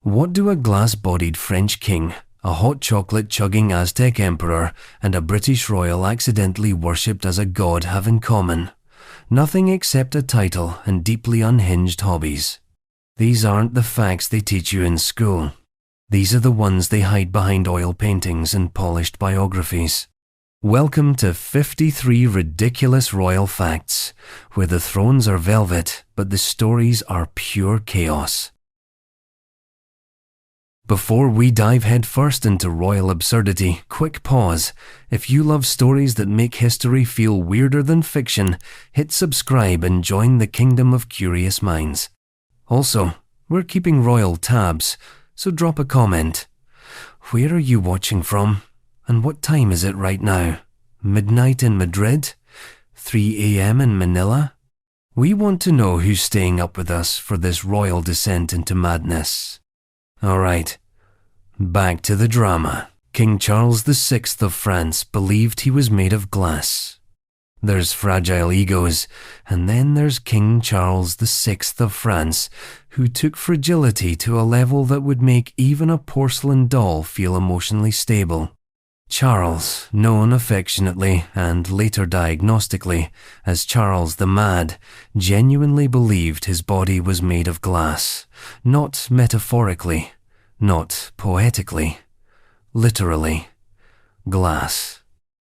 What do a glass-bodied French king, a hot-chocolate-chugging Aztec emperor, and a British royal accidentally worshipped as a god have in common? Nothing except a title and deeply unhinged hobbies. These aren't the facts they teach you in school. These are the ones they hide behind oil paintings and polished biographies. Welcome to 53 ridiculous royal facts, where the thrones are velvet, but the stories are pure chaos. Before we dive headfirst into royal absurdity, quick pause. If you love stories that make history feel weirder than fiction, hit subscribe and join the kingdom of curious minds. Also, we're keeping royal tabs, so drop a comment. Where are you watching from? And what time is it right now? Midnight in Madrid? 3 a.m. in Manila? We want to know who's staying up with us for this royal descent into madness. Alright, back to the drama. King Charles VI of France believed he was made of glass. There's fragile egos, and then there's King Charles VI of France, who took fragility to a level that would make even a porcelain doll feel emotionally stable. Charles, known affectionately and later diagnostically as Charles the Mad, genuinely believed his body was made of glass, not metaphorically, not poetically, literally, glass.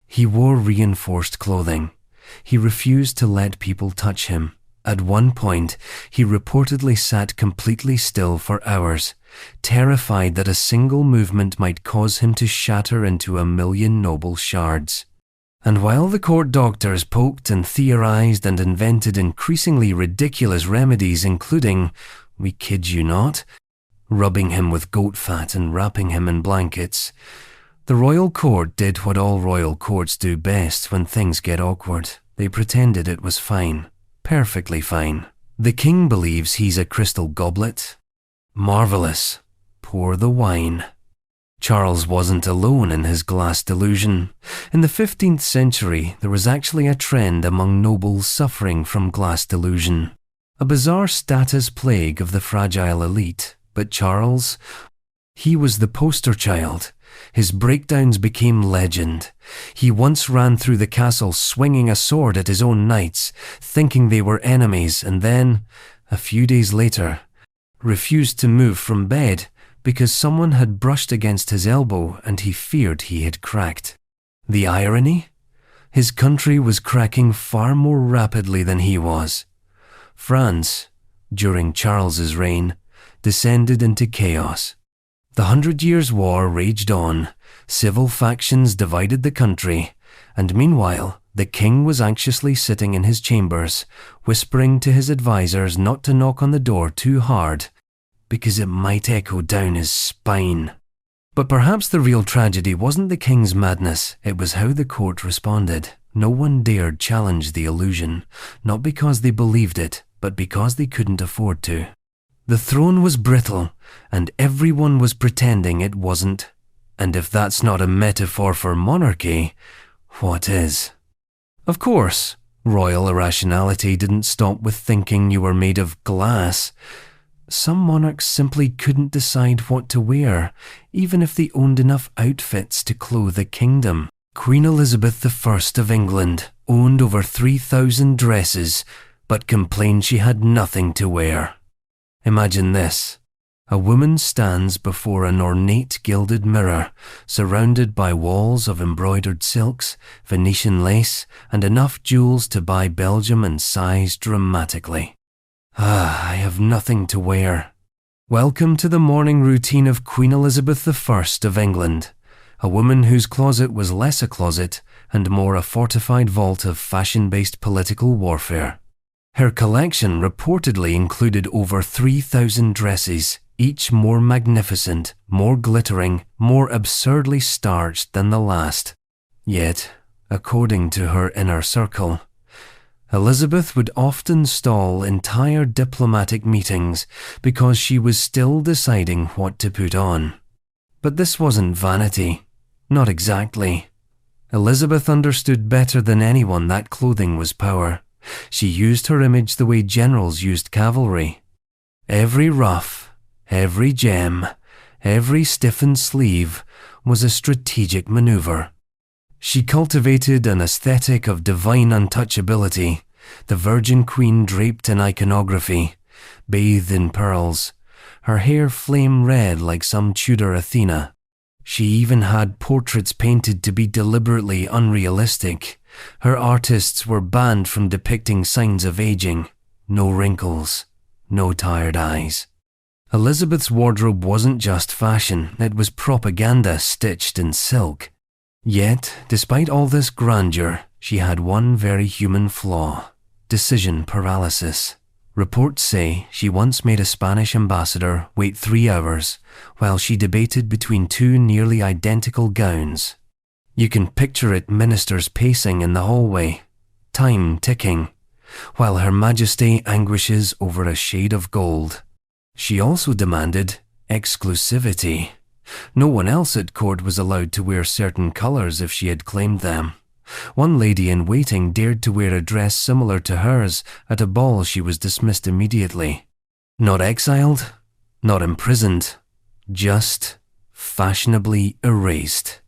He wore reinforced clothing. He refused to let people touch him. At one point, he reportedly sat completely still for hours, terrified that a single movement might cause him to shatter into 1,000,000 noble shards. And while the court doctors poked and theorized and invented increasingly ridiculous remedies including, we kid you not, rubbing him with goat fat and wrapping him in blankets, the royal court did what all royal courts do best when things get awkward. They pretended it was fine. Perfectly fine. The king believes he's a crystal goblet. Marvelous. Pour the wine. Charles wasn't alone in his glass delusion. In the 15th century, there was actually a trend among nobles suffering from glass delusion. A bizarre status plague of the fragile elite. But Charles, he was the poster child. His breakdowns became legend. He once ran through the castle swinging a sword at his own knights, thinking they were enemies, and then, a few days later, refused to move from bed because someone had brushed against his elbow and he feared he had cracked. The irony? His country was cracking far more rapidly than he was. France, during Charles's reign, descended into chaos. The 100 Years' War raged on, civil factions divided the country, and meanwhile, the king was anxiously sitting in his chambers, whispering to his advisors not to knock on the door too hard, because it might echo down his spine. But perhaps the real tragedy wasn't the king's madness, it was how the court responded. No one dared challenge the illusion, not because they believed it, but because they couldn't afford to. The throne was brittle, and everyone was pretending it wasn't. And if that's not a metaphor for monarchy, what is? Of course, royal irrationality didn't stop with thinking you were made of glass. Some monarchs simply couldn't decide what to wear, even if they owned enough outfits to clothe a kingdom. Queen Elizabeth I of England owned over 3,000 dresses, but complained she had nothing to wear. Imagine this. A woman stands before an ornate gilded mirror, surrounded by walls of embroidered silks, Venetian lace, and enough jewels to buy Belgium and sighs dramatically. I have nothing to wear. Welcome to the morning routine of Queen Elizabeth I of England, a woman whose closet was less a closet and more a fortified vault of fashion-based political warfare. Her collection reportedly included over 3,000 dresses, each more magnificent, more glittering, more absurdly starched than the last. Yet, according to her inner circle, Elizabeth would often stall entire diplomatic meetings because she was still deciding what to put on. But this wasn't vanity. Not exactly. Elizabeth understood better than anyone that clothing was power. She used her image the way generals used cavalry. Every ruff, Every gem, every stiffened sleeve was a strategic maneuver. She cultivated an aesthetic of divine untouchability, the Virgin Queen draped in iconography, bathed in pearls, her hair flame red like some Tudor Athena. She even had portraits painted to be deliberately unrealistic. Her artists were banned from depicting signs of aging. No wrinkles, no tired eyes. Elizabeth's wardrobe wasn't just fashion, it was propaganda stitched in silk. Yet, despite all this grandeur, she had one very human flaw: decision paralysis. Reports say she once made a Spanish ambassador wait 3 hours while she debated between 2 nearly identical gowns. You can picture it, ministers pacing in the hallway, time ticking, while Her Majesty anguishes over a shade of gold. She also demanded exclusivity. No one else at court was allowed to wear certain colours if she had claimed them. One lady in waiting dared to wear a dress similar to hers at a ball. She was dismissed immediately. Not exiled, not imprisoned, just fashionably erased.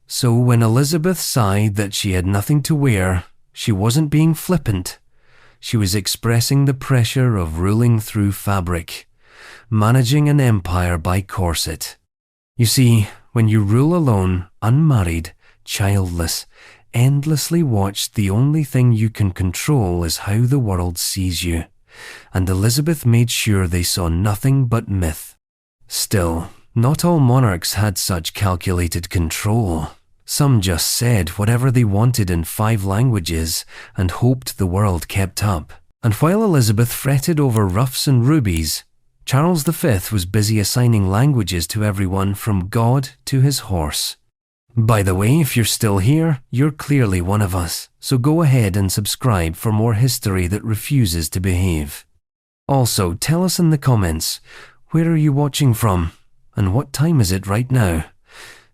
So when Elizabeth sighed that she had nothing to wear, she wasn't being flippant. She was expressing the pressure of ruling through fabric, managing an empire by corset. You see, when you rule alone, unmarried, childless, endlessly watched, the only thing you can control is how the world sees you. And Elizabeth made sure they saw nothing but myth. Still, not all monarchs had such calculated control. Some just said whatever they wanted in 5 languages and hoped the world kept up. And while Elizabeth fretted over ruffs and rubies, Charles V was busy assigning languages to everyone from God to his horse. By the way, if you're still here, you're clearly one of us, so go ahead and subscribe for more history that refuses to behave. Also, tell us in the comments, where are you watching from, and what time is it right now?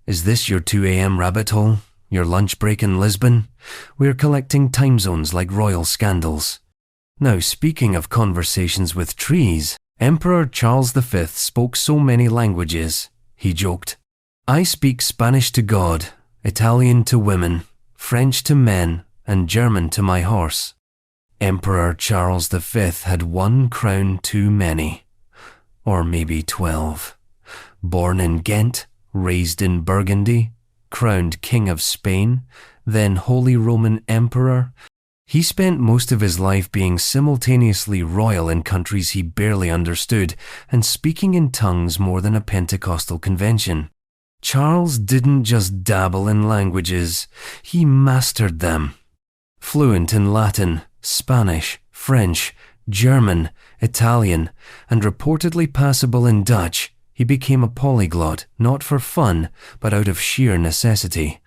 Is this your 2 a.m. rabbit hole, your lunch break in Lisbon? We're collecting time zones like royal scandals. Now, speaking of conversations with trees, Emperor Charles V spoke so many languages, he joked. I speak Spanish to God, Italian to women, French to men, and German to my horse. Emperor Charles V had 1 crown too many. Or maybe 12. Born in Ghent, raised in Burgundy, crowned King of Spain, then Holy Roman Emperor, he spent most of his life being simultaneously royal in countries he barely understood and speaking in tongues more than a Pentecostal convention. Charles didn't just dabble in languages, he mastered them. Fluent in Latin, Spanish, French, German, Italian, and reportedly passable in Dutch, he became a polyglot, not for fun, but out of sheer necessity.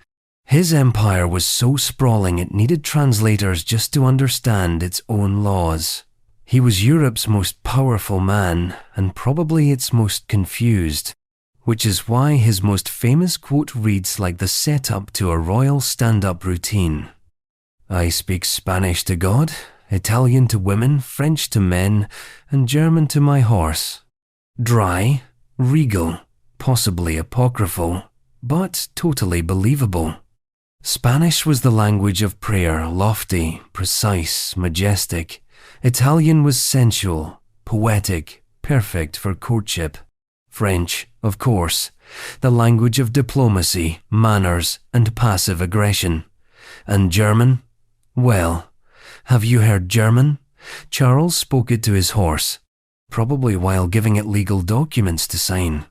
His empire was so sprawling it needed translators just to understand its own laws. He was Europe's most powerful man, and probably its most confused. Which is why his most famous quote reads like the setup to a royal stand-up routine. I speak Spanish to God, Italian to women, French to men, and German to my horse. Dry, regal, possibly apocryphal, but totally believable. Spanish was the language of prayer, lofty, precise, majestic. Italian was sensual, poetic, perfect for courtship. French, of course, the language of diplomacy, manners, and passive aggression. And German? Well, have you heard German? Charles spoke it to his horse, probably while giving it legal documents to sign.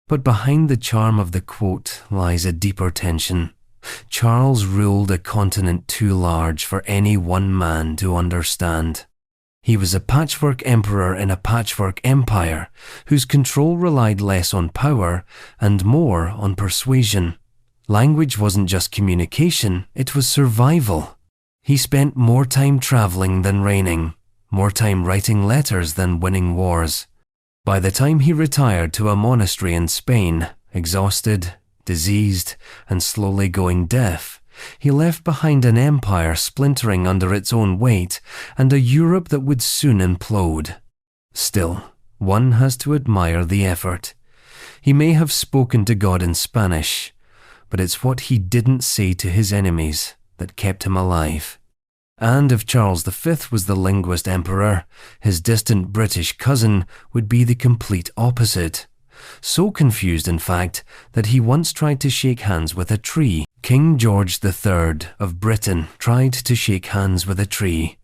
But behind the charm of the quote lies a deeper tension. Charles ruled a continent too large for any one man to understand. He was a patchwork emperor in a patchwork empire, whose control relied less on power and more on persuasion. Language wasn't just communication, it was survival. He spent more time traveling than reigning, more time writing letters than winning wars. By the time he retired to a monastery in Spain, exhausted, diseased, and slowly going deaf, he left behind an empire splintering under its own weight and a Europe that would soon implode. Still, One has to admire the effort. He may have spoken to God in Spanish, but it's what he didn't say to his enemies that kept him alive. And if Charles V was the linguist emperor, his distant British cousin would be the complete opposite. So confused, in fact, that he once tried to shake hands with a tree. King George III of Britain tried to shake hands with a tree,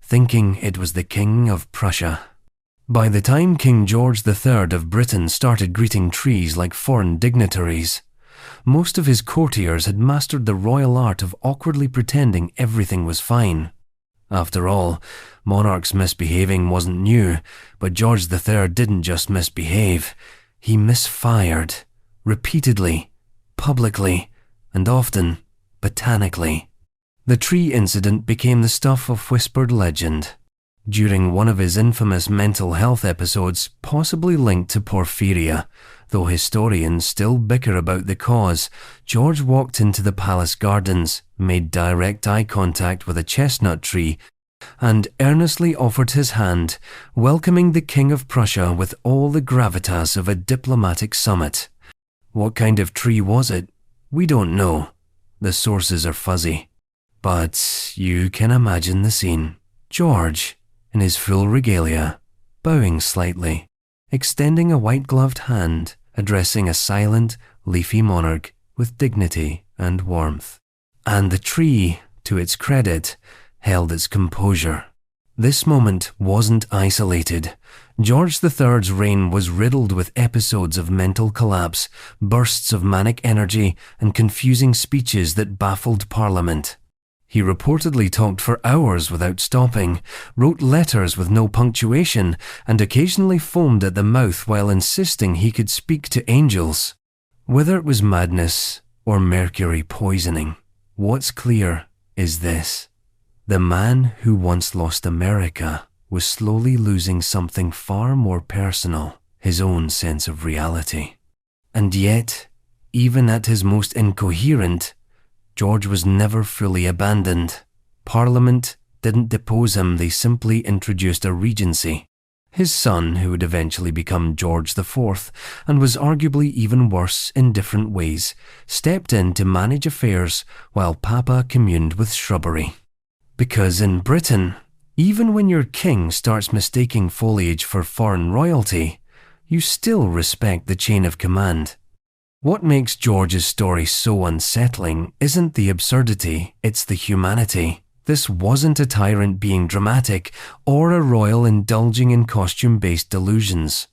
thinking it was the King of Prussia. By the time King George III of Britain started greeting trees like foreign dignitaries, most of his courtiers had mastered the royal art of awkwardly pretending everything was fine. After all, monarchs misbehaving wasn't new, but George III didn't just misbehave, he misfired, repeatedly, publicly, and often botanically. The tree incident became the stuff of whispered legend. During one of his infamous mental health episodes, possibly linked to porphyria, though historians still bicker about the cause, George walked into the palace gardens, made direct eye contact with a chestnut tree, and earnestly offered his hand, welcoming the King of Prussia with all the gravitas of a diplomatic summit. What kind of tree was it? We don't know. The sources are fuzzy. But you can imagine the scene. George, in his full regalia, bowing slightly, extending a white-gloved hand, addressing a silent, leafy monarch with dignity and warmth. And the tree, to its credit, held its composure. This moment wasn't isolated. George III's reign was riddled with episodes of mental collapse, bursts of manic energy, and confusing speeches that baffled Parliament. He reportedly talked for hours without stopping, wrote letters with no punctuation, and occasionally foamed at the mouth while insisting he could speak to angels. Whether it was madness or mercury poisoning, what's clear is this. The man who once lost America was slowly losing something far more personal, his own sense of reality. And yet, even at his most incoherent, George was never fully abandoned. Parliament didn't depose him, they simply introduced a regency. His son, who would eventually become George IV, and was arguably even worse in different ways, stepped in to manage affairs while Papa communed with shrubbery. Because in Britain, even when your king starts mistaking foliage for foreign royalty, you still respect the chain of command. What makes George's story so unsettling isn't the absurdity, it's the humanity. This wasn't a tyrant being dramatic or a royal indulging in costume-based delusions.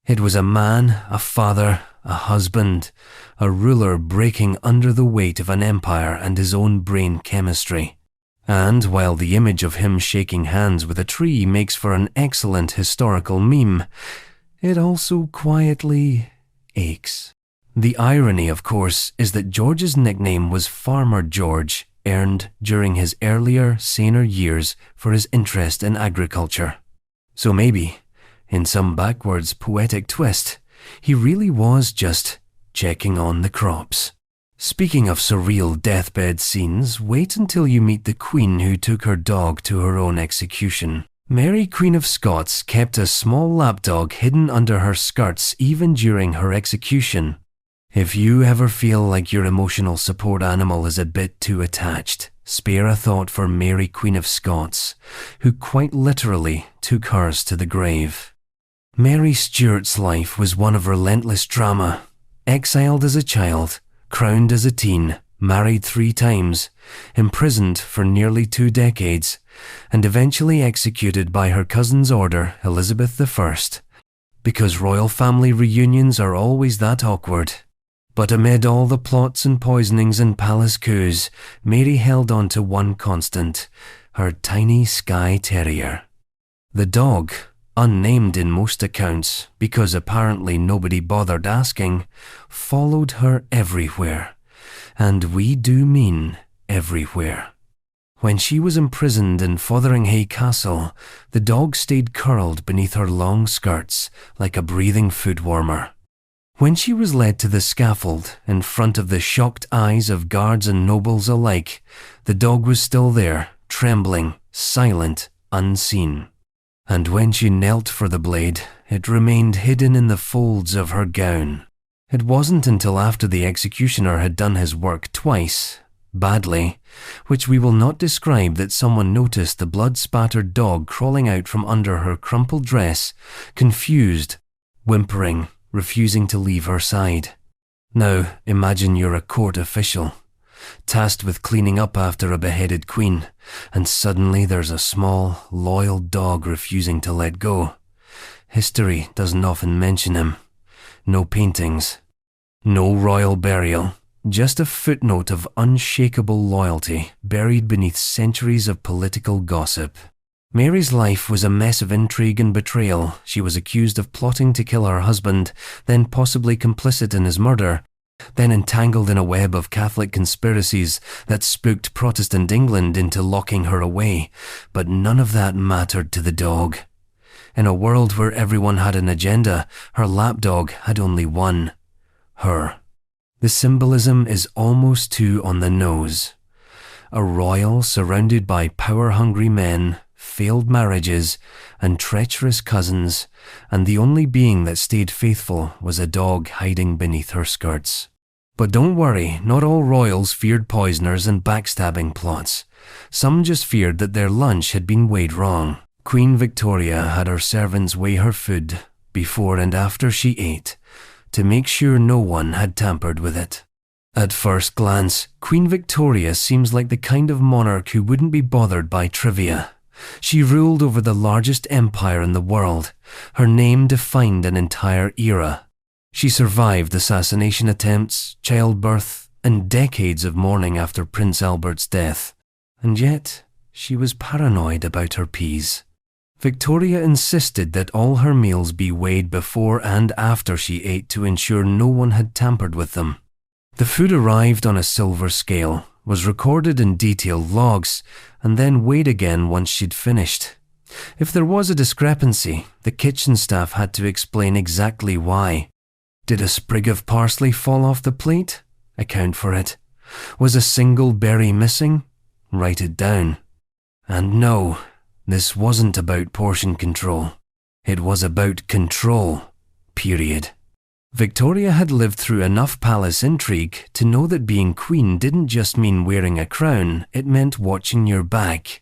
It was a man, a father, a husband, a ruler breaking under the weight of an empire and his own brain chemistry. And while the image of him shaking hands with a tree makes for an excellent historical meme, it also quietly aches. The irony, of course, is that George's nickname was Farmer George, earned during his earlier, saner years for his interest in agriculture. So maybe, in some backwards poetic twist, he really was just checking on the crops. Speaking of surreal deathbed scenes, wait until you meet the Queen who took her dog to her own execution. Mary, Queen of Scots, kept a small lapdog hidden under her skirts even during her execution. If you ever feel like your emotional support animal is a bit too attached, spare a thought for Mary, Queen of Scots, who quite literally took hers to the grave. Mary Stuart's life was one of relentless drama. Exiled as a child, crowned as a teen, married 3 times, imprisoned for nearly 2 decades, and eventually executed by her cousin's order, Elizabeth I. Because royal family reunions are always that awkward. But amid all the plots and poisonings and palace coups, Mary held on to one constant, her tiny Skye Terrier. The dog, unnamed in most accounts because apparently nobody bothered asking, followed her everywhere. And we do mean everywhere. When she was imprisoned in Fotheringhay Castle, the dog stayed curled beneath her long skirts like a breathing foot warmer. When she was led to the scaffold in front of the shocked eyes of guards and nobles alike, the dog was still there, trembling, silent, unseen. and when she knelt for the blade, it remained hidden in the folds of her gown. It wasn't until after the executioner had done his work twice, badly, which we will not describe, that someone noticed the blood-spattered dog crawling out from under her crumpled dress, confused, whimpering, refusing to leave her side. Now, imagine you're a court official, tasked with cleaning up after a beheaded queen, and suddenly there's a small, loyal dog refusing to let go. History doesn't often mention him. No paintings. No royal burial. Just a footnote of unshakable loyalty buried beneath centuries of political gossip. Mary's life was a mess of intrigue and betrayal. She was accused of plotting to kill her husband, then possibly complicit in his murder, then entangled in a web of Catholic conspiracies that spooked Protestant England into locking her away. But none of that mattered to the dog. In a world where everyone had an agenda, her lapdog had only one: her. The symbolism is almost too on the nose. A royal surrounded by power-hungry men, failed marriages, and treacherous cousins, and the only being that stayed faithful was a dog hiding beneath her skirts. But don't worry, not all royals feared poisoners and backstabbing plots. Some just feared that their lunch had been weighed wrong. Queen Victoria had her servants weigh her food before and after she ate, to make sure no one had tampered with it. At first glance, Queen Victoria seems like the kind of monarch who wouldn't be bothered by trivia. She ruled over the largest empire in the world. Her name defined an entire era. She survived assassination attempts, childbirth, and decades of mourning after Prince Albert's death. And yet, she was paranoid about her peas. Victoria insisted that all her meals be weighed before and after she ate to ensure no one had tampered with them. The food arrived on a silver scale, was recorded in detailed logs, and then weighed again once she'd finished. If there was a discrepancy, the kitchen staff had to explain exactly why. Did a sprig of parsley fall off the plate? Account for it. Was a single berry missing? Write it down. And no, this wasn't about portion control. It was about control. Period. Victoria had lived through enough palace intrigue to know that being queen didn't just mean wearing a crown, it meant watching your back.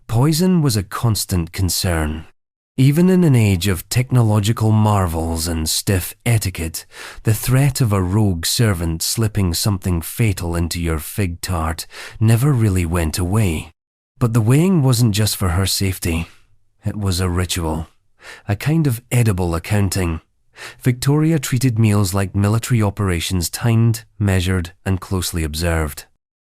Poison was a constant concern. Even in an age of technological marvels and stiff etiquette, the threat of a rogue servant slipping something fatal into your fig tart never really went away. But the weighing wasn't just for her safety. It was a ritual, a kind of edible accounting. Victoria treated meals like military operations, timed, measured, and closely observed.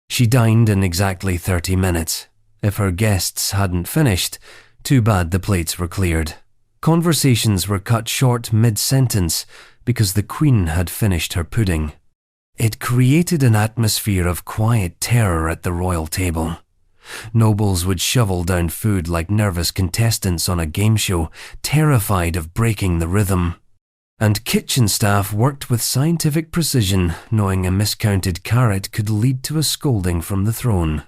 She dined in exactly 30 minutes. If her guests hadn't finished, too bad the plates were cleared. Conversations were cut short mid-sentence because the Queen had finished her pudding. It created an atmosphere of quiet terror at the royal table. Nobles would shovel down food like nervous contestants on a game show, terrified of breaking the rhythm. And kitchen staff worked with scientific precision, knowing a miscounted carrot could lead to a scolding from the throne.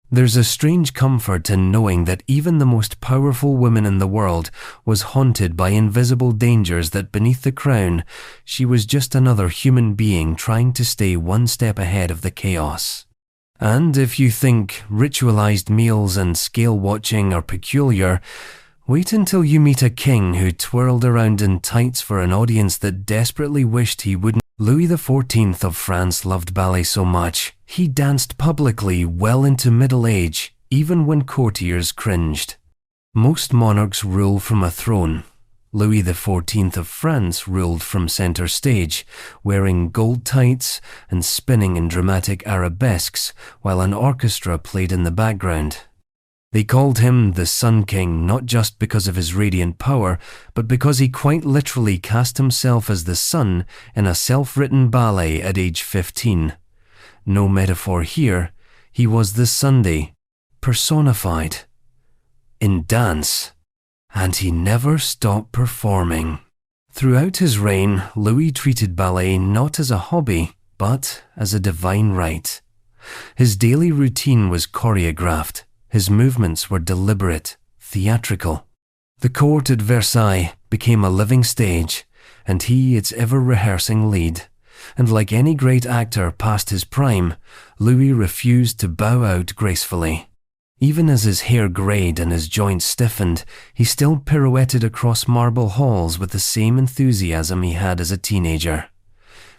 There's a strange comfort in knowing that even the most powerful woman in the world was haunted by invisible dangers, that beneath the crown, she was just another human being trying to stay one step ahead of the chaos. And if you think ritualized meals and scale watching are peculiar, wait until you meet a king who twirled around in tights for an audience that desperately wished he wouldn't. Louis XIV of France loved ballet so much, he danced publicly well into middle age, even when courtiers cringed. Most monarchs rule from a throne. Louis XIV of France ruled from center stage, wearing gold tights and spinning in dramatic arabesques while an orchestra played in the background. They called him the Sun King not just because of his radiant power, but because he quite literally cast himself as the sun in a self-written ballet at age 15. No metaphor here, he was the Sunday, personified, in dance. And he never stopped performing. Throughout his reign, Louis treated ballet not as a hobby, but as a divine right. His daily routine was choreographed. His movements were deliberate, theatrical. The court at Versailles became a living stage, and he its ever-rehearsing lead. And like any great actor past his prime, Louis refused to bow out gracefully. Even as his hair greyed and his joints stiffened, he still pirouetted across marble halls with the same enthusiasm he had as a teenager.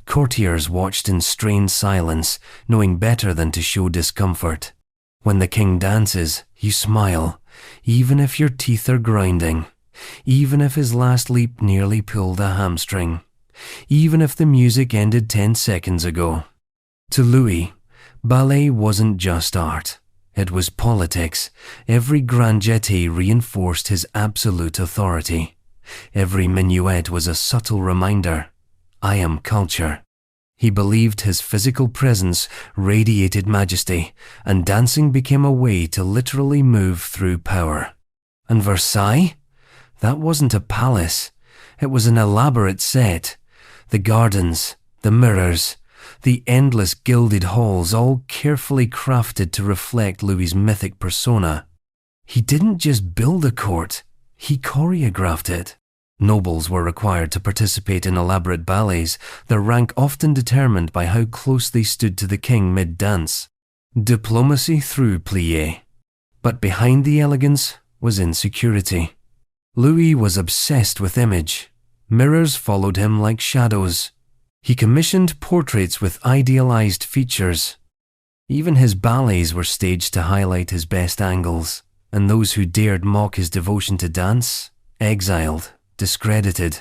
Courtiers watched in strained silence, knowing better than to show discomfort. When the king dances, you smile, even if your teeth are grinding, even if his last leap nearly pulled a hamstring, even if the music ended 10 seconds ago. To Louis, ballet wasn't just art. It was politics. Every grand jeté reinforced his absolute authority. Every minuet was a subtle reminder, I am culture. He believed his physical presence radiated majesty, and dancing became a way to literally move through power. And Versailles? That wasn't a palace. It was an elaborate set. The gardens, the mirrors, the endless gilded halls, all carefully crafted to reflect Louis's mythic persona. He didn't just build a court, he choreographed it. Nobles were required to participate in elaborate ballets, their rank often determined by how close they stood to the king mid-dance. Diplomacy through plie. But behind the elegance was insecurity. Louis was obsessed with image. Mirrors followed him like shadows. He commissioned portraits with idealized features. Even his ballets were staged to highlight his best angles, and those who dared mock his devotion to dance, exiled, discredited,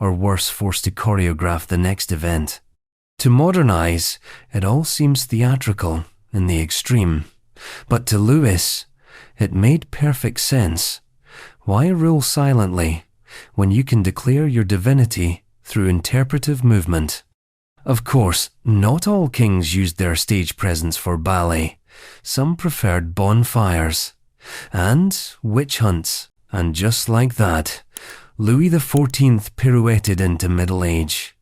or worse, forced to choreograph the next event. To modern eyes, it all seems theatrical in the extreme, but to Louis, it made perfect sense. Why rule silently when you can declare your divinity through interpretive movement? Of course, not all kings used their stage presence for ballet. Some preferred bonfires and witch hunts, and just like that, Louis XIV pirouetted into middle age,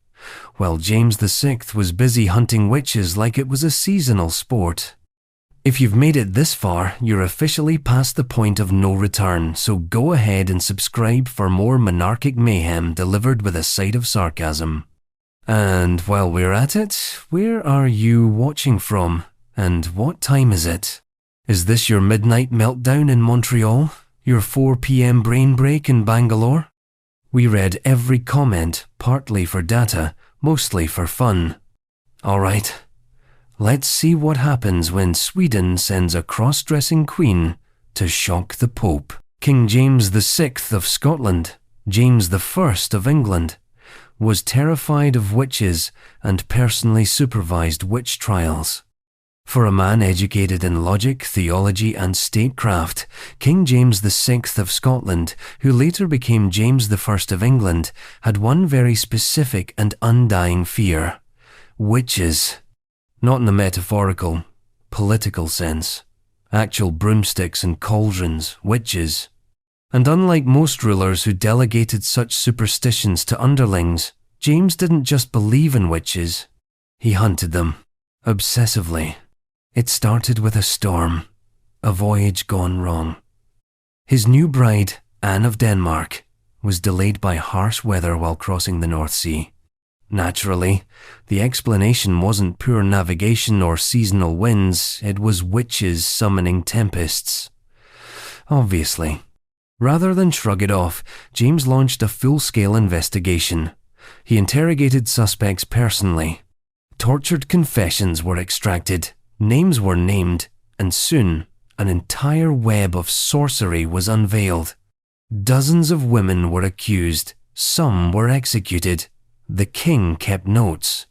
while James VI was busy hunting witches like it was a seasonal sport. If you've made it this far, you're officially past the point of no return, so go ahead and subscribe for more monarchic mayhem delivered with a side of sarcasm. And while we're at it, where are you watching from? And what time is it? Is this your midnight meltdown in Montreal? Your 4 p.m. brain break in Bangalore? We read every comment, partly for data, mostly for fun. Alright, let's see what happens when Sweden sends a cross-dressing queen to shock the Pope. King James VI of Scotland, James I of England, was terrified of witches and personally supervised witch trials. For a man educated in logic, theology, and statecraft, King James VI of Scotland, who later became James I of England, had one very specific and undying fear: witches. Not in the metaphorical, political sense. Actual broomsticks and cauldrons, witches. And unlike most rulers who delegated such superstitions to underlings, James didn't just believe in witches. He hunted them, obsessively. It started with a storm, a voyage gone wrong. His new bride, Anne of Denmark, was delayed by harsh weather while crossing the North Sea. Naturally, the explanation wasn't poor navigation or seasonal winds, it was witches summoning tempests. Obviously. Rather than shrug it off, James launched a full-scale investigation. He interrogated suspects personally. Tortured confessions were extracted. Names were named, and soon, an entire web of sorcery was unveiled. Dozens of women were accused, some were executed. The king kept notes.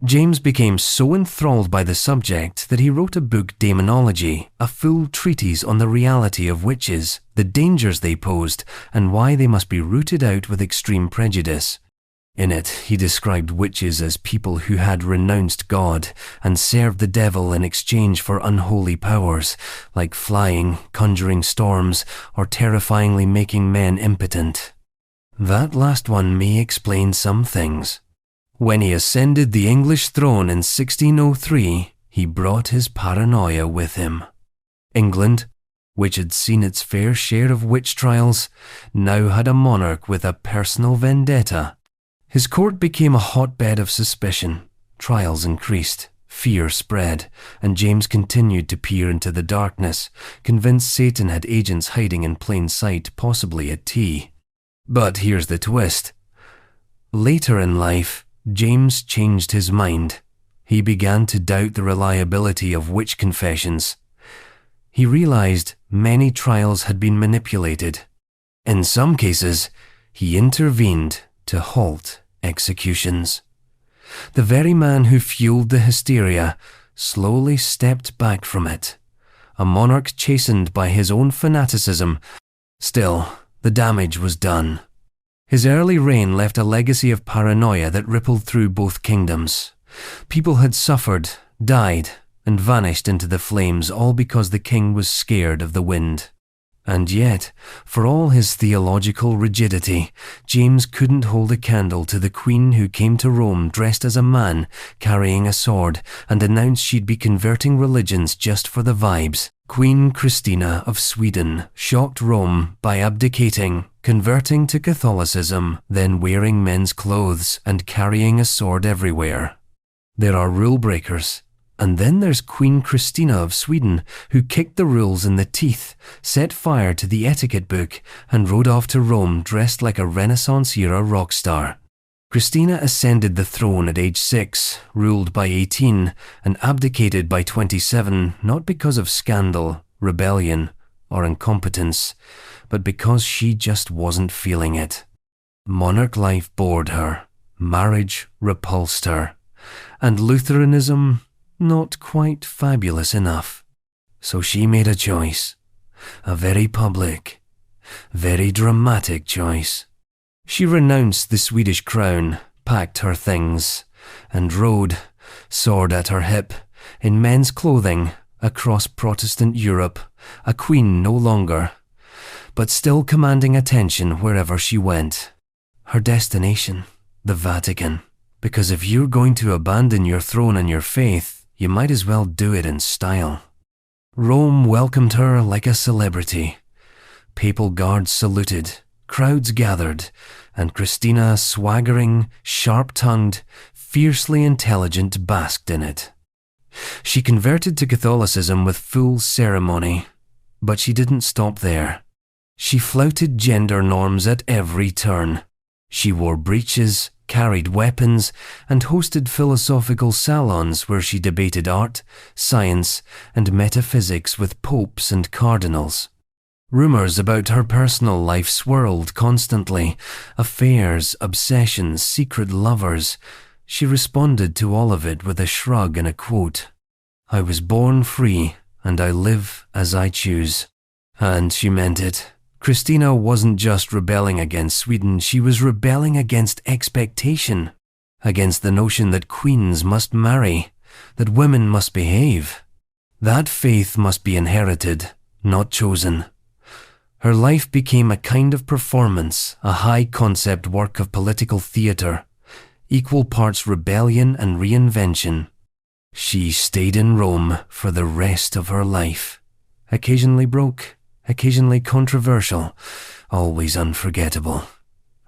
James became so enthralled by the subject that he wrote a book, Demonology, a full treatise on the reality of witches, the dangers they posed, and why they must be rooted out with extreme prejudice. In it, he described witches as people who had renounced God and served the devil in exchange for unholy powers, like flying, conjuring storms, or terrifyingly making men impotent. That last one may explain some things. When he ascended the English throne in 1603, he brought his paranoia with him. England, which had seen its fair share of witch trials, now had a monarch with a personal vendetta. His court became a hotbed of suspicion. Trials increased, fear spread, and James continued to peer into the darkness, convinced Satan had agents hiding in plain sight, possibly at tea. But here's the twist. Later in life, James changed his mind. He began to doubt the reliability of witch confessions. He realized many trials had been manipulated. In some cases, he intervened to halt executions. The very man who fueled the hysteria slowly stepped back from it, a monarch chastened by his own fanaticism. Still, the damage was done. His early reign left a legacy of paranoia that rippled through both kingdoms. People had suffered, died, and vanished into the flames, all because the king was scared of the wind. And yet, for all his theological rigidity, James couldn't hold a candle to the queen who came to Rome dressed as a man, carrying a sword, and announced she'd be converting religions just for the vibes. Queen Christina of Sweden shocked Rome by abdicating, converting to Catholicism, then wearing men's clothes and carrying a sword everywhere. There are rule breakers. And then there's Queen Christina of Sweden, who kicked the rules in the teeth, set fire to the etiquette book, and rode off to Rome dressed like a Renaissance-era rock star. Christina ascended the throne at age 6, ruled by 18, and abdicated by 27, not because of scandal, rebellion, or incompetence, but because she just wasn't feeling it. Monarch life bored her, marriage repulsed her, and Lutheranism not quite fabulous enough. So she made a choice, a very public, very dramatic choice. She renounced the Swedish crown, packed her things, and rode, sword at her hip, in men's clothing, across Protestant Europe, a queen no longer, but still commanding attention wherever she went. Her destination, the Vatican. Because if you're going to abandon your throne and your faith, you might as well do it in style. Rome welcomed her like a celebrity. Papal guards saluted, crowds gathered, and Christina, swaggering, sharp-tongued, fiercely intelligent, basked in it. She converted to Catholicism with full ceremony, but she didn't stop there. She flouted gender norms at every turn. She wore breeches, carried weapons, and hosted philosophical salons where she debated art, science, and metaphysics with popes and cardinals. Rumors about her personal life swirled constantly. Affairs, obsessions, secret lovers. She responded to all of it with a shrug and a quote. "I was born free, and I live as I choose." And she meant it. Christina wasn't just rebelling against Sweden, she was rebelling against expectation, against the notion that queens must marry, that women must behave. That faith must be inherited, not chosen. Her life became a kind of performance, a high-concept work of political theatre, equal parts rebellion and reinvention. She stayed in Rome for the rest of her life, occasionally broke, occasionally controversial, always unforgettable.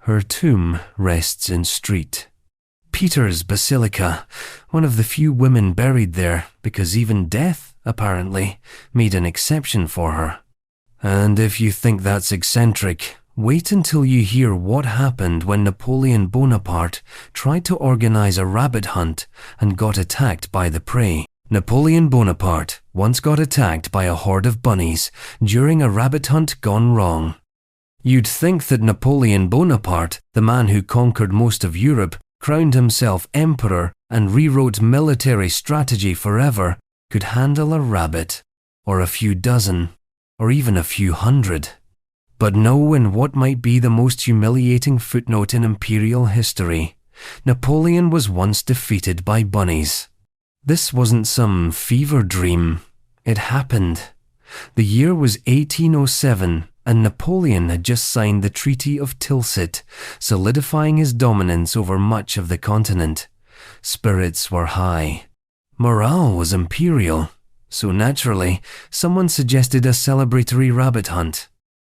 Her tomb rests in St. Peter's Basilica, one of the few women buried there, because even death, apparently, made an exception for her. And if you think that's eccentric, wait until you hear what happened when Napoleon Bonaparte tried to organize a rabbit hunt and got attacked by the prey. Napoleon Bonaparte once got attacked by a horde of bunnies during a rabbit hunt gone wrong. You'd think that Napoleon Bonaparte, the man who conquered most of Europe, crowned himself emperor, and rewrote military strategy forever, could handle a rabbit, or a few dozen, or even a few hundred. But no, in what might be the most humiliating footnote in imperial history, Napoleon was once defeated by bunnies. This wasn't some fever dream. It happened. The year was 1807, and Napoleon had just signed the Treaty of Tilsit, solidifying his dominance over much of the continent. Spirits were high. Morale was imperial. So naturally, someone suggested a celebratory rabbit hunt.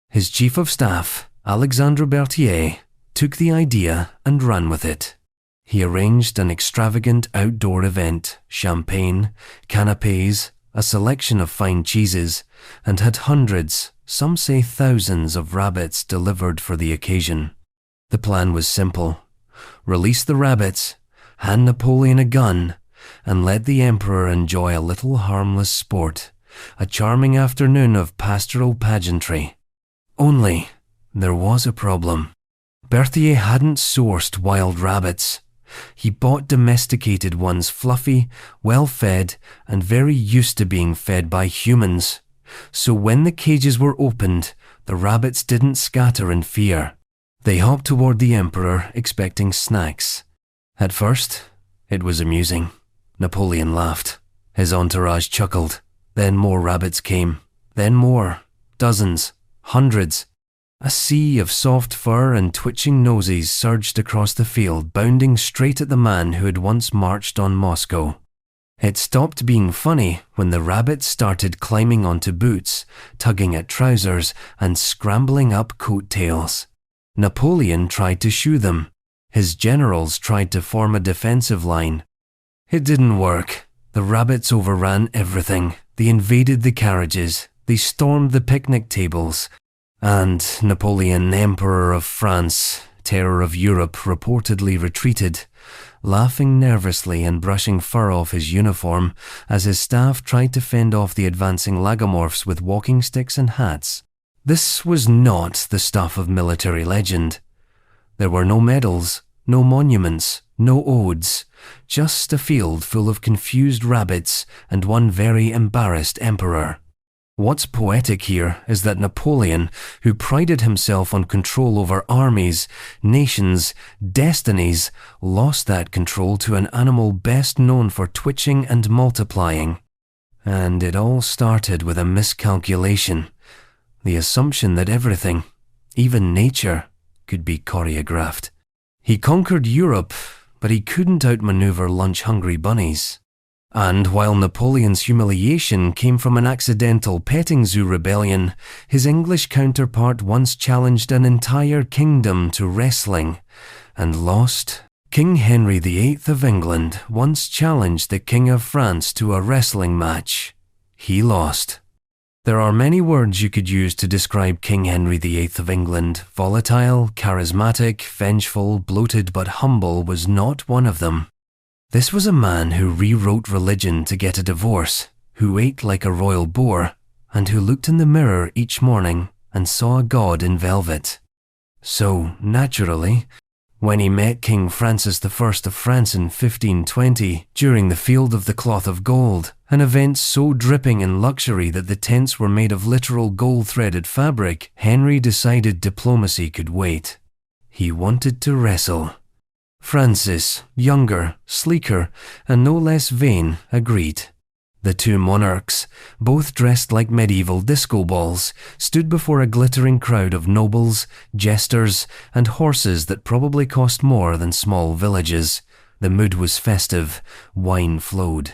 His chief of staff, Alexandre Berthier, took the idea and ran with it. He arranged an extravagant outdoor event, champagne, canapes, a selection of fine cheeses, and had hundreds, some say thousands of rabbits delivered for the occasion. The plan was simple. Release the rabbits, hand Napoleon a gun, and let the emperor enjoy a little harmless sport, a charming afternoon of pastoral pageantry. Only, there was a problem. Berthier hadn't sourced wild rabbits. He bought domesticated ones, fluffy, well-fed, and very used to being fed by humans. So when the cages were opened, the rabbits didn't scatter in fear. They hopped toward the emperor, expecting snacks. At first, it was amusing. Napoleon laughed. His entourage chuckled. Then more rabbits came. Then more. Dozens. Hundreds. A sea of soft fur and twitching noses surged across the field, bounding straight at the man who had once marched on Moscow. It stopped being funny when the rabbits started climbing onto boots, tugging at trousers, and scrambling up coattails. Napoleon tried to shoo them. His generals tried to form a defensive line. It didn't work. The rabbits overran everything. They invaded the carriages. They stormed the picnic tables. And Napoleon, Emperor of France, terror of Europe, reportedly retreated, laughing nervously and brushing fur off his uniform as his staff tried to fend off the advancing lagomorphs with walking sticks and hats. This was not the stuff of military legend. There were no medals, no monuments, no odes, just a field full of confused rabbits and one very embarrassed emperor. What's poetic here is that Napoleon, who prided himself on control over armies, nations, destinies, lost that control to an animal best known for twitching and multiplying. And it all started with a miscalculation, the assumption that everything, even nature, could be choreographed. He conquered Europe, but he couldn't outmaneuver lunch-hungry bunnies. And while Napoleon's humiliation came from an accidental petting zoo rebellion, his English counterpart once challenged an entire kingdom to wrestling and lost. King Henry VIII of England once challenged the King of France to a wrestling match. He lost. There are many words you could use to describe King Henry VIII of England. Volatile, charismatic, vengeful, bloated but humble was not one of them. This was a man who rewrote religion to get a divorce, who ate like a royal boar, and who looked in the mirror each morning and saw a god in velvet. So, naturally, when he met King Francis I of France in 1520 during the Field of the Cloth of Gold, an event so dripping in luxury that the tents were made of literal gold-threaded fabric, Henry decided diplomacy could wait. He wanted to wrestle. Francis, younger, sleeker, and no less vain, agreed. The two monarchs, both dressed like medieval disco balls, stood before a glittering crowd of nobles, jesters, and horses that probably cost more than small villages. The mood was festive, wine flowed.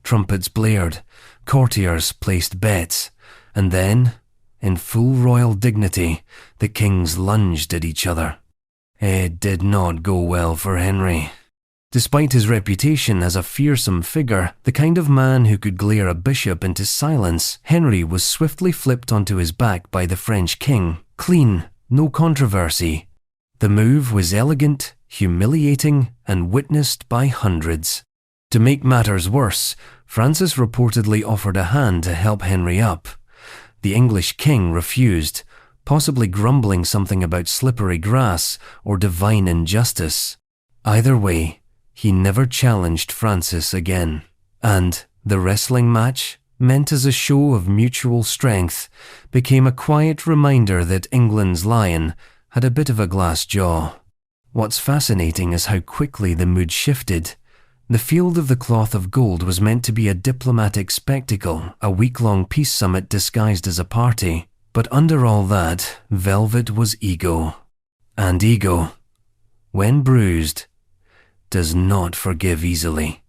Trumpets blared, courtiers placed bets, and then, in full royal dignity, the kings lunged at each other. It did not go well for Henry. Despite his reputation as a fearsome figure, the kind of man who could glare a bishop into silence, Henry was swiftly flipped onto his back by the French king. Clean, no controversy. The move was elegant, humiliating, and witnessed by hundreds. To make matters worse, Francis reportedly offered a hand to help Henry up. The English king refused, possibly grumbling something about slippery grass or divine injustice. Either way, he never challenged Francis again. And the wrestling match, meant as a show of mutual strength, became a quiet reminder that England's lion had a bit of a glass jaw. What's fascinating is how quickly the mood shifted. The Field of the Cloth of Gold was meant to be a diplomatic spectacle, a week-long peace summit disguised as a party. But under all that, velvet was ego. And ego, when bruised, does not forgive easily.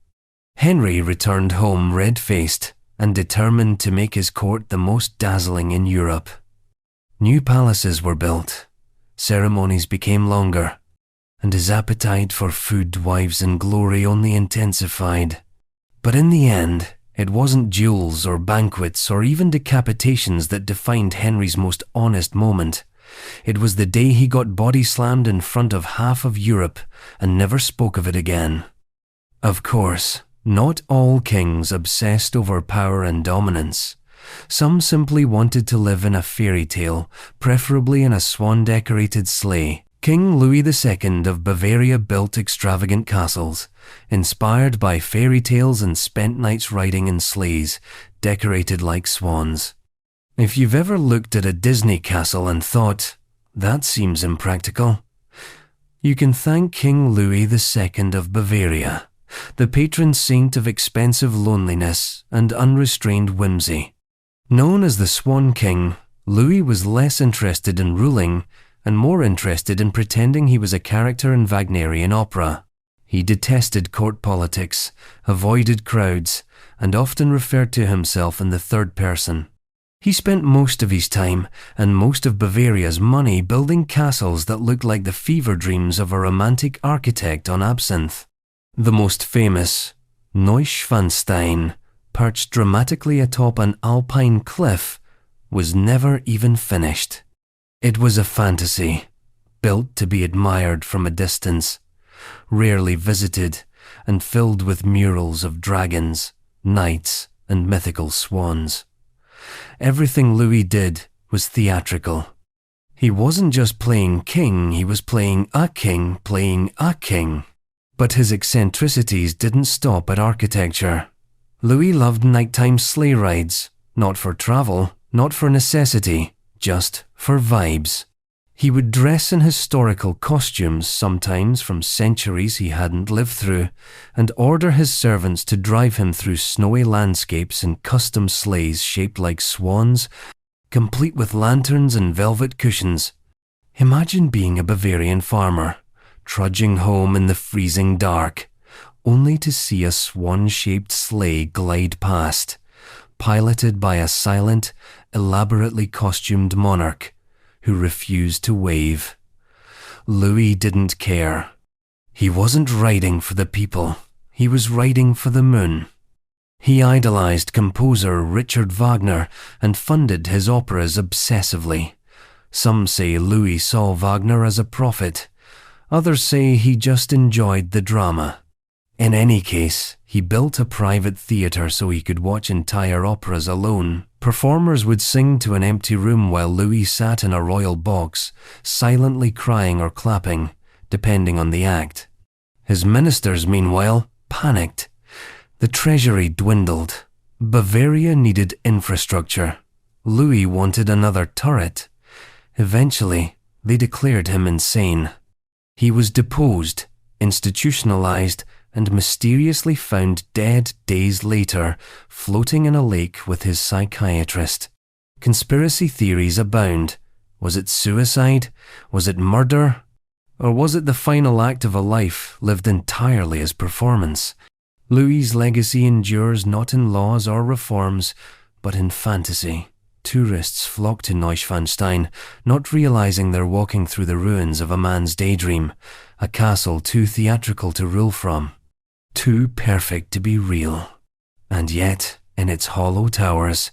Henry returned home red-faced and determined to make his court the most dazzling in Europe. New palaces were built, ceremonies became longer, and his appetite for food, wives, and glory only intensified. But in the end, it wasn't duels or banquets or even decapitations that defined Henry's most honest moment. It was the day he got body slammed in front of half of Europe and never spoke of it again. Of course, not all kings obsessed over power and dominance. Some simply wanted to live in a fairy tale, preferably in a swan-decorated sleigh. King Louis II of Bavaria built extravagant castles, inspired by fairy tales, and spent nights riding in sleighs, decorated like swans. If you've ever looked at a Disney castle and thought, that seems impractical, you can thank King Louis II of Bavaria, the patron saint of expensive loneliness and unrestrained whimsy. Known as the Swan King, Louis was less interested in ruling and more interested in pretending he was a character in Wagnerian opera. He detested court politics, avoided crowds, and often referred to himself in the third person. He spent most of his time and most of Bavaria's money building castles that looked like the fever dreams of a romantic architect on absinthe. The most famous, Neuschwanstein, perched dramatically atop an alpine cliff, was never even finished. It was a fantasy, built to be admired from a distance, rarely visited, and filled with murals of dragons, knights, and mythical swans. Everything Louis did was theatrical. He wasn't just playing king, he was playing a king playing a king. But his eccentricities didn't stop at architecture. Louis loved nighttime sleigh rides, not for travel, not for necessity, just for vibes. He would dress in historical costumes, sometimes from centuries he hadn't lived through, and order his servants to drive him through snowy landscapes in custom sleighs shaped like swans, complete with lanterns and velvet cushions. Imagine being a Bavarian farmer, trudging home in the freezing dark, only to see a swan-shaped sleigh glide past, piloted by a silent, elaborately costumed monarch who refused to wave. Louis didn't care. He wasn't riding for the people, he was riding for the moon. He idolized composer Richard Wagner and funded his operas obsessively. Some say Louis saw Wagner as a prophet. Others say he just enjoyed the drama. In any case, he built a private theatre so he could watch entire operas alone. Performers would sing to an empty room while Louis sat in a royal box, silently crying or clapping, depending on the act. His ministers, meanwhile, panicked. The treasury dwindled. Bavaria needed infrastructure. Louis wanted another turret. Eventually, they declared him insane. He was deposed, institutionalized, and mysteriously found dead days later, floating in a lake with his psychiatrist. Conspiracy theories abound. Was it suicide? Was it murder? Or was it the final act of a life lived entirely as performance? Louis's legacy endures not in laws or reforms, but in fantasy. Tourists flock to Neuschwanstein, not realizing they're walking through the ruins of a man's daydream, a castle too theatrical to rule from, too perfect to be real. And yet, in its hollow towers,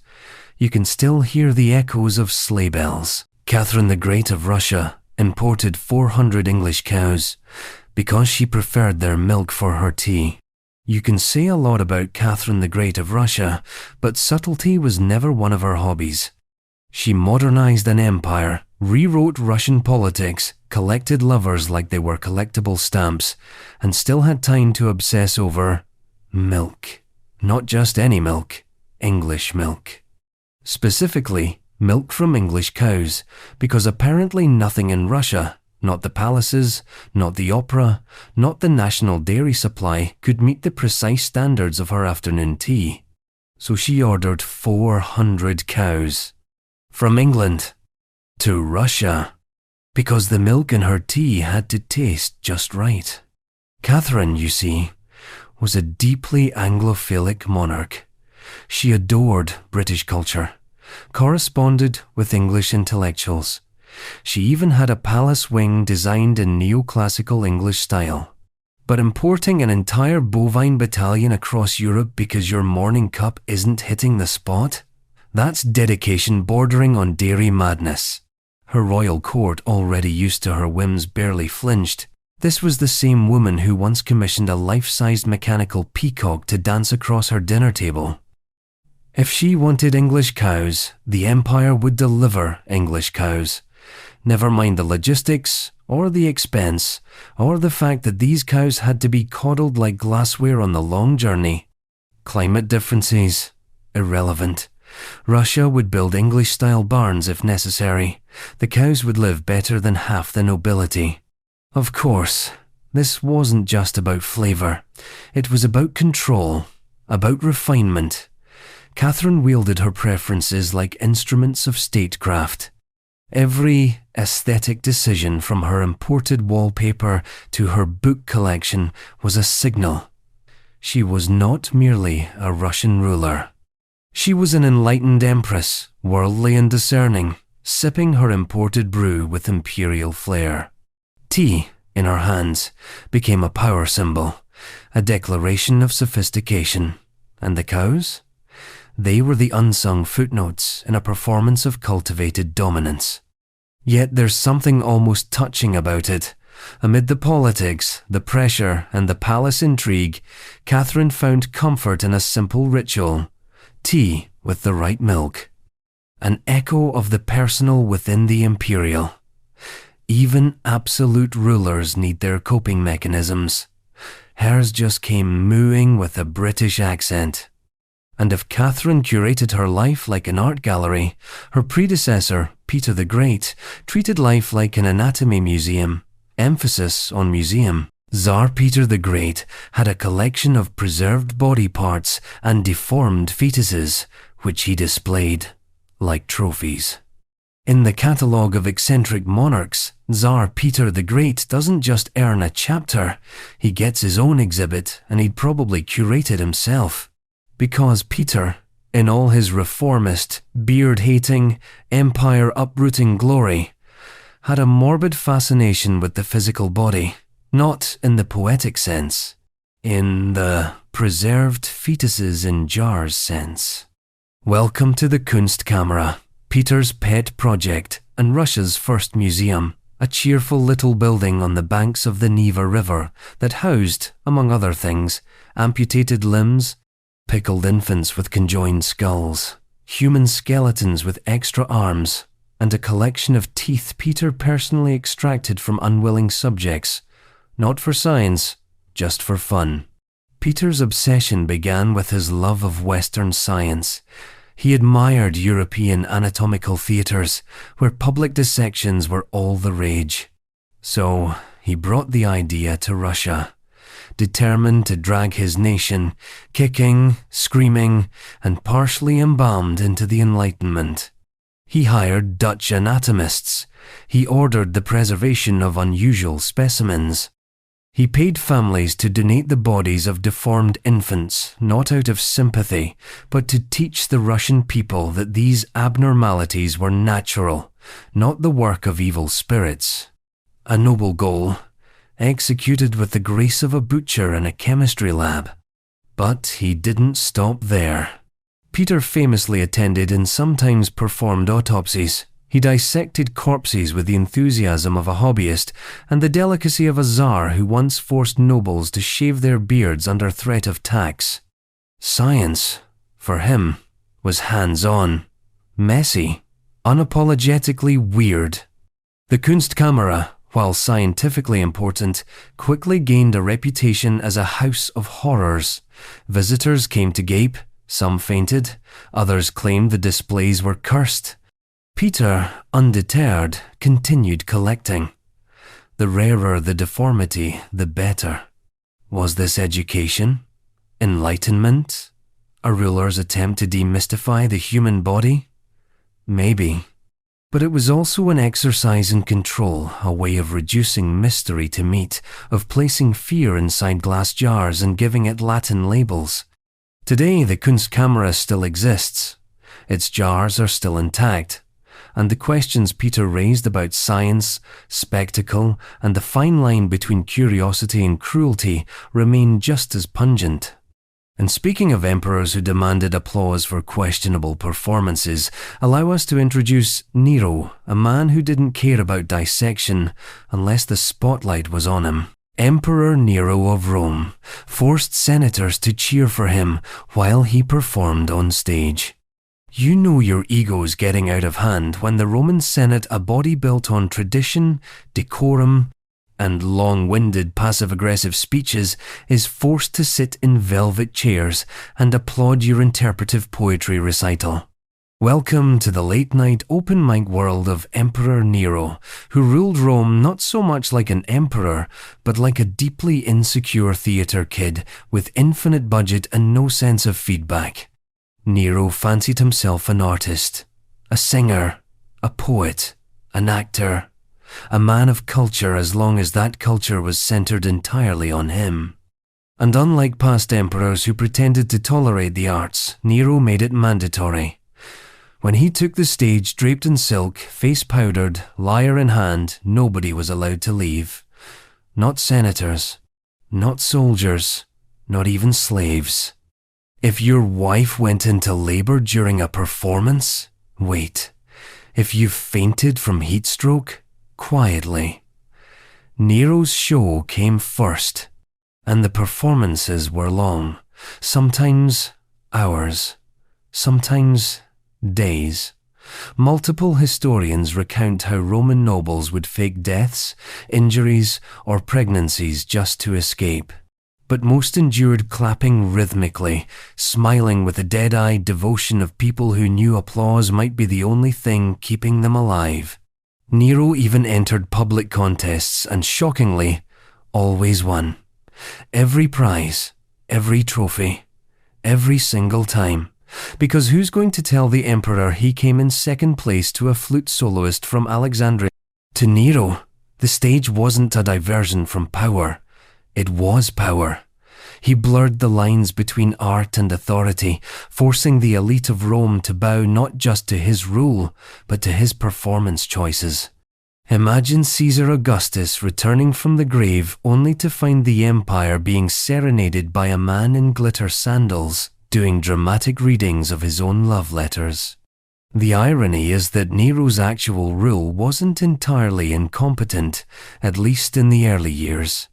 you can still hear the echoes of sleigh bells. Catherine the Great of Russia imported 400 English cows because she preferred their milk for her tea. You can say a lot about Catherine the Great of Russia, but subtlety was never one of her hobbies. She modernized an empire, rewrote Russian politics, collected lovers like they were collectible stamps, and still had time to obsess over milk. Not just any milk, English milk. Specifically, milk from English cows, because apparently nothing in Russia, not the palaces, not the opera, not the national dairy supply, could meet the precise standards of her afternoon tea. So she ordered 400 cows. From England to Russia, because the milk in her tea had to taste just right. Catherine, you see, was a deeply Anglophilic monarch. She adored British culture, corresponded with English intellectuals. She even had a palace wing designed in neoclassical English style. But importing an entire bovine battalion across Europe because your morning cup isn't hitting the spot? That's dedication bordering on dairy madness. Her royal court, already used to her whims, barely flinched. This was the same woman who once commissioned a life-sized mechanical peacock to dance across her dinner table. If she wanted English cows, the empire would deliver English cows. Never mind the logistics, or the expense, or the fact that these cows had to be coddled like glassware on the long journey. Climate differences? Irrelevant. Russia would build English-style barns if necessary. The cows would live better than half the nobility. Of course, this wasn't just about flavour. It was about control, about refinement. Catherine wielded her preferences like instruments of statecraft. Every aesthetic decision, from her imported wallpaper to her book collection, was a signal. She was not merely a Russian ruler. She was an enlightened empress, worldly and discerning, sipping her imported brew with imperial flair. Tea, in her hands, became a power symbol, a declaration of sophistication. And the cows? They were the unsung footnotes in a performance of cultivated dominance. Yet there's something almost touching about it. Amid the politics, the pressure, and the palace intrigue, Catherine found comfort in a simple ritual: tea with the right milk. An echo of the personal within the imperial. Even absolute rulers need their coping mechanisms. Hers just came mooing with a British accent. And if Catherine curated her life like an art gallery, her predecessor, Peter the Great, treated life like an anatomy museum. Emphasis on museum. Tsar Peter the Great had a collection of preserved body parts and deformed fetuses, which he displayed like trophies. In the catalogue of eccentric monarchs, Tsar Peter the Great doesn't just earn a chapter, he gets his own exhibit, and he'd probably curate it himself. Because Peter, in all his reformist, beard-hating, empire-uprooting glory, had a morbid fascination with the physical body, not in the poetic sense, in the preserved fetuses in jars sense. Welcome to the Kunstkamera, Peter's pet project and Russia's first museum, a cheerful little building on the banks of the Neva River that housed, among other things, amputated limbs, pickled infants with conjoined skulls, human skeletons with extra arms, and a collection of teeth Peter personally extracted from unwilling subjects, not for science, just for fun. Peter's obsession began with his love of Western science. He admired European anatomical theatres, where public dissections were all the rage. So he brought the idea to Russia, determined to drag his nation, kicking, screaming, and partially embalmed into the Enlightenment. He hired Dutch anatomists. He ordered the preservation of unusual specimens. He paid families to donate the bodies of deformed infants, not out of sympathy, but to teach the Russian people that these abnormalities were natural, not the work of evil spirits. A noble goal, executed with the grace of a butcher in a chemistry lab. But he didn't stop there. Peter famously attended and sometimes performed autopsies. He dissected corpses with the enthusiasm of a hobbyist and the delicacy of a czar who once forced nobles to shave their beards under threat of tax. Science, for him, was hands-on, messy, unapologetically weird. The Kunstkamera, while scientifically important, quickly gained a reputation as a house of horrors. Visitors came to gape, some fainted, others claimed the displays were cursed. Peter, undeterred, continued collecting. The rarer the deformity, the better. Was this education? Enlightenment? A ruler's attempt to demystify the human body? Maybe. But it was also an exercise in control, a way of reducing mystery to meat, of placing fear inside glass jars and giving it Latin labels. Today, the Kunstkamera still exists. Its jars are still intact, and the questions Peter raised about science, spectacle, and the fine line between curiosity and cruelty remain just as pungent. And speaking of emperors who demanded applause for questionable performances, allow us to introduce Nero, a man who didn't care about dissection unless the spotlight was on him. Emperor Nero of Rome forced senators to cheer for him while he performed on stage. You know your ego's getting out of hand when the Roman Senate, a body built on tradition, decorum, and long-winded passive-aggressive speeches, is forced to sit in velvet chairs and applaud your interpretive poetry recital. Welcome to the late-night open mic world of Emperor Nero, who ruled Rome not so much like an emperor, but like a deeply insecure theatre kid with infinite budget and no sense of feedback. Nero fancied himself an artist, a singer, a poet, an actor, a man of culture as long as that culture was centered entirely on him. And unlike past emperors who pretended to tolerate the arts, Nero made it mandatory. When he took the stage draped in silk, face powdered, lyre in hand, nobody was allowed to leave. Not senators, not soldiers, not even slaves. If your wife went into labor during a performance, wait. If you fainted from heat stroke, quietly. Nero's show came first, and the performances were long, sometimes hours, sometimes days. Multiple historians recount how Roman nobles would fake deaths, injuries, or pregnancies just to escape. But most endured clapping rhythmically, smiling with the dead-eyed devotion of people who knew applause might be the only thing keeping them alive. Nero even entered public contests and, shockingly, always won. Every prize, every trophy, every single time. Because who's going to tell the emperor he came in second place to a flute soloist from Alexandria? To Nero, the stage wasn't a diversion from power. It was power. He blurred the lines between art and authority, forcing the elite of Rome to bow not just to his rule, but to his performance choices. Imagine Caesar Augustus returning from the grave only to find the empire being serenaded by a man in glitter sandals, doing dramatic readings of his own love letters. The irony is that Nero's actual rule wasn't entirely incompetent, at least in the early years.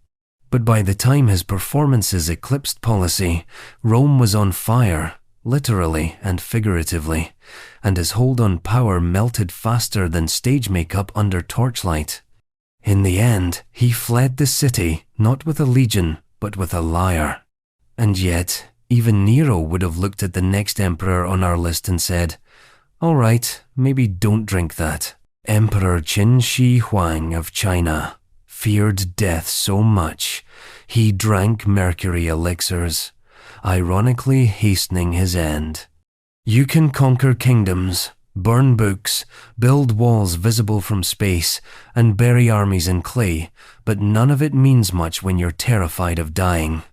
But by the time his performances eclipsed policy, Rome was on fire, literally and figuratively, and his hold on power melted faster than stage makeup under torchlight. In the end, he fled the city, not with a legion, but with a lyre. And yet, even Nero would have looked at the next emperor on our list and said, "All right, maybe don't drink that." Emperor Qin Shi Huang of China feared death so much, he drank mercury elixirs, ironically hastening his end. You can conquer kingdoms, burn books, build walls visible from space, and bury armies in clay, but none of it means much when you're terrified of dying.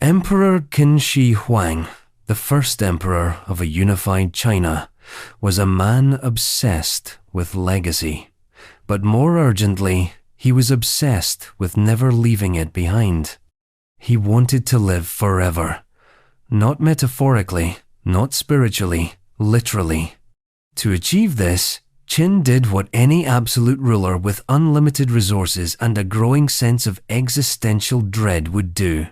Emperor Qin Shi Huang, the first emperor of a unified China, was a man obsessed with legacy, but more urgently, he was obsessed with never leaving it behind. He wanted to live forever, not metaphorically, not spiritually, literally. To achieve this, Qin did what any absolute ruler with unlimited resources and a growing sense of existential dread would do.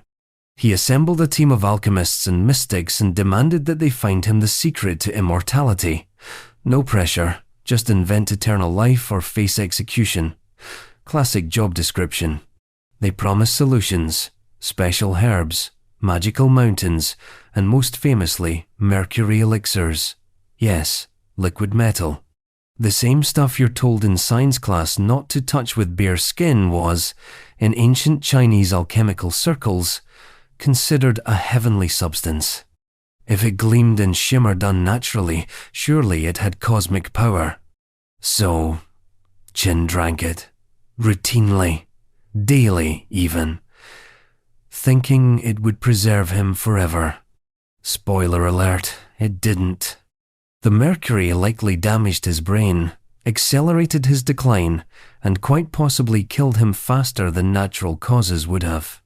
He assembled a team of alchemists and mystics and demanded that they find him the secret to immortality. No pressure, just invent eternal life or face execution. Classic job description. They promised solutions, special herbs, magical mountains, and most famously, mercury elixirs. Yes, liquid metal. The same stuff you're told in science class not to touch with bare skin was, in ancient Chinese alchemical circles, considered a heavenly substance. If it gleamed and shimmered unnaturally, surely it had cosmic power. So, Qin drank it, routinely, daily even, thinking it would preserve him forever. Spoiler alert, it didn't. The mercury likely damaged his brain, accelerated his decline, and quite possibly killed him faster than natural causes would have.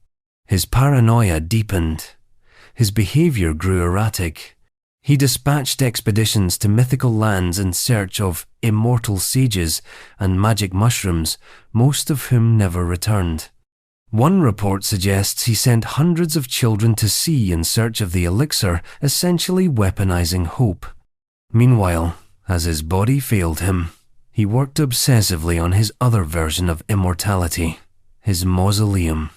His paranoia deepened. His behavior grew erratic. He dispatched expeditions to mythical lands in search of immortal sages and magic mushrooms, most of whom never returned. One report suggests he sent hundreds of children to sea in search of the elixir, essentially weaponizing hope. Meanwhile, as his body failed him, he worked obsessively on his other version of immortality, his mausoleum.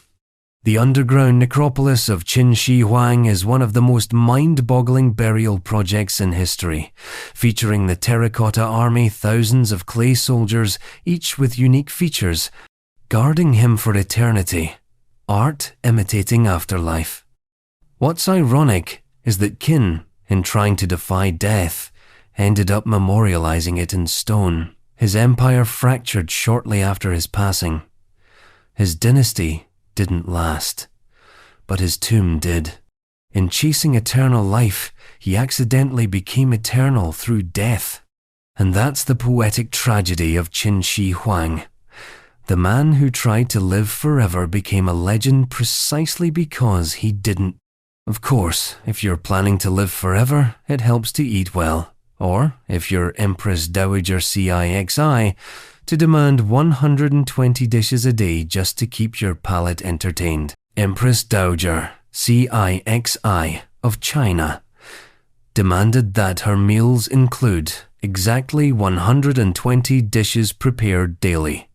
The underground necropolis of Qin Shi Huang is one of the most mind-boggling burial projects in history, featuring the terracotta army, thousands of clay soldiers, each with unique features, guarding him for eternity, art imitating afterlife. What's ironic is that Qin, in trying to defy death, ended up memorializing it in stone. His empire fractured shortly after his passing. His dynasty didn't last, but his tomb did. In chasing eternal life, he accidentally became eternal through death. And that's the poetic tragedy of Qin Shi Huang. The man who tried to live forever became a legend precisely because he didn't. Of course, if you're planning to live forever, it helps to eat well. Or, if you're Empress Dowager CIXI, to demand 120 dishes a day just to keep your palate entertained. Empress Dowager CIXI of China demanded that her meals include exactly 120 dishes prepared daily.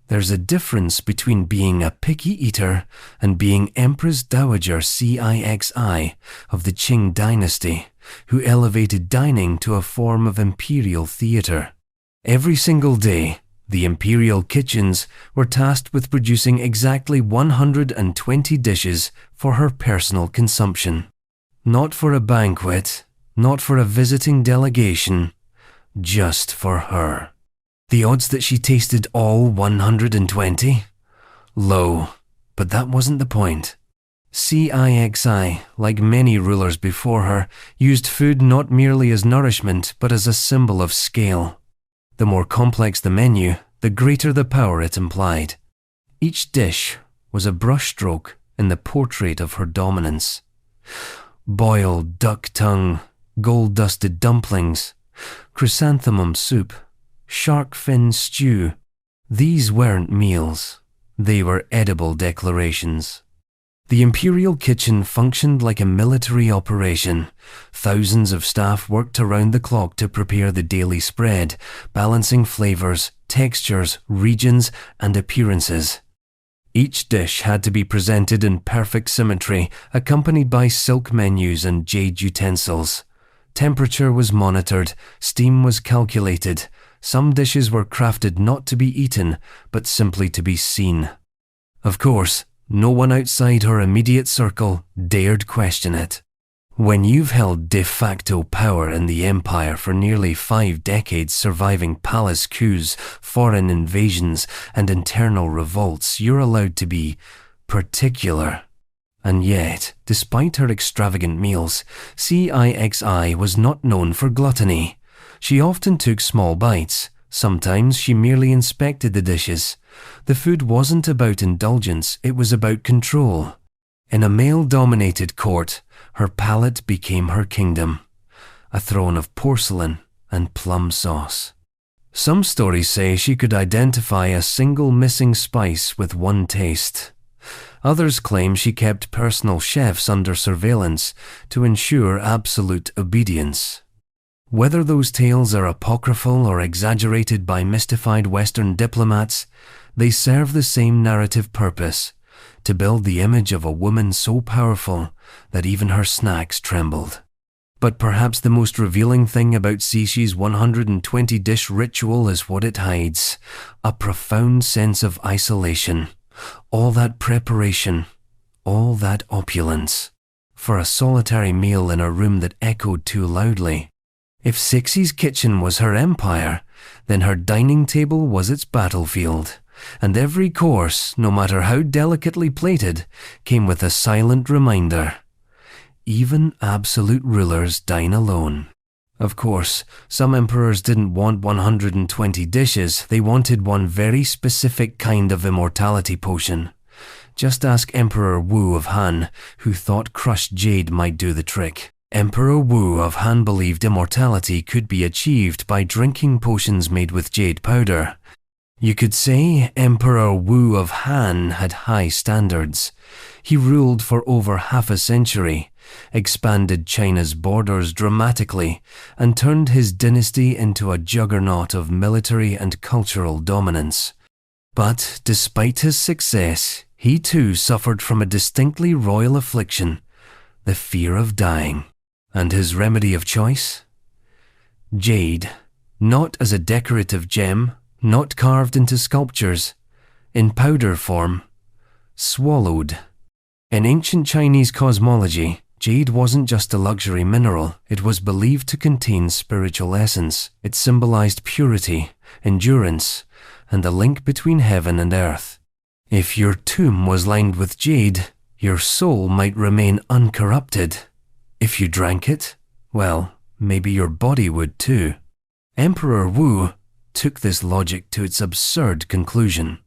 There's a difference between being a picky eater and being Empress Dowager CIXI of the Qing dynasty, who elevated dining to a form of imperial theater. Every single day, the imperial kitchens were tasked with producing exactly 120 dishes for her personal consumption. Not for a banquet, not for a visiting delegation, just for her. The odds that she tasted all 120? Low, but that wasn't the point. CIXI, like many rulers before her, used food not merely as nourishment but as a symbol of scale. The more complex the menu, the greater the power it implied. Each dish was a brushstroke in the portrait of her dominance. Boiled duck tongue, gold-dusted dumplings, chrysanthemum soup, shark fin stew. These weren't meals. They were edible declarations. The imperial kitchen functioned like a military operation. Thousands of staff worked around the clock to prepare the daily spread, balancing flavors, textures, regions, and appearances. Each dish had to be presented in perfect symmetry, accompanied by silk menus and jade utensils. Temperature was monitored, steam was calculated. Some dishes were crafted not to be eaten, but simply to be seen. Of course, no one outside her immediate circle dared question it. When you've held de facto power in the empire for nearly 5 decades, surviving palace coups, foreign invasions, and internal revolts, you're allowed to be particular. And yet, despite her extravagant meals, CIXI was not known for gluttony. She often took small bites. Sometimes she merely inspected the dishes. The food wasn't about indulgence, it was about control. In a male-dominated court, her palate became her kingdom, a throne of porcelain and plum sauce. Some stories say she could identify a single missing spice with one taste. Others claim she kept personal chefs under surveillance to ensure absolute obedience. Whether those tales are apocryphal or exaggerated by mystified Western diplomats, they serve the same narrative purpose: to build the image of a woman so powerful that even her snacks trembled. But perhaps the most revealing thing about Cishi's 120-dish ritual is what it hides: a profound sense of isolation. All that preparation, all that opulence, for a solitary meal in a room that echoed too loudly. If Cixi's kitchen was her empire, then her dining table was its battlefield, and every course, no matter how delicately plated, came with a silent reminder: even absolute rulers dine alone. Of course, some emperors didn't want 120 dishes, they wanted one very specific kind of immortality potion. Just ask Emperor Wu of Han, who thought crushed jade might do the trick. Emperor Wu of Han believed immortality could be achieved by drinking potions made with jade powder. You could say Emperor Wu of Han had high standards. He ruled for over half a century, expanded China's borders dramatically, and turned his dynasty into a juggernaut of military and cultural dominance. But despite his success, he too suffered from a distinctly royal affliction, the fear of dying. And his remedy of choice? Jade, not as a decorative gem, not carved into sculptures, in powder form, swallowed. In ancient Chinese cosmology, jade wasn't just a luxury mineral, it was believed to contain spiritual essence. It symbolized purity, endurance, and the link between heaven and earth. If your tomb was lined with jade, your soul might remain uncorrupted. If you drank it, well, maybe your body would too. Emperor Wu took this logic to its absurd conclusion.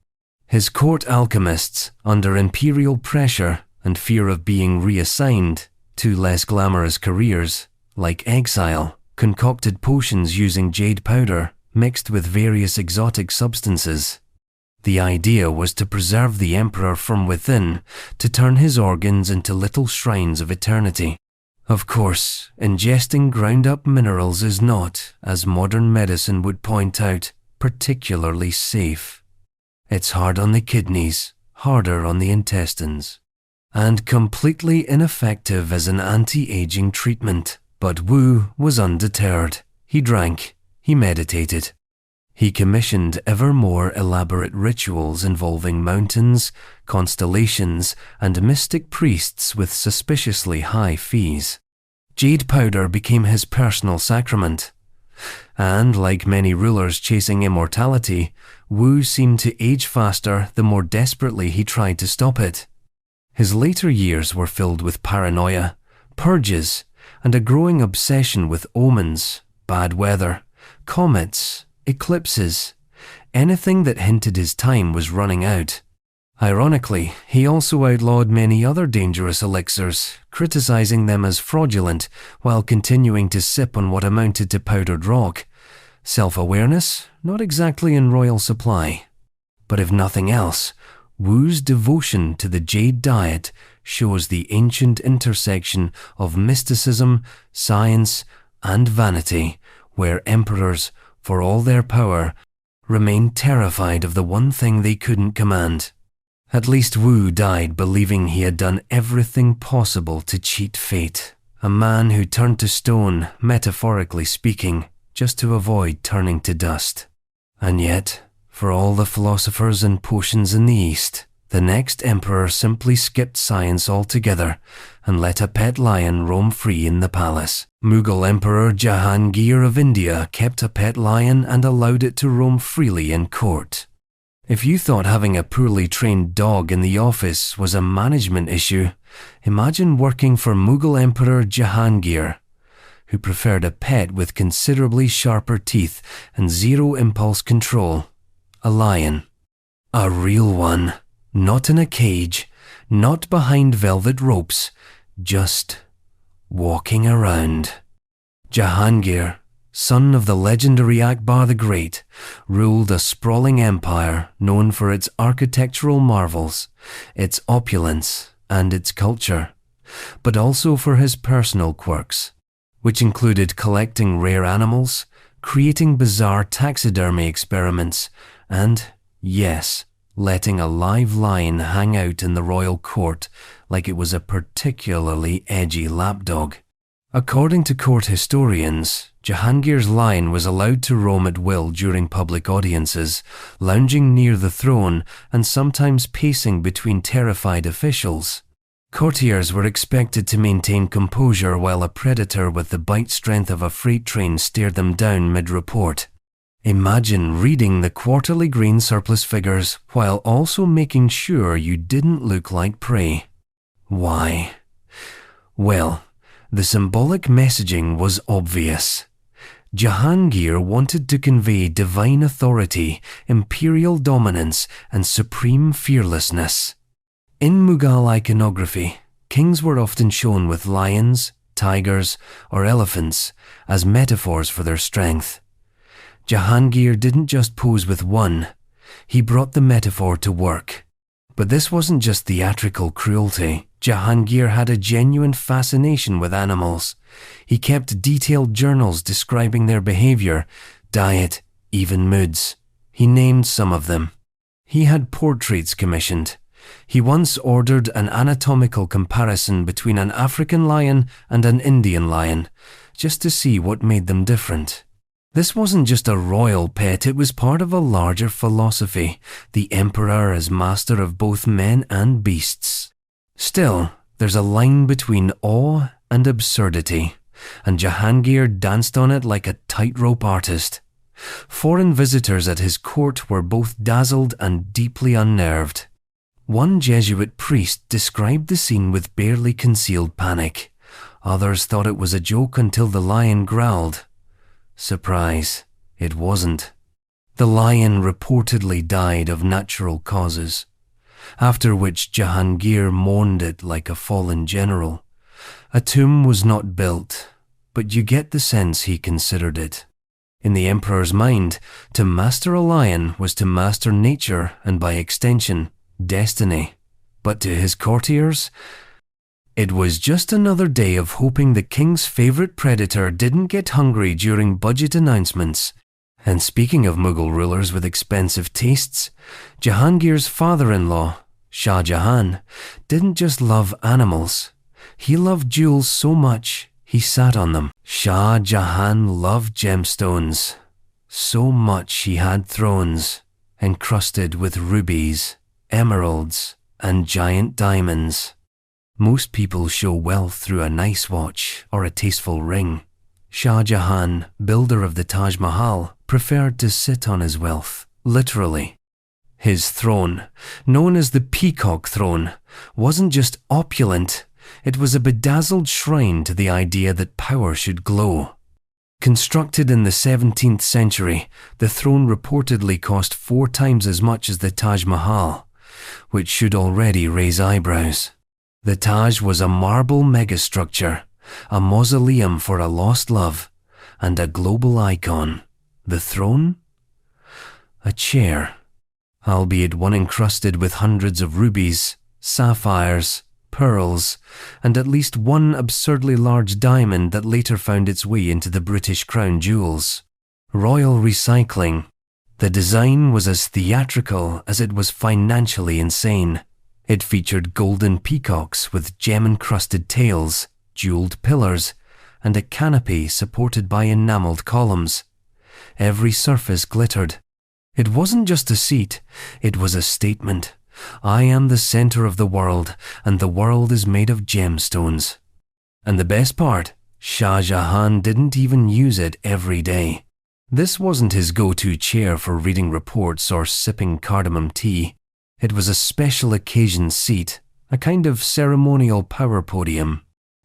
His court alchemists, under imperial pressure and fear of being reassigned to less glamorous careers, like exile, concocted potions using jade powder mixed with various exotic substances. The idea was to preserve the emperor from within, to turn his organs into little shrines of eternity. Of course, ingesting ground-up minerals is not, as modern medicine would point out, particularly safe. It's hard on the kidneys, harder on the intestines, and completely ineffective as an anti-aging treatment. But Wu was undeterred. He drank, he meditated. He commissioned ever more elaborate rituals involving mountains, constellations, and mystic priests with suspiciously high fees. Jade powder became his personal sacrament. And like many rulers chasing immortality, Wu seemed to age faster the more desperately he tried to stop it. His later years were filled with paranoia, purges, and a growing obsession with omens, bad weather, comets, eclipses, anything that hinted his time was running out. Ironically, he also outlawed many other dangerous elixirs, criticizing them as fraudulent while continuing to sip on what amounted to powdered rock. Self-awareness, not exactly in royal supply. But if nothing else, Wu's devotion to the jade diet shows the ancient intersection of mysticism, science, and vanity, where emperors, for all their power, remained terrified of the one thing they couldn't command. At least Wu died believing he had done everything possible to cheat fate, a man who turned to stone, metaphorically speaking, just to avoid turning to dust. And yet, for all the philosophers and potions in the East, the next emperor simply skipped science altogether and let a pet lion roam free in the palace. Mughal Emperor Jahangir of India kept a pet lion and allowed it to roam freely in court. If you thought having a poorly trained dog in the office was a management issue, imagine working for Mughal Emperor Jahangir, who preferred a pet with considerably sharper teeth and zero impulse control. A lion. A real one. Not in a cage, not behind velvet ropes, just walking around. Jahangir, son of the legendary Akbar the Great, ruled a sprawling empire known for its architectural marvels, its opulence, and its culture, but also for his personal quirks, which included collecting rare animals, creating bizarre taxidermy experiments, and, yes, letting a live lion hang out in the royal court like it was a particularly edgy lapdog. According to court historians, Jahangir's lion was allowed to roam at will during public audiences, lounging near the throne and sometimes pacing between terrified officials. Courtiers were expected to maintain composure while a predator with the bite strength of a freight train stared them down mid-report. Imagine reading the quarterly grain surplus figures while also making sure you didn't look like prey. Why? Well, The symbolic messaging was obvious. Jahangir wanted to convey divine authority, imperial dominance, and supreme fearlessness. In Mughal iconography, kings were often shown with lions, tigers, or elephants as metaphors for their strength. Jahangir didn't just pose with one, he brought the metaphor to work. But this wasn't just theatrical cruelty. Jahangir had a genuine fascination with animals. He kept detailed journals describing their behavior, diet, even moods. He named some of them. He had portraits commissioned. He once ordered an anatomical comparison between an African lion and an Indian lion, just to see what made them different. This wasn't just a royal pet, it was part of a larger philosophy, the emperor as master of both men and beasts. Still, there's a line between awe and absurdity, and Jahangir danced on it like a tightrope artist. Foreign visitors at his court were both dazzled and deeply unnerved. One Jesuit priest described the scene with barely concealed panic. Others thought it was a joke until the lion growled. Surprise, it wasn't. The lion reportedly died of natural causes, after which Jahangir mourned it like a fallen general. A tomb was not built, but you get the sense he considered it. In the emperor's mind, to master a lion was to master nature and by extension, destiny. But to his courtiers, it was just another day of hoping the king's favorite predator didn't get hungry during budget announcements. And speaking of Mughal rulers with expensive tastes, Jahangir's father-in-law, Shah Jahan, didn't just love animals. He loved jewels so much, he sat on them. Shah Jahan loved gemstones. So much he had thrones, encrusted with rubies, emeralds, and giant diamonds. Most people show wealth through a nice watch or a tasteful ring. Shah Jahan, builder of the Taj Mahal, preferred to sit on his wealth, literally. His throne, known as the Peacock Throne, wasn't just opulent, it was a bedazzled shrine to the idea that power should glow. Constructed in the 17th century, the throne reportedly cost 4 times as much as the Taj Mahal, which should already raise eyebrows. The Taj was a marble megastructure, a mausoleum for a lost love, and a global icon. The throne? A chair, albeit one encrusted with hundreds of rubies, sapphires, pearls, and at least one absurdly large diamond that later found its way into the British crown jewels. Royal recycling. The design was as theatrical as it was financially insane. It featured golden peacocks with gem-encrusted tails, jeweled pillars, and a canopy supported by enameled columns. Every surface glittered. It wasn't just a seat, it was a statement. I am the center of the world, and the world is made of gemstones. And the best part, Shah Jahan didn't even use it every day. This wasn't his go-to chair for reading reports or sipping cardamom tea. It was a special occasion seat, a kind of ceremonial power podium.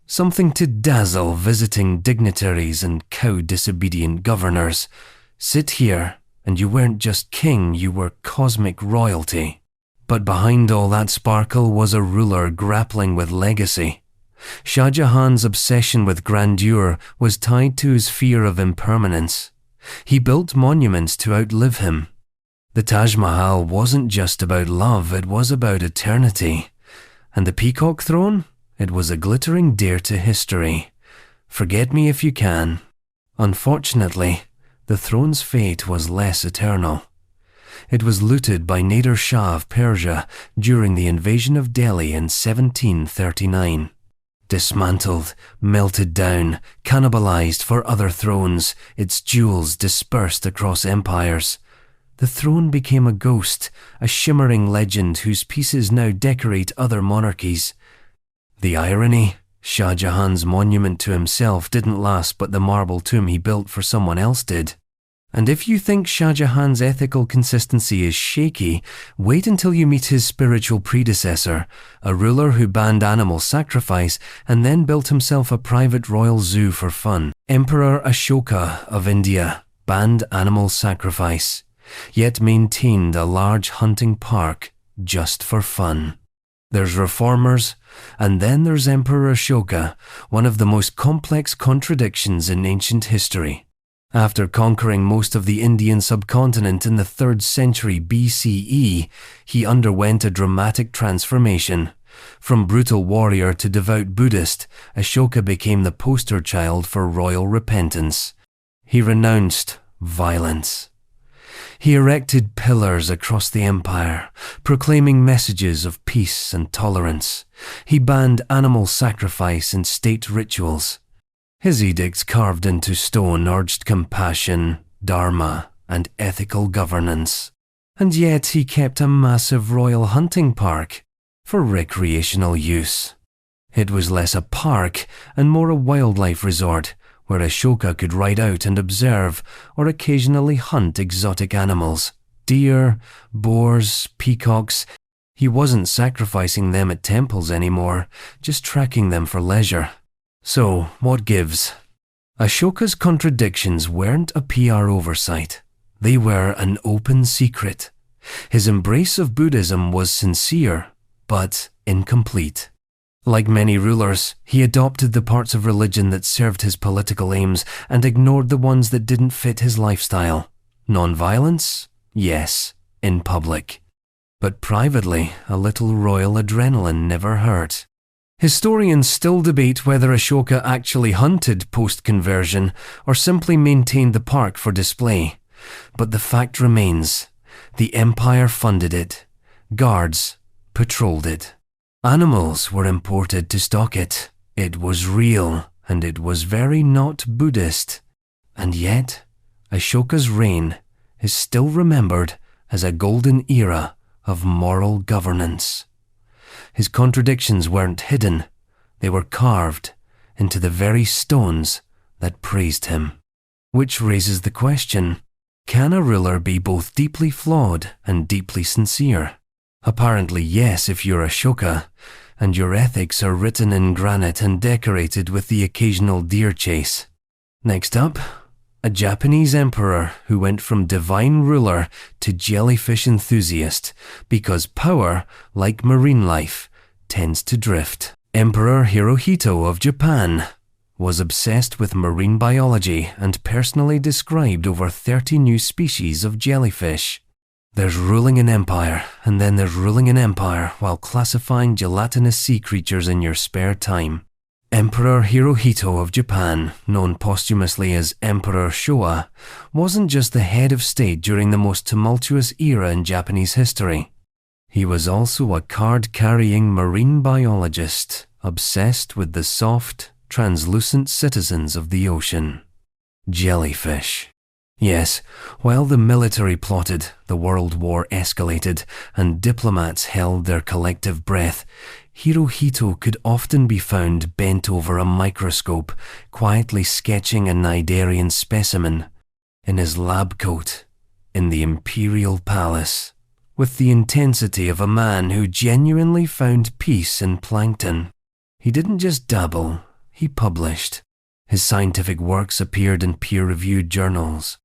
Something to dazzle visiting dignitaries and cow disobedient governors. Sit here, and you weren't just king, you were cosmic royalty. But behind all that sparkle was a ruler grappling with legacy. Shah Jahan's obsession with grandeur was tied to his fear of impermanence. He built monuments to outlive him. The Taj Mahal wasn't just about love, it was about eternity. And the Peacock Throne? It was a glittering dare to history. Forget me if you can. Unfortunately, the throne's fate was less eternal. It was looted by Nader Shah of Persia during the invasion of Delhi in 1739. Dismantled, melted down, cannibalized for other thrones, its jewels dispersed across empires. The throne became a ghost, a shimmering legend whose pieces now decorate other monarchies. The irony, Shah Jahan's monument to himself didn't last, but the marble tomb he built for someone else did. And if you think Shah Jahan's ethical consistency is shaky, wait until you meet his spiritual predecessor, a ruler who banned animal sacrifice and then built himself a private royal zoo for fun. Emperor Ashoka of India banned animal sacrifice, yet maintained a large hunting park just for fun. There's reformers, and then there's Emperor Ashoka, one of the most complex contradictions in ancient history. After conquering most of the Indian subcontinent in the 3rd century BCE, he underwent a dramatic transformation. From brutal warrior to devout Buddhist, Ashoka became the poster child for royal repentance. He renounced violence. He erected pillars across the empire, proclaiming messages of peace and tolerance. He banned animal sacrifice and state rituals. His edicts carved into stone urged compassion, dharma, and ethical governance. And yet he kept a massive royal hunting park for recreational use. It was less a park and more a wildlife resort, where Ashoka could ride out and observe or occasionally hunt exotic animals. Deer, boars, peacocks. He wasn't sacrificing them at temples anymore, just tracking them for leisure. So, what gives? Ashoka's contradictions weren't a PR oversight. They were an open secret. His embrace of Buddhism was sincere, but incomplete. Like many rulers, he adopted the parts of religion that served his political aims and ignored the ones that didn't fit his lifestyle. Non-violence? Yes, in public. But privately, a little royal adrenaline never hurt. Historians still debate whether Ashoka actually hunted post-conversion or simply maintained the park for display. But the fact remains, the empire funded it. Guards patrolled it. Animals were imported to stock it. It was real, and it was very not Buddhist. And yet, Ashoka's reign is still remembered as a golden era of moral governance. His contradictions weren't hidden. They were carved into the very stones that praised him. Which raises the question, can a ruler be both deeply flawed and deeply sincere? Apparently yes, if you're Ashoka, and your ethics are written in granite and decorated with the occasional deer chase. Next up, a Japanese emperor who went from divine ruler to jellyfish enthusiast, because power, like marine life, tends to drift. Emperor Hirohito of Japan was obsessed with marine biology and personally described over 30 new species of jellyfish. There's ruling an empire, and then there's ruling an empire while classifying gelatinous sea creatures in your spare time. Emperor Hirohito of Japan, known posthumously as Emperor Showa, wasn't just the head of state during the most tumultuous era in Japanese history. He was also a card-carrying marine biologist, obsessed with the soft, translucent citizens of the ocean. Jellyfish. Yes, while the military plotted, the World War escalated, and diplomats held their collective breath, Hirohito could often be found bent over a microscope, quietly sketching a Cnidarian specimen in his lab coat in the imperial palace, with the intensity of a man who genuinely found peace in plankton. He didn't just dabble, he published. His scientific works appeared in peer-reviewed journals.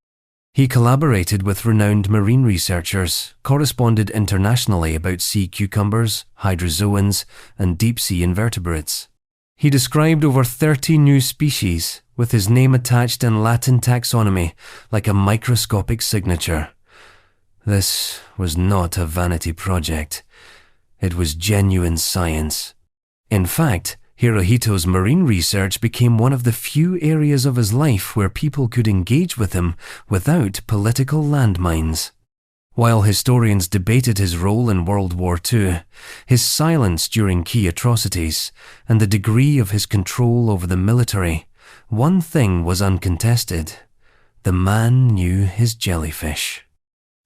He collaborated with renowned marine researchers, corresponded internationally about sea cucumbers, hydrozoans, and deep-sea invertebrates. He described over 30 new species, with his name attached in Latin taxonomy, like a microscopic signature. This was not a vanity project. It was genuine science. In fact, Hirohito's marine research became one of the few areas of his life where people could engage with him without political landmines. While historians debated his role in World War II, his silence during key atrocities, and the degree of his control over the military, one thing was uncontested. The man knew his jellyfish.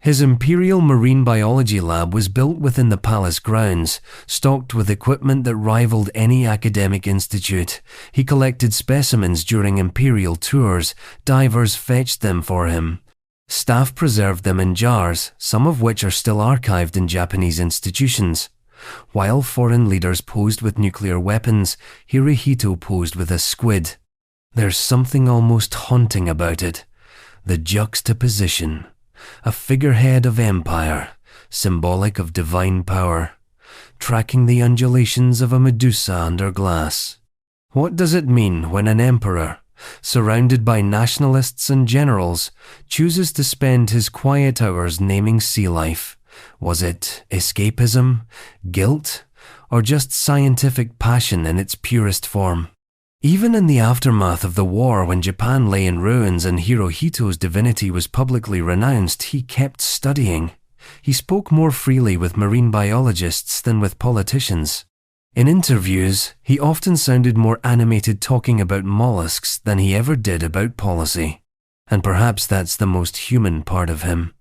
His Imperial Marine Biology Lab was built within the palace grounds, stocked with equipment that rivaled any academic institute. He collected specimens during imperial tours. Divers fetched them for him. Staff preserved them in jars, some of which are still archived in Japanese institutions. While foreign leaders posed with nuclear weapons, Hirohito posed with a squid. There's something almost haunting about it. The juxtaposition. A figurehead of empire, symbolic of divine power, tracking the undulations of a Medusa under glass. What does it mean when an emperor, surrounded by nationalists and generals, chooses to spend his quiet hours naming sea life? Was it escapism, guilt, or just scientific passion in its purest form? Even in the aftermath of the war, when Japan lay in ruins and Hirohito's divinity was publicly renounced, he kept studying. He spoke more freely with marine biologists than with politicians. In interviews, he often sounded more animated talking about mollusks than he ever did about policy. And perhaps that's the most human part of him.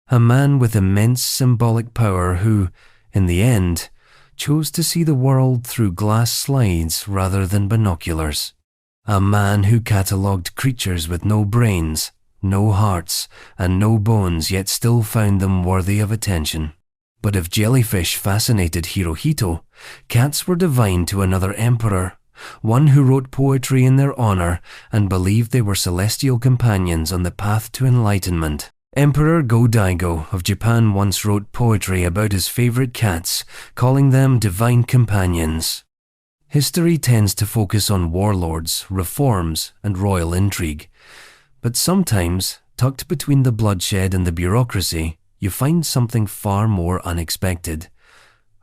A man with immense symbolic power who, in the end, chose to see the world through glass slides rather than binoculars. A man who catalogued creatures with no brains, no hearts, and no bones, yet still found them worthy of attention. But if jellyfish fascinated Hirohito, cats were divine to another emperor, one who wrote poetry in their honor and believed they were celestial companions on the path to enlightenment. Emperor Go-Daigo of Japan once wrote poetry about his favorite cats, calling them divine companions. History tends to focus on warlords, reforms, and royal intrigue. But sometimes, tucked between the bloodshed and the bureaucracy, you find something far more unexpected.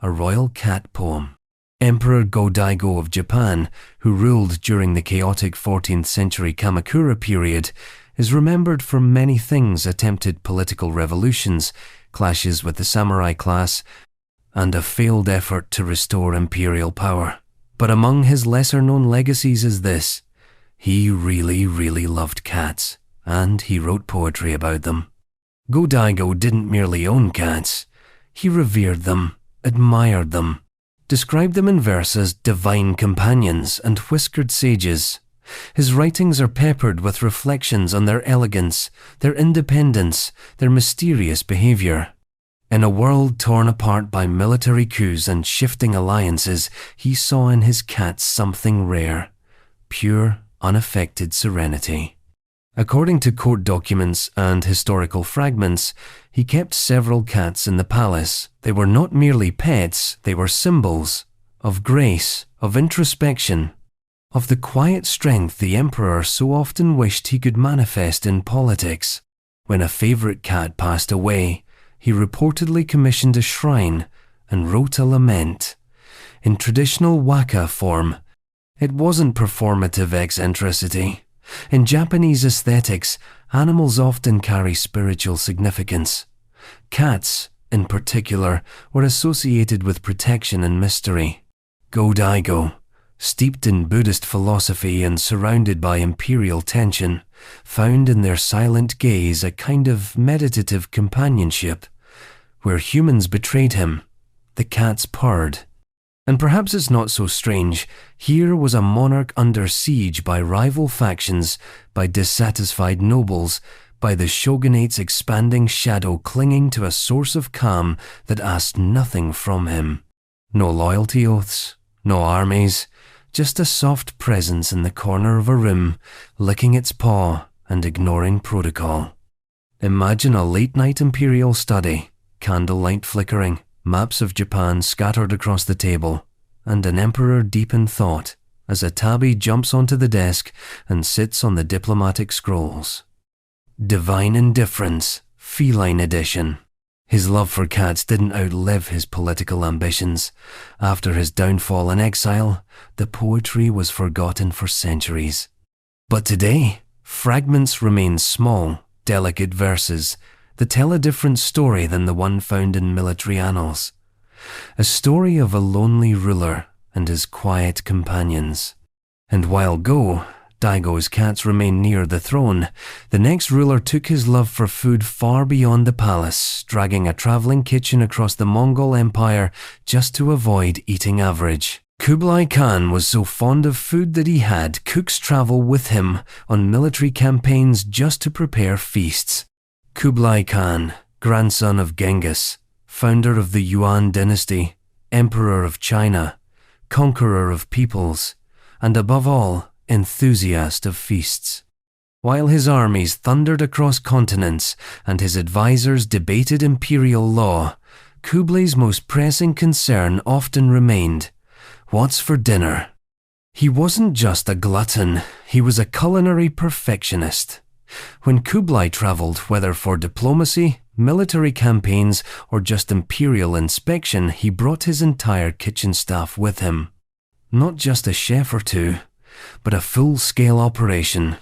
A royal cat poem. Emperor Go-Daigo of Japan, who ruled during the chaotic 14th century Kamakura period, is remembered for many things: attempted political revolutions, clashes with the samurai class, and a failed effort to restore imperial power. But among his lesser-known legacies is this: he really loved cats, and he wrote poetry about them. Go-Daigo didn't merely own cats. He revered them, admired them, described them in verse as divine companions and whiskered sages. His writings are peppered with reflections on their elegance, their independence, their mysterious behavior. In a world torn apart by military coups and shifting alliances, he saw in his cats something rare: pure, unaffected serenity. According to court documents and historical fragments, he kept several cats in the palace. They were not merely pets, they were symbols of grace, of introspection, of the quiet strength the emperor so often wished he could manifest in politics. When a favorite cat passed away, he reportedly commissioned a shrine and wrote a lament. In traditional waka form, it wasn't performative eccentricity. In Japanese aesthetics, animals often carry spiritual significance. Cats, in particular, were associated with protection and mystery. Go-Daigo, steeped in Buddhist philosophy and surrounded by imperial tension, found in their silent gaze a kind of meditative companionship. Where humans betrayed him, the cats purred. And perhaps it's not so strange. Here was a monarch under siege by rival factions, by dissatisfied nobles, by the shogunate's expanding shadow clinging to a source of calm that asked nothing from him. No loyalty oaths, no armies, just a soft presence in the corner of a room, licking its paw and ignoring protocol. Imagine a late-night imperial study, candlelight flickering, maps of Japan scattered across the table, and an emperor deep in thought as a tabby jumps onto the desk and sits on the diplomatic scrolls. Divine Indifference, Feline Edition. His love for cats didn't outlive his political ambitions. After his downfall in exile, the poetry was forgotten for centuries. But today, fragments remain small, delicate verses that tell a different story than the one found in military annals. A story of a lonely ruler and his quiet companions. And while Go-Daigo's cats remain near the throne, the next ruler took his love for food far beyond the palace, dragging a traveling kitchen across the Mongol Empire just to avoid eating average. Kublai Khan was so fond of food that he had cooks travel with him on military campaigns just to prepare feasts. Kublai Khan, grandson of Genghis, founder of the Yuan dynasty, emperor of China, conqueror of peoples, and above all, enthusiast of feasts. While his armies thundered across continents and his advisors debated imperial law, Kublai's most pressing concern often remained, what's for dinner? He wasn't just a glutton, he was a culinary perfectionist. When Kublai travelled, whether for diplomacy, military campaigns, or just imperial inspection, he brought his entire kitchen staff with him. Not just a chef or two, but a full-scale operation.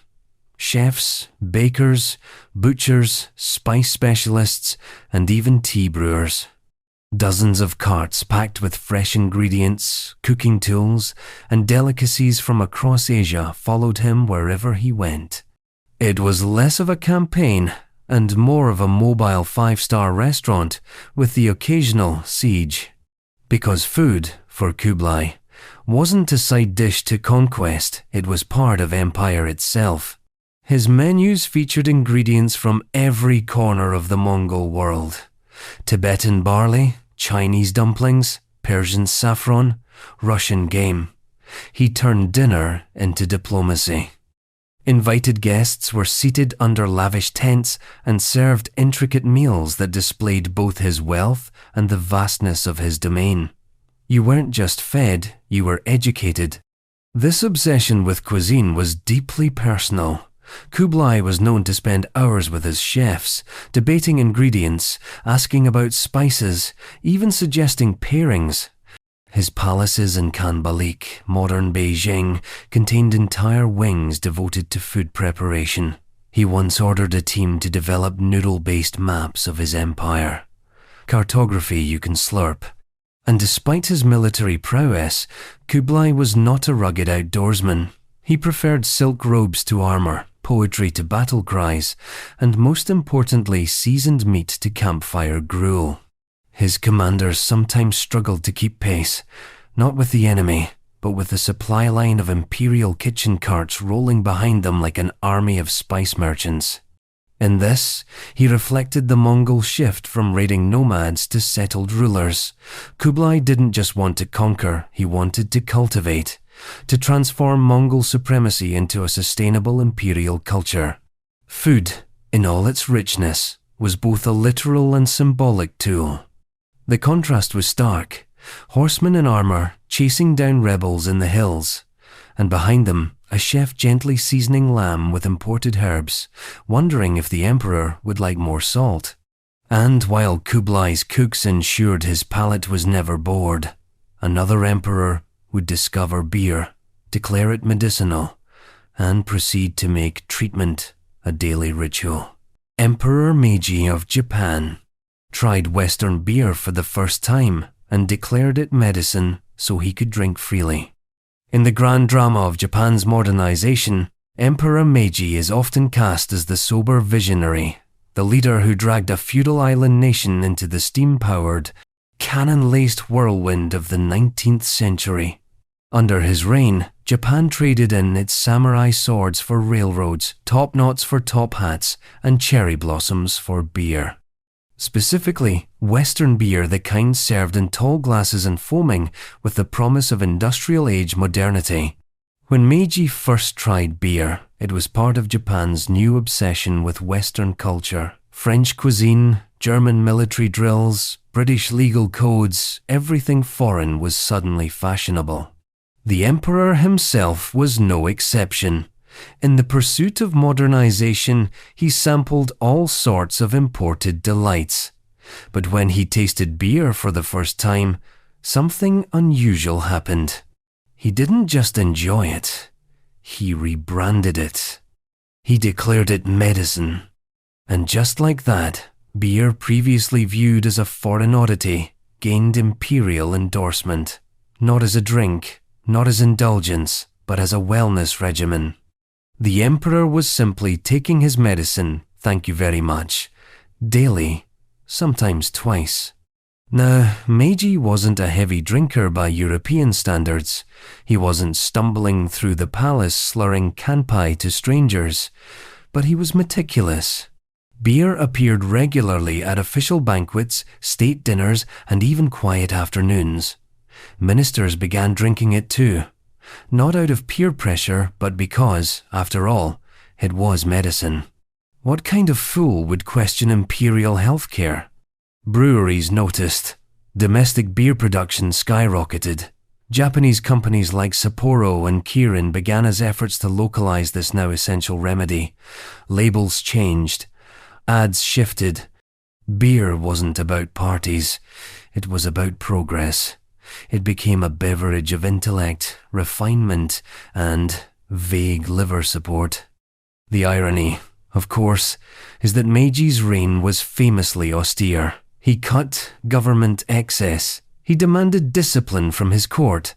Chefs, bakers, butchers, spice specialists, and even tea brewers. Dozens of carts packed with fresh ingredients, cooking tools, and delicacies from across Asia followed him wherever he went. It was less of a campaign and more of a mobile five-star restaurant with the occasional siege. Because food, for Kublai, wasn't a side dish to conquest, it was part of empire itself. His menus featured ingredients from every corner of the Mongol world. Tibetan barley, Chinese dumplings, Persian saffron, Russian game. He turned dinner into diplomacy. Invited guests were seated under lavish tents and served intricate meals that displayed both his wealth and the vastness of his domain. You weren't just fed, you were educated. This obsession with cuisine was deeply personal. Kublai was known to spend hours with his chefs, debating ingredients, asking about spices, even suggesting pairings. His palaces in Khanbalik, modern Beijing, contained entire wings devoted to food preparation. He once ordered a team to develop noodle-based maps of his empire. Cartography you can slurp. And despite his military prowess, Kublai was not a rugged outdoorsman. He preferred silk robes to armor, poetry to battle cries, and most importantly, seasoned meat to campfire gruel. His commanders sometimes struggled to keep pace, not with the enemy, but with the supply line of imperial kitchen carts rolling behind them like an army of spice merchants. In this, he reflected the Mongol shift from raiding nomads to settled rulers. Kublai didn't just want to conquer, he wanted to cultivate, to transform Mongol supremacy into a sustainable imperial culture. Food, in all its richness, was both a literal and symbolic tool. The contrast was stark. Horsemen in armor chasing down rebels in the hills, and behind them, a chef gently seasoning lamb with imported herbs, wondering if the emperor would like more salt. And while Kublai's cooks ensured his palate was never bored, another emperor would discover beer, declare it medicinal, and proceed to make treatment a daily ritual. Emperor Meiji of Japan tried Western beer for the first time and declared it medicine so he could drink freely. In the grand drama of Japan's modernization, Emperor Meiji is often cast as the sober visionary, the leader who dragged a feudal island nation into the steam-powered, cannon-laced whirlwind of the 19th century. Under his reign, Japan traded in its samurai swords for railroads, top knots for top hats, and cherry blossoms for beer. Specifically, Western beer, the kind served in tall glasses and foaming with the promise of industrial-age modernity. When Meiji first tried beer, it was part of Japan's new obsession with Western culture. French cuisine, German military drills, British legal codes, everything foreign was suddenly fashionable. The emperor himself was no exception. In the pursuit of modernization, he sampled all sorts of imported delights. But when he tasted beer for the first time, something unusual happened. He didn't just enjoy it, he rebranded it. He declared it medicine. And just like that, beer previously viewed as a foreign oddity gained imperial endorsement. Not as a drink, not as indulgence, but as a wellness regimen. The emperor was simply taking his medicine, thank you very much, daily, sometimes twice. Now, Meiji wasn't a heavy drinker by European standards. He wasn't stumbling through the palace slurring kanpai to strangers, but he was meticulous. Beer appeared regularly at official banquets, state dinners, and even quiet afternoons. Ministers began drinking it too, not out of peer pressure, but because, after all, it was medicine. What kind of fool would question imperial healthcare? Breweries noticed. Domestic beer production skyrocketed. Japanese companies like Sapporo and Kirin began as efforts to localize this now essential remedy. Labels changed. Ads shifted. Beer wasn't about parties. It was about progress. It became a beverage of intellect, refinement, and vague liver support. The irony, of course, is that Meiji's reign was famously austere. He cut government excess. He demanded discipline from his court.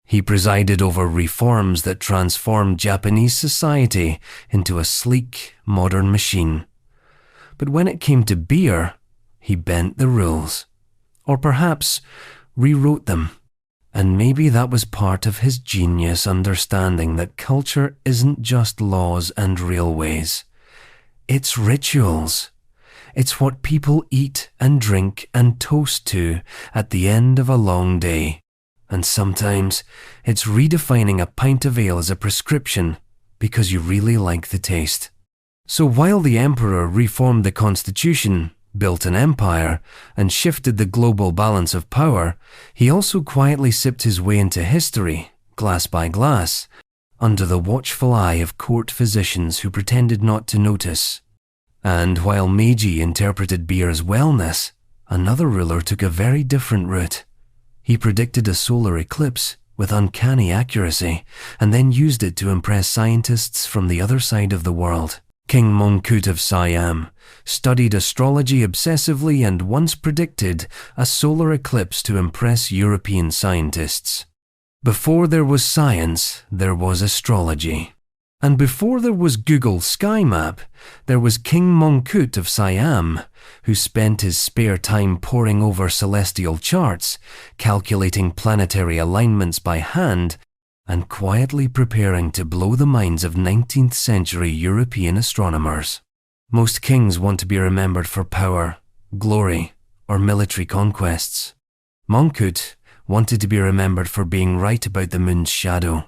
He presided over reforms that transformed Japanese society into a sleek, modern machine. But when it came to beer, he bent the rules. Or perhaps rewrote them. And maybe that was part of his genius understanding that culture isn't just laws and railways. It's rituals. It's what people eat and drink and toast to at the end of a long day. And sometimes it's redefining a pint of ale as a prescription because you really like the taste. So while the emperor reformed the constitution, built an empire, and shifted the global balance of power, he also quietly sipped his way into history, glass by glass, under the watchful eye of court physicians who pretended not to notice. And while Meiji interpreted beer as wellness, another ruler took a very different route. He predicted a solar eclipse with uncanny accuracy, and then used it to impress scientists from the other side of the world. King Mongkut of Siam studied astrology obsessively and once predicted a solar eclipse to impress European scientists. Before there was science, there was astrology. And before there was Google Sky Map, there was King Mongkut of Siam, who spent his spare time poring over celestial charts, calculating planetary alignments by hand, and quietly preparing to blow the minds of 19th century European astronomers. Most kings want to be remembered for power, glory, or military conquests. Mongkut wanted to be remembered for being right about the moon's shadow.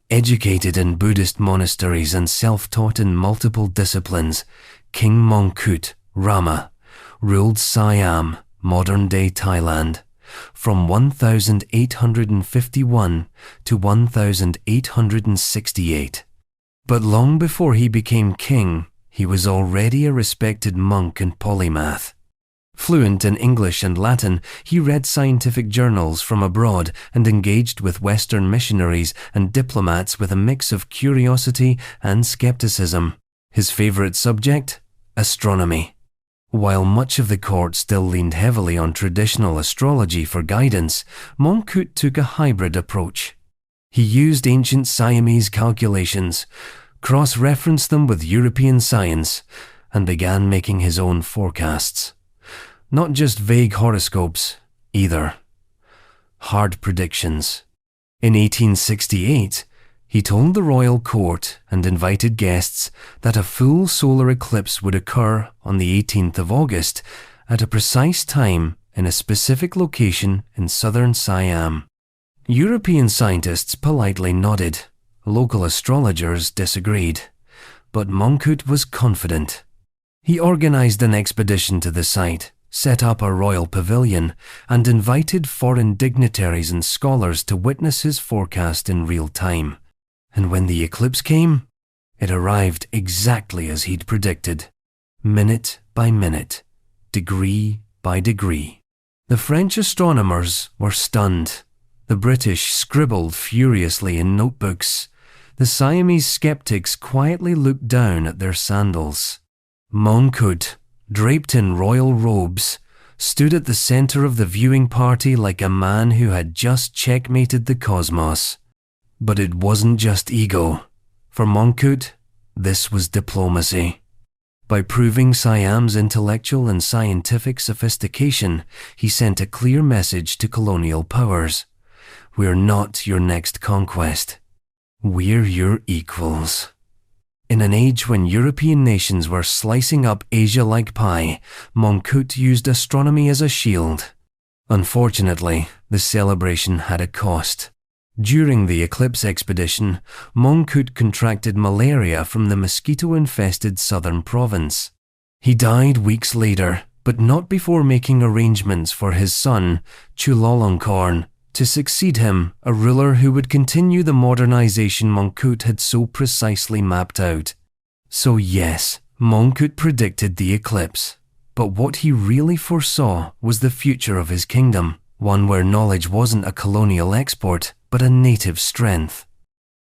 Educated in Buddhist monasteries and self-taught in multiple disciplines, King Mongkut, Rama, ruled Siam, modern-day Thailand, from 1851 to 1868. But long before he became king, he was already a respected monk and polymath. Fluent in English and Latin, he read scientific journals from abroad and engaged with Western missionaries and diplomats with a mix of curiosity and skepticism. His favorite subject? Astronomy. While much of the court still leaned heavily on traditional astrology for guidance, Mongkut took a hybrid approach. He used ancient Siamese calculations, cross-referenced them with European science, and began making his own forecasts. Not just vague horoscopes, either. Hard predictions. In 1868, he told the royal court and invited guests that a full solar eclipse would occur on the 18th of August at a precise time in a specific location in southern Siam. European scientists politely nodded. Local astrologers disagreed. But Mongkut was confident. He organized an expedition to the site, set up a royal pavilion, and invited foreign dignitaries and scholars to witness his forecast in real time. And when the eclipse came, it arrived exactly as he'd predicted, minute by minute, degree by degree. The French astronomers were stunned. The British scribbled furiously in notebooks. The Siamese skeptics quietly looked down at their sandals. Mongkut, draped in royal robes, stood at the center of the viewing party like a man who had just checkmated the cosmos. But it wasn't just ego. For Mongkut, this was diplomacy. By proving Siam's intellectual and scientific sophistication, he sent a clear message to colonial powers. We're not your next conquest. We're your equals. In an age when European nations were slicing up Asia like pie, Mongkut used astronomy as a shield. Unfortunately, the celebration had a cost. During the eclipse expedition, Mongkut contracted malaria from the mosquito-infested southern province. He died weeks later, but not before making arrangements for his son, Chulalongkorn, to succeed him, a ruler who would continue the modernization Mongkut had so precisely mapped out. So yes, Mongkut predicted the eclipse, but what he really foresaw was the future of his kingdom, one where knowledge wasn't a colonial export, but a native strength.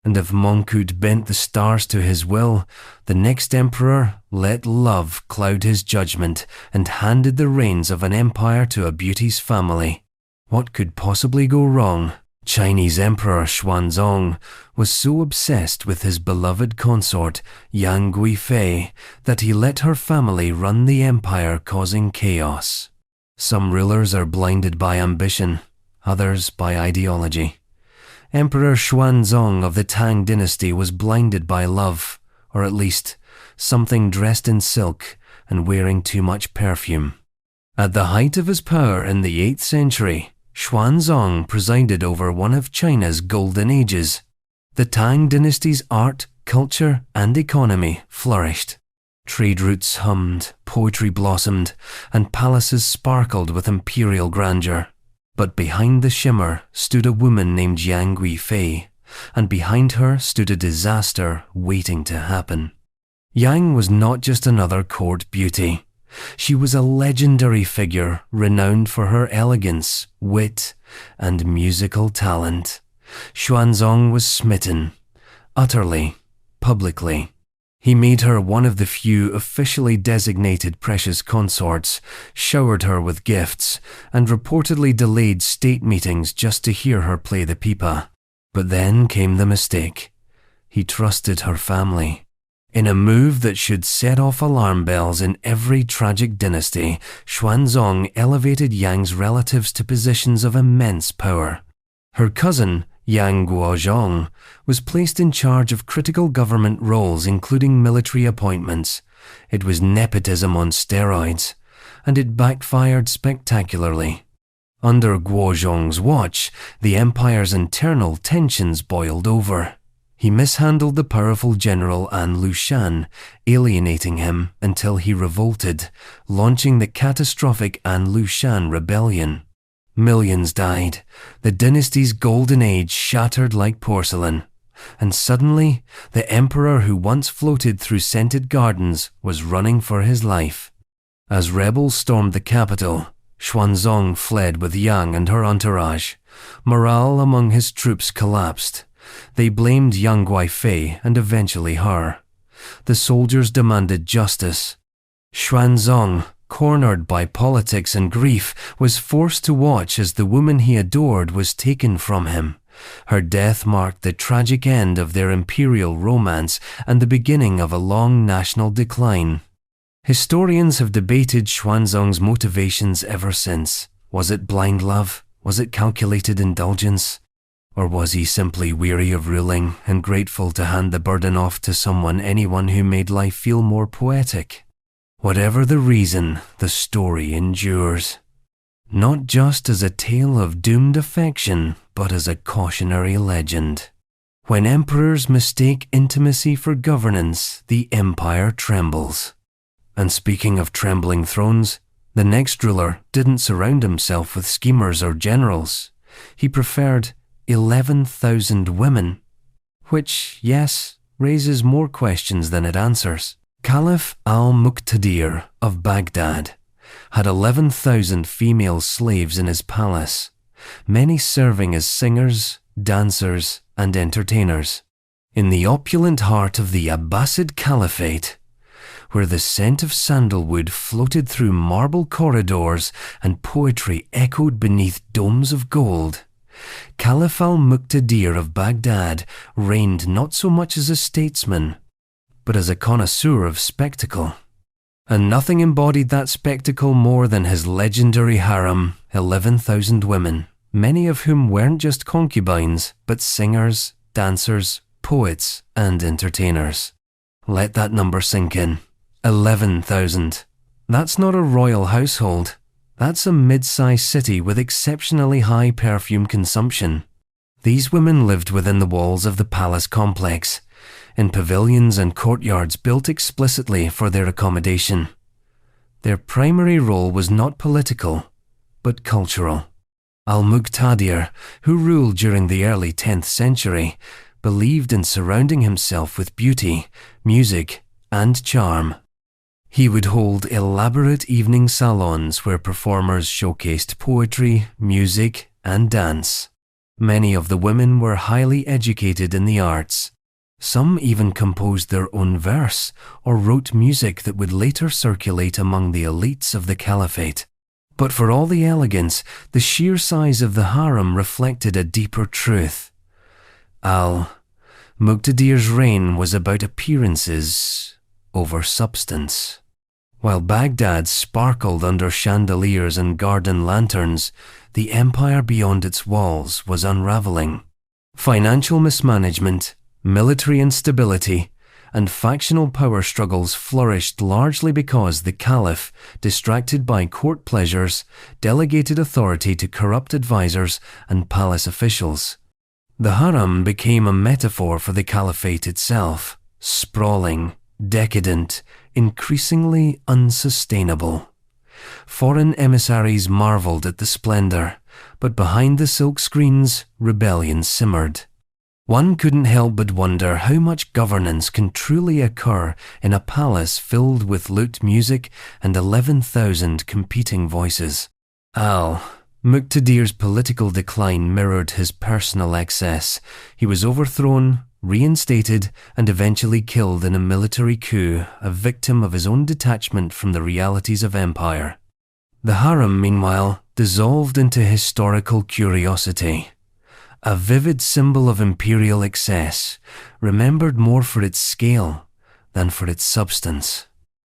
And if Mongkut bent the stars to his will, the next emperor let love cloud his judgment and handed the reins of an empire to a beauty's family. What could possibly go wrong? Chinese Emperor Xuanzong was so obsessed with his beloved consort, Yang Guifei, that he let her family run the empire, causing chaos. Some rulers are blinded by ambition, others by ideology. Emperor Xuanzong of the Tang dynasty was blinded by love, or at least something dressed in silk and wearing too much perfume. At the height of his power in the 8th century, Xuanzong presided over one of China's golden ages. The Tang dynasty's art, culture, and economy flourished. Trade routes hummed, poetry blossomed, and palaces sparkled with imperial grandeur. But behind the shimmer stood a woman named Yang Guifei, and behind her stood a disaster waiting to happen. Yang was not just another court beauty. She was a legendary figure renowned for her elegance, wit, and musical talent. Xuanzong was smitten, utterly, publicly. He made her one of the few officially designated precious consorts, showered her with gifts, and reportedly delayed state meetings just to hear her play the pipa. But then came the mistake. He trusted her family. In a move that should set off alarm bells in every tragic dynasty, Xuanzong elevated Yang's relatives to positions of immense power. Her cousin, Yang Guozhong, was placed in charge of critical government roles including military appointments. It was nepotism on steroids, and it backfired spectacularly. Under Guozhong's watch, the empire's internal tensions boiled over. He mishandled the powerful general An Lushan, alienating him until he revolted, launching the catastrophic An Lushan rebellion. Millions died, the dynasty's golden age shattered like porcelain, and suddenly the emperor who once floated through scented gardens was running for his life. As rebels stormed the capital, Xuanzong fled with Yang and her entourage. Morale among his troops collapsed. They blamed Yang Guifei and eventually her. The soldiers demanded justice. Xuanzong, cornered by politics and grief, was forced to watch as the woman he adored was taken from him. Her death marked the tragic end of their imperial romance and the beginning of a long national decline. Historians have debated Xuanzong's motivations ever since. Was it blind love? Was it calculated indulgence? Or was he simply weary of ruling and grateful to hand the burden off to anyone who made life feel more poetic? Whatever the reason, the story endures. Not just as a tale of doomed affection, but as a cautionary legend. When emperors mistake intimacy for governance, the empire trembles. And speaking of trembling thrones, the next ruler didn't surround himself with schemers or generals. He preferred 11,000 women, which, yes, raises more questions than it answers. Caliph al-Muqtadir of Baghdad had 11,000 female slaves in his palace, many serving as singers, dancers, and entertainers. In the opulent heart of the Abbasid Caliphate, where the scent of sandalwood floated through marble corridors and poetry echoed beneath domes of gold, Caliph al-Muqtadir of Baghdad reigned not so much as a statesman, but as a connoisseur of spectacle. And nothing embodied that spectacle more than his legendary harem, 11,000 women, many of whom weren't just concubines, but singers, dancers, poets, and entertainers. Let that number sink in. 11,000. That's not a royal household. That's a mid-sized city with exceptionally high perfume consumption. These women lived within the walls of the palace complex, in pavilions and courtyards built explicitly for their accommodation. Their primary role was not political, but cultural. Al-Muqtadir, who ruled during the early 10th century, believed in surrounding himself with beauty, music, and charm. He would hold elaborate evening salons where performers showcased poetry, music, and dance. Many of the women were highly educated in the arts. Some even composed their own verse or wrote music that would later circulate among the elites of the caliphate. But for all the elegance, the sheer size of the harem reflected a deeper truth. Al-Muqtadir's reign was about appearances over substance. While Baghdad sparkled under chandeliers and garden lanterns, the empire beyond its walls was unraveling. Financial mismanagement, military instability, and factional power struggles flourished largely because the caliph, distracted by court pleasures, delegated authority to corrupt advisors and palace officials. The harem became a metaphor for the caliphate itself, sprawling, decadent, increasingly unsustainable. Foreign emissaries marveled at the splendor, but behind the silk screens, rebellion simmered. One couldn't help but wonder how much governance can truly occur in a palace filled with lute music and 11,000 competing voices. Al-Muqtadir's political decline mirrored his personal excess. He was overthrown, reinstated, and eventually killed in a military coup, a victim of his own detachment from the realities of empire. The harem, meanwhile, dissolved into historical curiosity. A vivid symbol of imperial excess, remembered more for its scale than for its substance.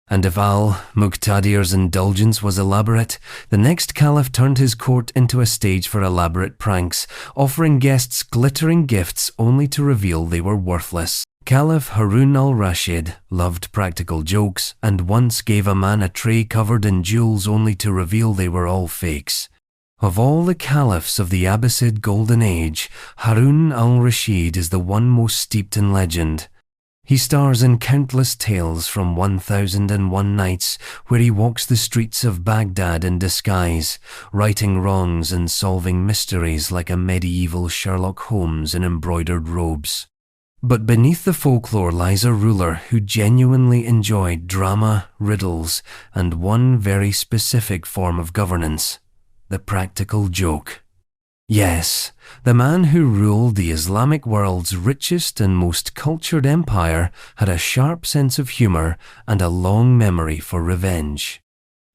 And if Al-Muqtadir's indulgence was elaborate, the next caliph turned his court into a stage for elaborate pranks, offering guests glittering gifts only to reveal they were worthless. Caliph Harun al-Rashid loved practical jokes and once gave a man a tray covered in jewels only to reveal they were all fakes. Of all the caliphs of the Abbasid Golden Age, Harun al-Rashid is the one most steeped in legend. He stars in countless tales from 1001 Nights, where he walks the streets of Baghdad in disguise, righting wrongs and solving mysteries like a medieval Sherlock Holmes in embroidered robes. But beneath the folklore lies a ruler who genuinely enjoyed drama, riddles, and one very specific form of governance: the practical joke. Yes, the man who ruled the Islamic world's richest and most cultured empire had a sharp sense of humor and a long memory for revenge.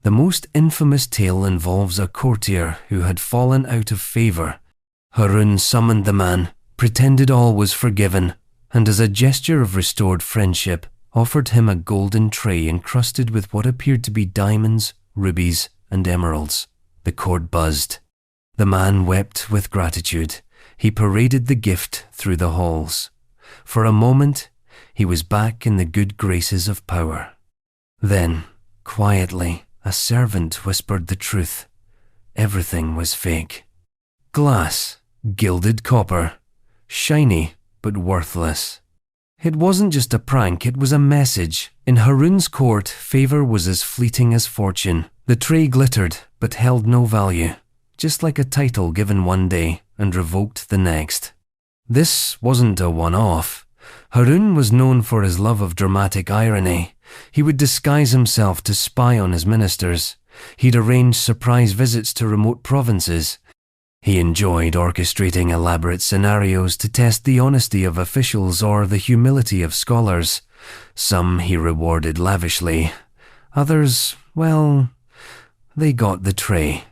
The most infamous tale involves a courtier who had fallen out of favor. Harun summoned the man, pretended all was forgiven, and as a gesture of restored friendship, offered him a golden tray encrusted with what appeared to be diamonds, rubies, and emeralds. The court buzzed. The man wept with gratitude. He paraded the gift through the halls. For a moment, he was back in the good graces of power. Then, quietly, a servant whispered the truth. Everything was fake. Glass, gilded copper, shiny but worthless. It wasn't just a prank, it was a message. In Harun's court, favor was as fleeting as fortune. The tray glittered, but held no value, just like a title given one day and revoked the next. This wasn't a one-off. Harun was known for his love of dramatic irony. He would disguise himself to spy on his ministers. He'd arrange surprise visits to remote provinces. He enjoyed orchestrating elaborate scenarios to test the honesty of officials or the humility of scholars. Some he rewarded lavishly. Others, well, they got the tray.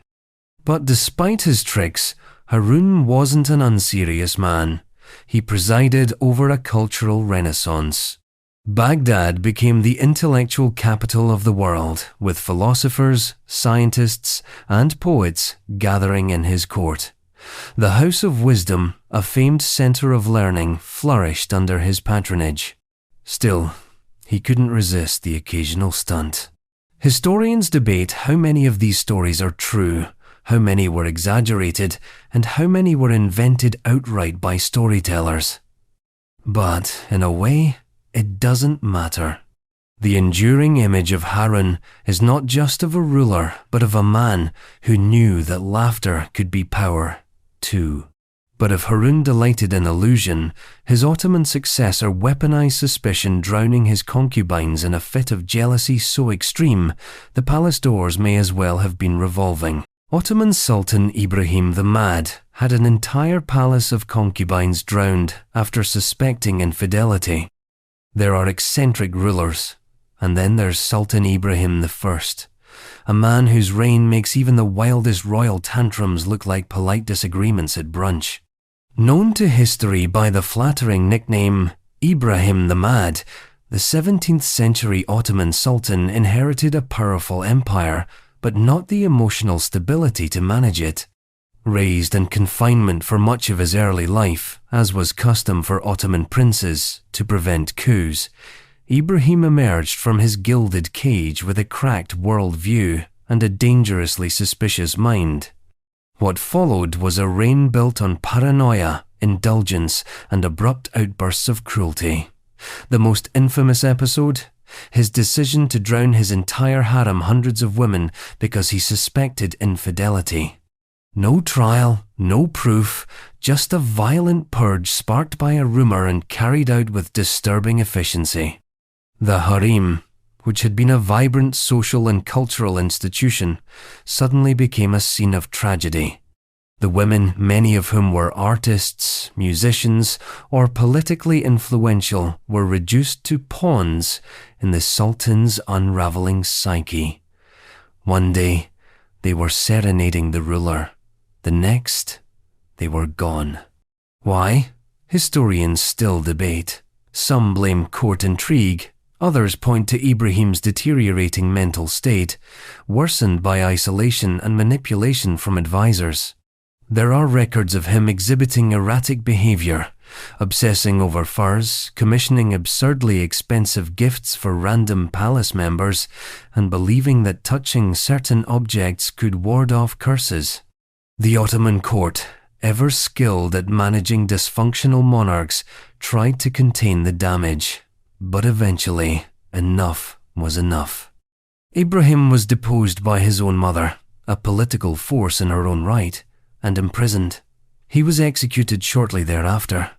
But despite his tricks, Harun wasn't an unserious man. He presided over a cultural renaissance. Baghdad became the intellectual capital of the world, with philosophers, scientists, and poets gathering in his court. The House of Wisdom, a famed center of learning, flourished under his patronage. Still, he couldn't resist the occasional stunt. Historians debate how many of these stories are true, how many were exaggerated, and how many were invented outright by storytellers. But, in a way, it doesn't matter. The enduring image of Harun is not just of a ruler, but of a man who knew that laughter could be power, too. But if Harun delighted in illusion, his Ottoman successor weaponized suspicion, drowning his concubines in a fit of jealousy so extreme, the palace doors may as well have been revolving. Ottoman Sultan Ibrahim the Mad had an entire palace of concubines drowned after suspecting infidelity. There are eccentric rulers, and then there's Sultan Ibrahim I, a man whose reign makes even the wildest royal tantrums look like polite disagreements at brunch. Known to history by the flattering nickname Ibrahim the Mad, the 17th century Ottoman Sultan inherited a powerful empire, but not the emotional stability to manage it. Raised in confinement for much of his early life, as was custom for Ottoman princes to prevent coups, Ibrahim emerged from his gilded cage with a cracked world view and a dangerously suspicious mind. What followed was a reign built on paranoia, indulgence, and abrupt outbursts of cruelty. The most infamous episode? His decision to drown his entire harem, hundreds of women, because he suspected infidelity. No trial, no proof, just a violent purge sparked by a rumor and carried out with disturbing efficiency. The harem, which had been a vibrant social and cultural institution, suddenly became a scene of tragedy. The women, many of whom were artists, musicians, or politically influential, were reduced to pawns in the Sultan's unraveling psyche. One day, they were serenading the ruler. The next, they were gone. Why? Historians still debate. Some blame court intrigue. Others point to Ibrahim's deteriorating mental state, worsened by isolation and manipulation from advisors. There are records of him exhibiting erratic behavior, obsessing over furs, commissioning absurdly expensive gifts for random palace members, and believing that touching certain objects could ward off curses. The Ottoman court, ever skilled at managing dysfunctional monarchs, tried to contain the damage. But eventually, enough was enough. Ibrahim was deposed by his own mother, a political force in her own right, and imprisoned. He was executed shortly thereafter.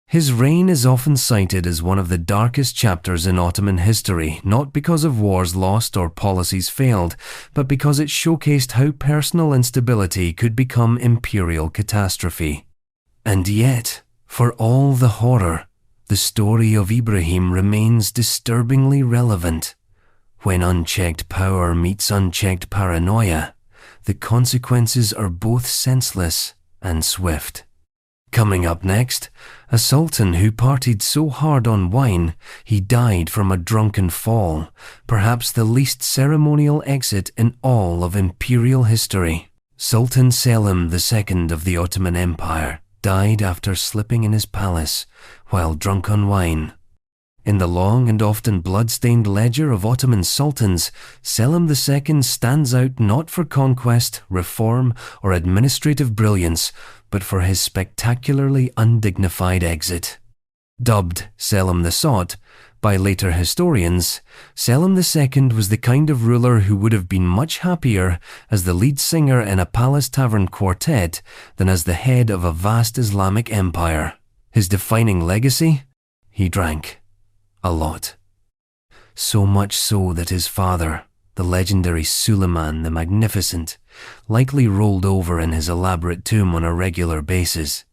His reign is often cited as one of the darkest chapters in Ottoman history, not because of wars lost or policies failed, but because it showcased how personal instability could become imperial catastrophe. And yet, for all the horror, the story of Ibrahim remains disturbingly relevant. When unchecked power meets unchecked paranoia, the consequences are both senseless and swift. Coming up next, a sultan who partied so hard on wine, he died from a drunken fall, perhaps the least ceremonial exit in all of imperial history. Sultan Selim II of the Ottoman Empire died after slipping in his palace while drunk on wine. In the long and often blood-stained ledger of Ottoman sultans, Selim II stands out not for conquest, reform, or administrative brilliance, but for his spectacularly undignified exit. Dubbed Selim the Sot by later historians, Selim II was the kind of ruler who would have been much happier as the lead singer in a palace tavern quartet than as the head of a vast Islamic empire. His defining legacy? He drank. A lot. So much so that his father, the legendary Suleiman the Magnificent, likely rolled over in his elaborate tomb on a regular basis.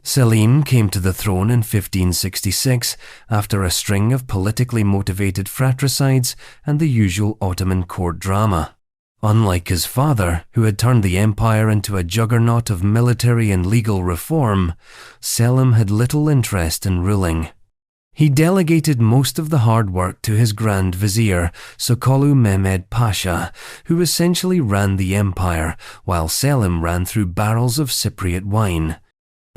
Selim came to the throne in 1566 after a string of politically motivated fratricides and the usual Ottoman court drama. Unlike his father, who had turned the empire into a juggernaut of military and legal reform, Selim had little interest in ruling. He delegated most of the hard work to his Grand Vizier, Sokolu Mehmed Pasha, who essentially ran the empire, while Selim ran through barrels of Cypriot wine.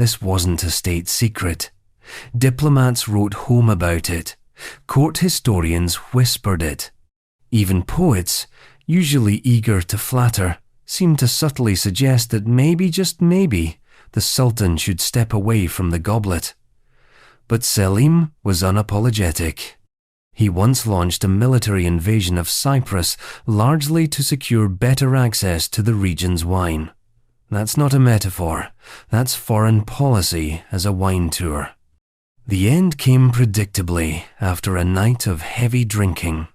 This wasn't a state secret. Diplomats wrote home about it. Court historians whispered it. Even poets, usually eager to flatter, seemed to subtly suggest that maybe, just maybe, the Sultan should step away from the goblet. But Selim was unapologetic. He once launched a military invasion of Cyprus largely to secure better access to the region's wine. That's not a metaphor, that's foreign policy as a wine tour. The end came predictably after a night of heavy drinking.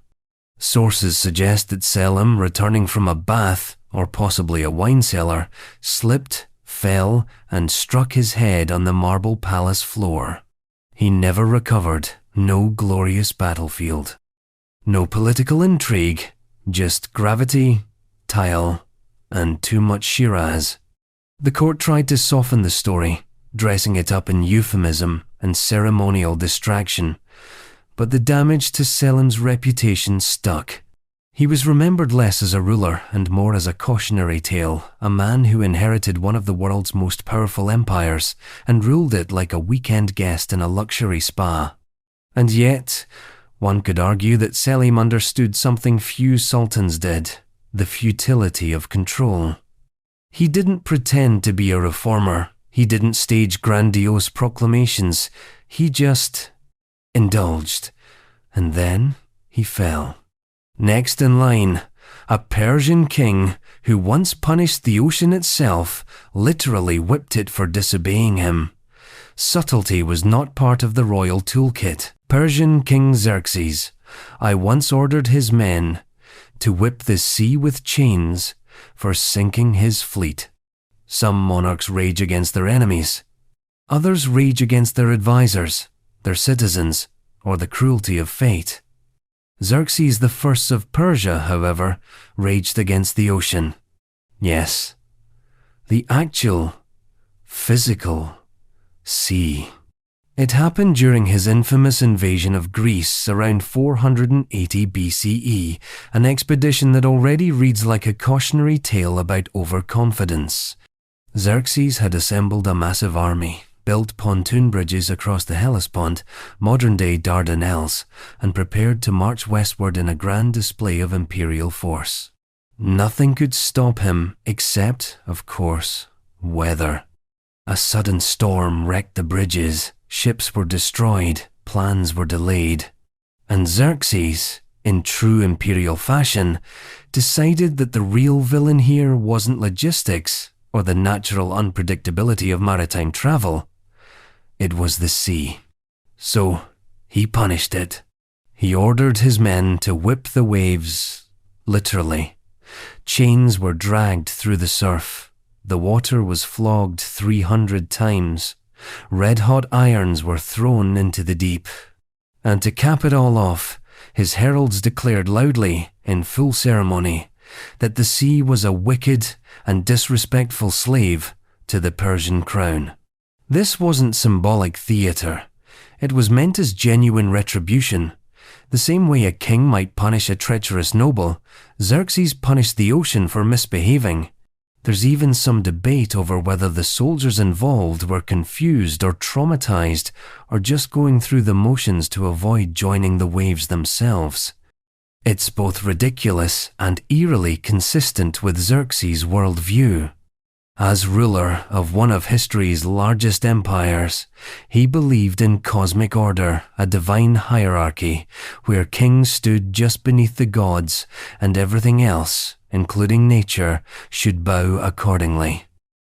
Sources suggest that Selim, returning from a bath, or possibly a wine cellar, slipped, fell, and struck his head on the marble palace floor. He never recovered, no glorious battlefield. No political intrigue, just gravity, tile, and too much Shiraz. The court tried to soften the story, dressing it up in euphemism and ceremonial distraction, but the damage to Selim's reputation stuck. He was remembered less as a ruler and more as a cautionary tale, a man who inherited one of the world's most powerful empires and ruled it like a weekend guest in a luxury spa. And yet, one could argue that Selim understood something few sultans did, the futility of control. He didn't pretend to be a reformer. He didn't stage grandiose proclamations. He just indulged. And then he fell. Next in line, a Persian king who once punished the ocean itself, literally whipped it for disobeying him. Subtlety was not part of the royal toolkit. Persian King Xerxes, I once ordered his men to whip the sea with chains for sinking his fleet. Some monarchs rage against their enemies. Others rage against their advisors, their citizens, or the cruelty of fate. Xerxes I of Persia, however, raged against the ocean. Yes, the actual, physical sea. It happened during his infamous invasion of Greece around 480 BCE, an expedition that already reads like a cautionary tale about overconfidence. Xerxes had assembled a massive army, built pontoon bridges across the Hellespont, modern-day Dardanelles, and prepared to march westward in a grand display of imperial force. Nothing could stop him except, of course, weather. A sudden storm wrecked the bridges, ships were destroyed, plans were delayed, and Xerxes, in true imperial fashion, decided that the real villain here wasn't logistics or the natural unpredictability of maritime travel. It was the sea. So he punished it. He ordered his men to whip the waves, literally. Chains were dragged through the surf. The water was flogged 300 times. Red-hot irons were thrown into the deep. And to cap it all off, his heralds declared loudly, in full ceremony, that the sea was a wicked and disrespectful slave to the Persian crown. This wasn't symbolic theatre. It was meant as genuine retribution. The same way a king might punish a treacherous noble, Xerxes punished the ocean for misbehaving. There's even some debate over whether the soldiers involved were confused or traumatized or just going through the motions to avoid joining the waves themselves. It's both ridiculous and eerily consistent with Xerxes' worldview. As ruler of one of history's largest empires, he believed in cosmic order, a divine hierarchy, where kings stood just beneath the gods and everything else, including nature, should bow accordingly.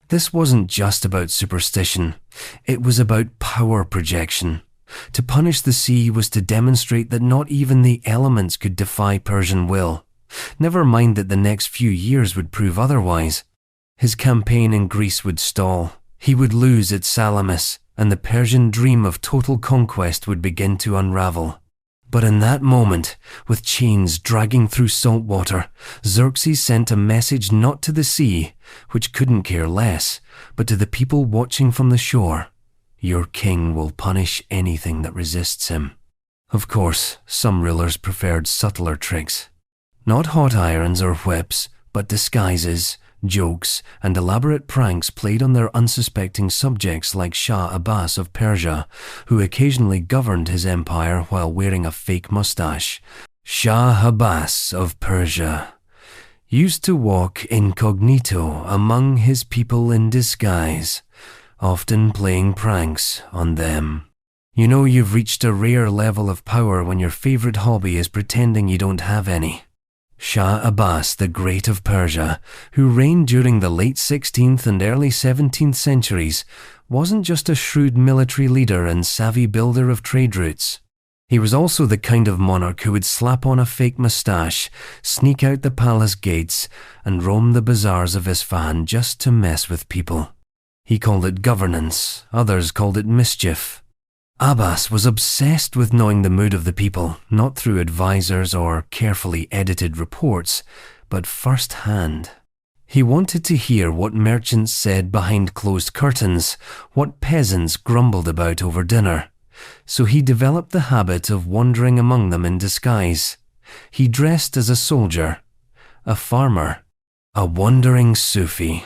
This wasn't just about superstition, it was about power projection. To punish the sea was to demonstrate that not even the elements could defy Persian will. Never mind that the next few years would prove otherwise. His campaign in Greece would stall. He would lose at Salamis, and the Persian dream of total conquest would begin to unravel. But in that moment, with chains dragging through salt water, Xerxes sent a message not to the sea, which couldn't care less, but to the people watching from the shore. Your king will punish anything that resists him. Of course, some rulers preferred subtler tricks. Not hot irons or whips, but disguises, Jokes and elaborate pranks played on their unsuspecting subjects like Shah Abbas of Persia, who occasionally governed his empire while wearing a fake mustache. Shah Abbas of Persia used to walk incognito among his people in disguise, often playing pranks on them. You know you've reached a rare level of power when your favorite hobby is pretending you don't have any. Shah Abbas the Great of Persia, who reigned during the late 16th and early 17th centuries, wasn't just a shrewd military leader and savvy builder of trade routes. He was also the kind of monarch who would slap on a fake moustache, sneak out the palace gates, and roam the bazaars of Isfahan just to mess with people. He called it governance, others called it mischief. Abbas was obsessed with knowing the mood of the people, not through advisors or carefully edited reports, but first-hand. He wanted to hear what merchants said behind closed curtains, what peasants grumbled about over dinner. So he developed the habit of wandering among them in disguise. He dressed as a soldier, a farmer, a wandering Sufi.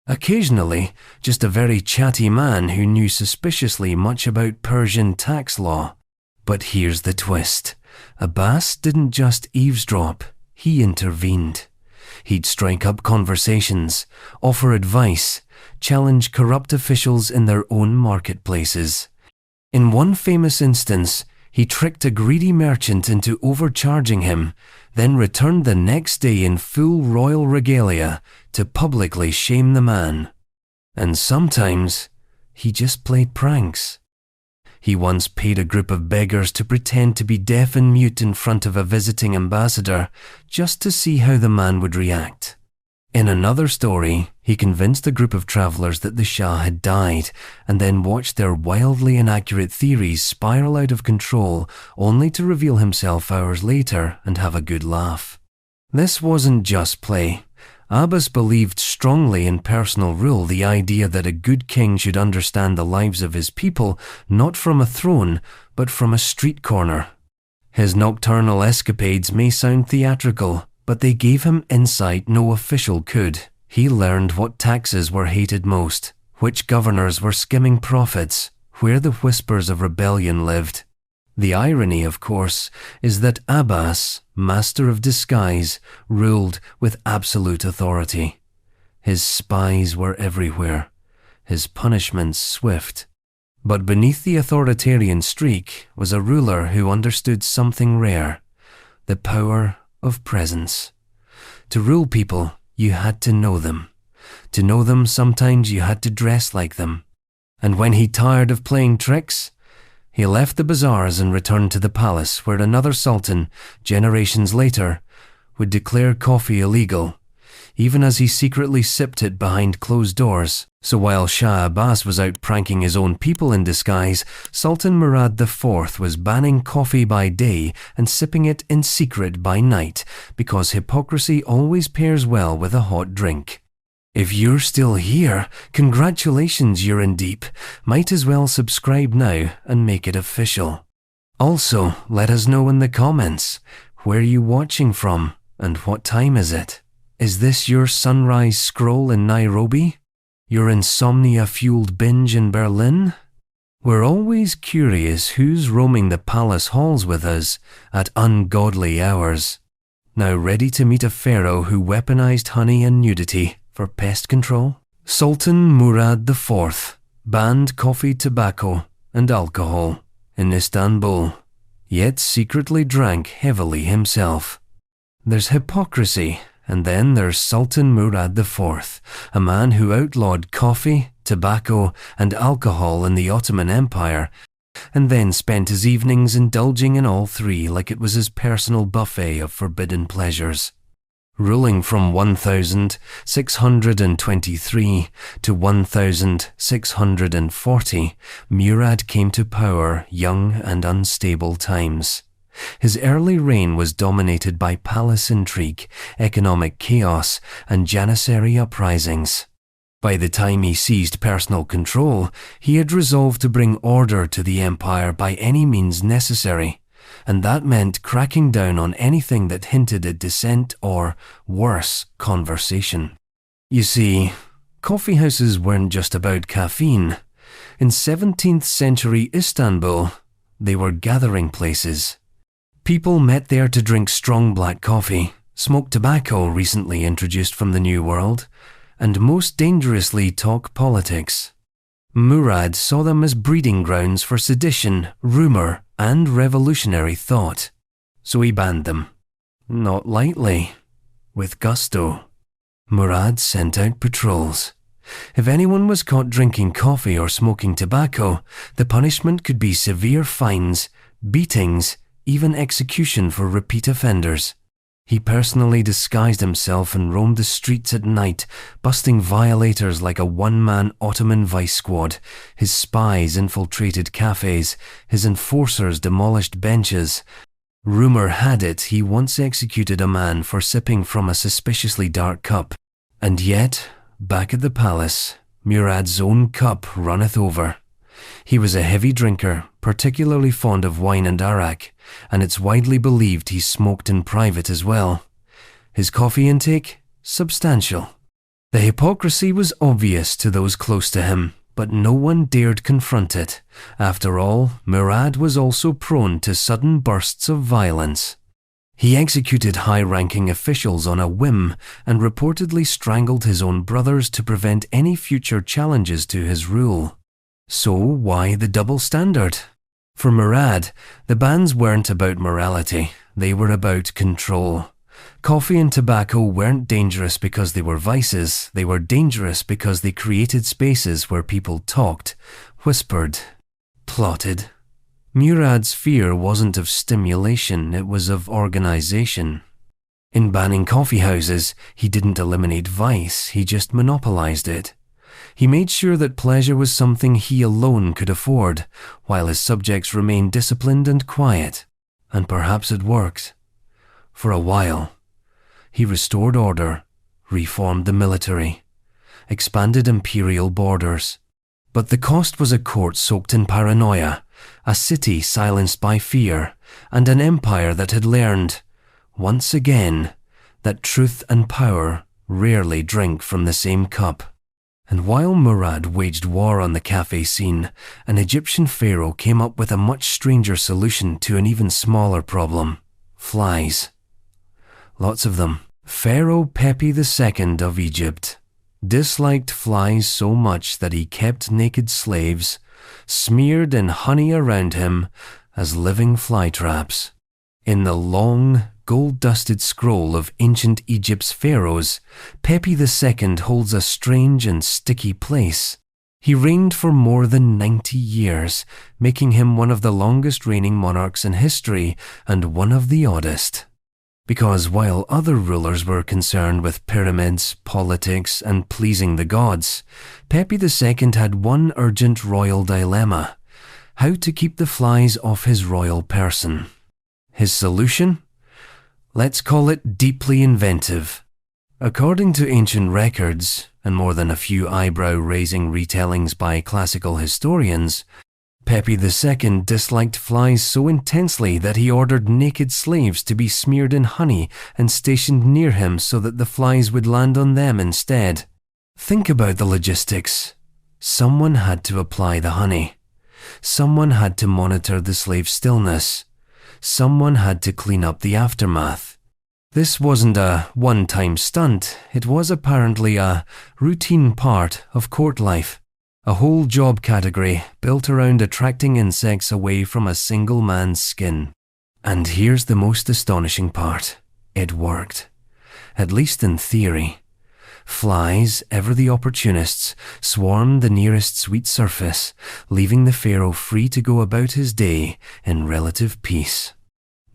Occasionally, just a very chatty man who knew suspiciously much about Persian tax law. But here's the twist. Abbas didn't just eavesdrop, he intervened. He'd strike up conversations, offer advice, challenge corrupt officials in their own marketplaces. In one famous instance, he tricked a greedy merchant into overcharging him, then returned the next day in full royal regalia to publicly shame the man. And sometimes, he just played pranks. He once paid a group of beggars to pretend to be deaf and mute in front of a visiting ambassador, just to see how the man would react. In another story, he convinced a group of travelers that the Shah had died, and then watched their wildly inaccurate theories spiral out of control, only to reveal himself hours later and have a good laugh. This wasn't just play. Abbas believed strongly in personal rule, the idea that a good king should understand the lives of his people, not from a throne, but from a street corner. His nocturnal escapades may sound theatrical, but they gave him insight no official could. He learned what taxes were hated most, which governors were skimming profits, where the whispers of rebellion lived. The irony, of course, is that Abbas, master of disguise, ruled with absolute authority. His spies were everywhere, his punishments swift. But beneath the authoritarian streak was a ruler who understood something rare, the power of presence. To rule people, you had to know them. To know them, sometimes you had to dress like them. And when he tired of playing tricks, he left the bazaars and returned to the palace, where another sultan, generations later, would declare coffee illegal, even as he secretly sipped it behind closed doors. So while Shah Abbas was out pranking his own people in disguise, Sultan Murad IV was banning coffee by day and sipping it in secret by night, because hypocrisy always pairs well with a hot drink. If you're still here, congratulations, you're in deep. Might as well subscribe now and make it official. Also, let us know in the comments, where are you watching from and what time is it? Is this your sunrise scroll in Nairobi? Your insomnia-fueled binge in Berlin? We're always curious who's roaming the palace halls with us at ungodly hours. Now ready to meet a pharaoh who weaponized honey and nudity for pest control? Sultan Murad IV banned coffee, tobacco, and alcohol in Istanbul, yet secretly drank heavily himself. There's hypocrisy. And then there's Sultan Murad IV, a man who outlawed coffee, tobacco, and alcohol in the Ottoman Empire, and then spent his evenings indulging in all three like it was his personal buffet of forbidden pleasures. Ruling from 1623 to 1640, Murad came to power young and unstable times. His early reign was dominated by palace intrigue, economic chaos, and Janissary uprisings. By the time he seized personal control, he had resolved to bring order to the empire by any means necessary, and that meant cracking down on anything that hinted at dissent or, worse, conversation. You see, coffee houses weren't just about caffeine. In 17th century Istanbul, they were gathering places. People met there to drink strong black coffee, smoke tobacco recently introduced from the New World, and most dangerously talk politics. Murad saw them as breeding grounds for sedition, rumour, and revolutionary thought. So he banned them. Not lightly, with gusto. Murad sent out patrols. If anyone was caught drinking coffee or smoking tobacco, the punishment could be severe fines, beatings, even execution for repeat offenders. He personally disguised himself and roamed the streets at night, busting violators like a one-man Ottoman vice squad. His spies infiltrated cafes, his enforcers demolished benches. Rumour had it he once executed a man for sipping from a suspiciously dark cup. And yet, back at the palace, Murad's own cup runneth over. He was a heavy drinker, particularly fond of wine and arak, and it's widely believed he smoked in private as well. His coffee intake? Substantial. The hypocrisy was obvious to those close to him, but no one dared confront it. After all, Murad was also prone to sudden bursts of violence. He executed high-ranking officials on a whim and reportedly strangled his own brothers to prevent any future challenges to his rule. So why the double standard? For Murad, the bans weren't about morality, they were about control. Coffee and tobacco weren't dangerous because they were vices, they were dangerous because they created spaces where people talked, whispered, plotted. Murad's fear wasn't of stimulation, it was of organization. In banning coffee houses, he didn't eliminate vice, he just monopolized it. He made sure that pleasure was something he alone could afford, while his subjects remained disciplined and quiet. And perhaps it worked. For a while. He restored order, reformed the military, expanded imperial borders. But the cost was a court soaked in paranoia, a city silenced by fear, and an empire that had learned, once again, that truth and power rarely drink from the same cup. And while Murad waged war on the cafe scene, an Egyptian pharaoh came up with a much stranger solution to an even smaller problem: flies. Lots of them. Pharaoh Pepi II of Egypt disliked flies so much that he kept naked slaves, smeared in honey around him, as living fly traps. In the long, gold-dusted scroll of ancient Egypt's pharaohs, Pepi II holds a strange and sticky place. He reigned for more than 90 years, making him one of the longest reigning monarchs in history and one of the oddest. Because while other rulers were concerned with pyramids, politics, and pleasing the gods, Pepi II had one urgent royal dilemma: how to keep the flies off his royal person. His solution? Let's call it deeply inventive. According to ancient records, and more than a few eyebrow-raising retellings by classical historians, Pepi II disliked flies so intensely that he ordered naked slaves to be smeared in honey and stationed near him so that the flies would land on them instead. Think about the logistics. Someone had to apply the honey. Someone had to monitor the slave's stillness. Someone had to clean up the aftermath. This wasn't a one-time stunt, it was apparently a routine part of court life. A whole job category built around attracting insects away from a single man's skin. And here's the most astonishing part. It worked. At least in theory. Flies, ever the opportunists, swarmed the nearest sweet surface, leaving the pharaoh free to go about his day in relative peace.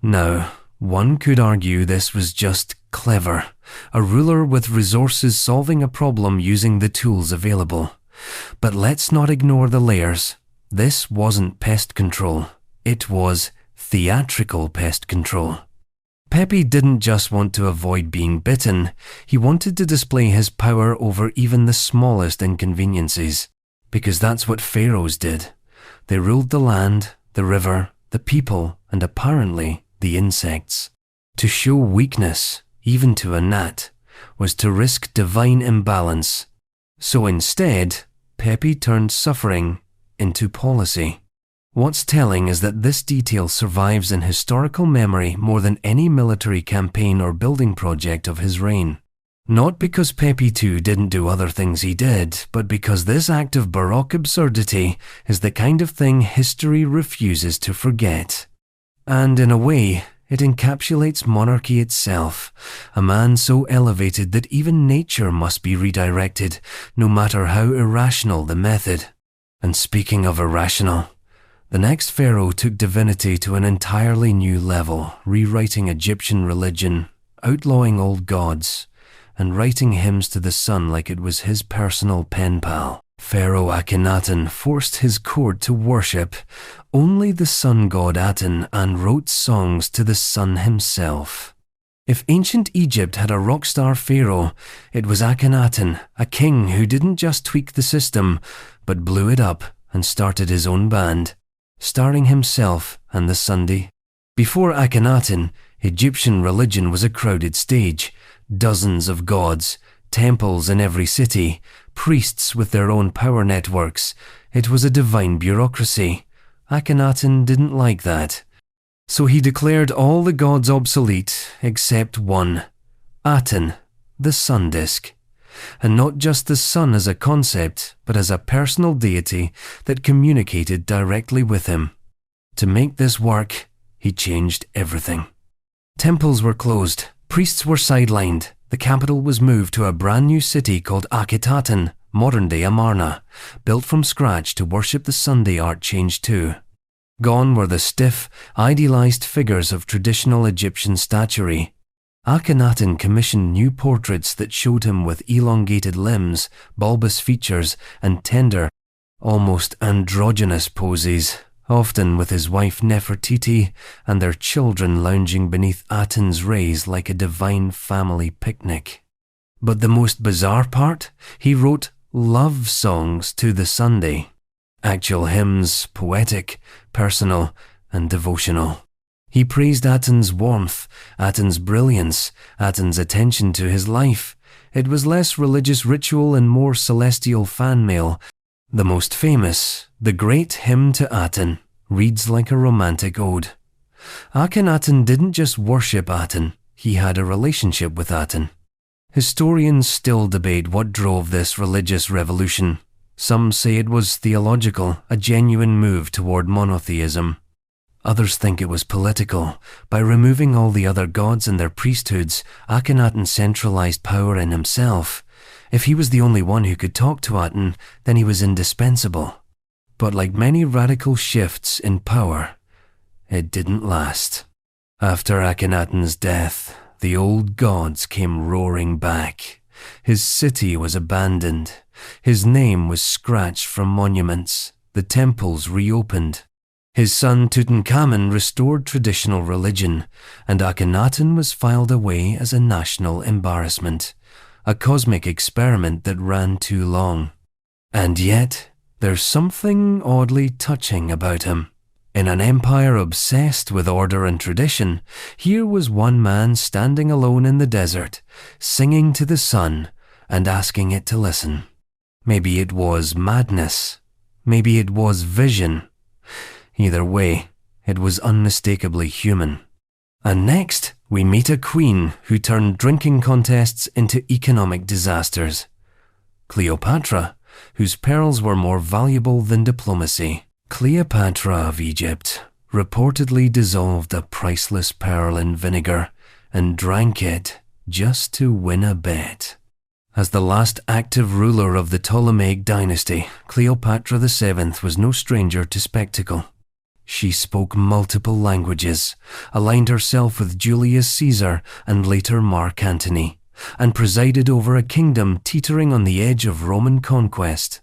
Now, one could argue this was just clever, a ruler with resources solving a problem using the tools available. But let's not ignore the layers. This wasn't pest control. It was theatrical pest control. Pepi didn't just want to avoid being bitten, he wanted to display his power over even the smallest inconveniences. Because that's what pharaohs did. They ruled the land, the river, the people, and apparently the insects. To show weakness, even to a gnat, was to risk divine imbalance. So instead, Pepi turned suffering into policy. What's telling is that this detail survives in historical memory more than any military campaign or building project of his reign. Not because Pepi II didn't do other things he did, but because this act of Baroque absurdity is the kind of thing history refuses to forget. And in a way, it encapsulates monarchy itself, a man so elevated that even nature must be redirected, no matter how irrational the method. And speaking of irrational, the next pharaoh took divinity to an entirely new level, rewriting Egyptian religion, outlawing old gods, and writing hymns to the sun like it was his personal pen pal. Pharaoh Akhenaten forced his court to worship only the sun god Aten and wrote songs to the sun himself. If ancient Egypt had a rock star pharaoh, it was Akhenaten, a king who didn't just tweak the system, but blew it up and started his own band, starring himself and the Sunday. Before Akhenaten, Egyptian religion was a crowded stage, dozens of gods, temples in every city, priests with their own power networks. It was a divine bureaucracy. Akhenaten didn't like that. So he declared all the gods obsolete except one, Aten, the sun disk. And not just the sun as a concept, but as a personal deity that communicated directly with him. To make this work, he changed everything. Temples were closed, priests were sidelined, the capital was moved to a brand new city called Akhetaten, modern-day Amarna, built from scratch to worship the Sunday art changed too. Gone were the stiff, idealized figures of traditional Egyptian statuary. Akhenaten commissioned new portraits that showed him with elongated limbs, bulbous features, and tender, almost androgynous poses, often with his wife Nefertiti and their children lounging beneath Aten's rays like a divine family picnic. But the most bizarre part? He wrote love songs to the Sunday. Actual hymns, poetic, personal, and devotional. He praised Aten's warmth, Aten's brilliance, Aten's attention to his life. It was less religious ritual and more celestial fan mail. The most famous, the Great Hymn to Aten, reads like a romantic ode. Akhenaten didn't just worship Aten, he had a relationship with Aten. Historians still debate what drove this religious revolution. Some say it was theological, a genuine move toward monotheism. Others think it was political. By removing all the other gods and their priesthoods, Akhenaten centralized power in himself. If he was the only one who could talk to Aten, then he was indispensable. But like many radical shifts in power, it didn't last. After Akhenaten's death, the old gods came roaring back. His city was abandoned. His name was scratched from monuments. The temples reopened. His son Tutankhamun restored traditional religion, and Akhenaten was filed away as a national embarrassment, a cosmic experiment that ran too long. And yet, there's something oddly touching about him. In an empire obsessed with order and tradition, here was one man standing alone in the desert, singing to the sun and asking it to listen. Maybe it was madness. Maybe it was vision. Either way, it was unmistakably human. And next, we meet a queen who turned drinking contests into economic disasters. Cleopatra, whose pearls were more valuable than diplomacy. Cleopatra of Egypt reportedly dissolved a priceless pearl in vinegar and drank it just to win a bet. As the last active ruler of the Ptolemaic dynasty, Cleopatra VII was no stranger to spectacle. She spoke multiple languages, aligned herself with Julius Caesar and later Mark Antony, and presided over a kingdom teetering on the edge of Roman conquest.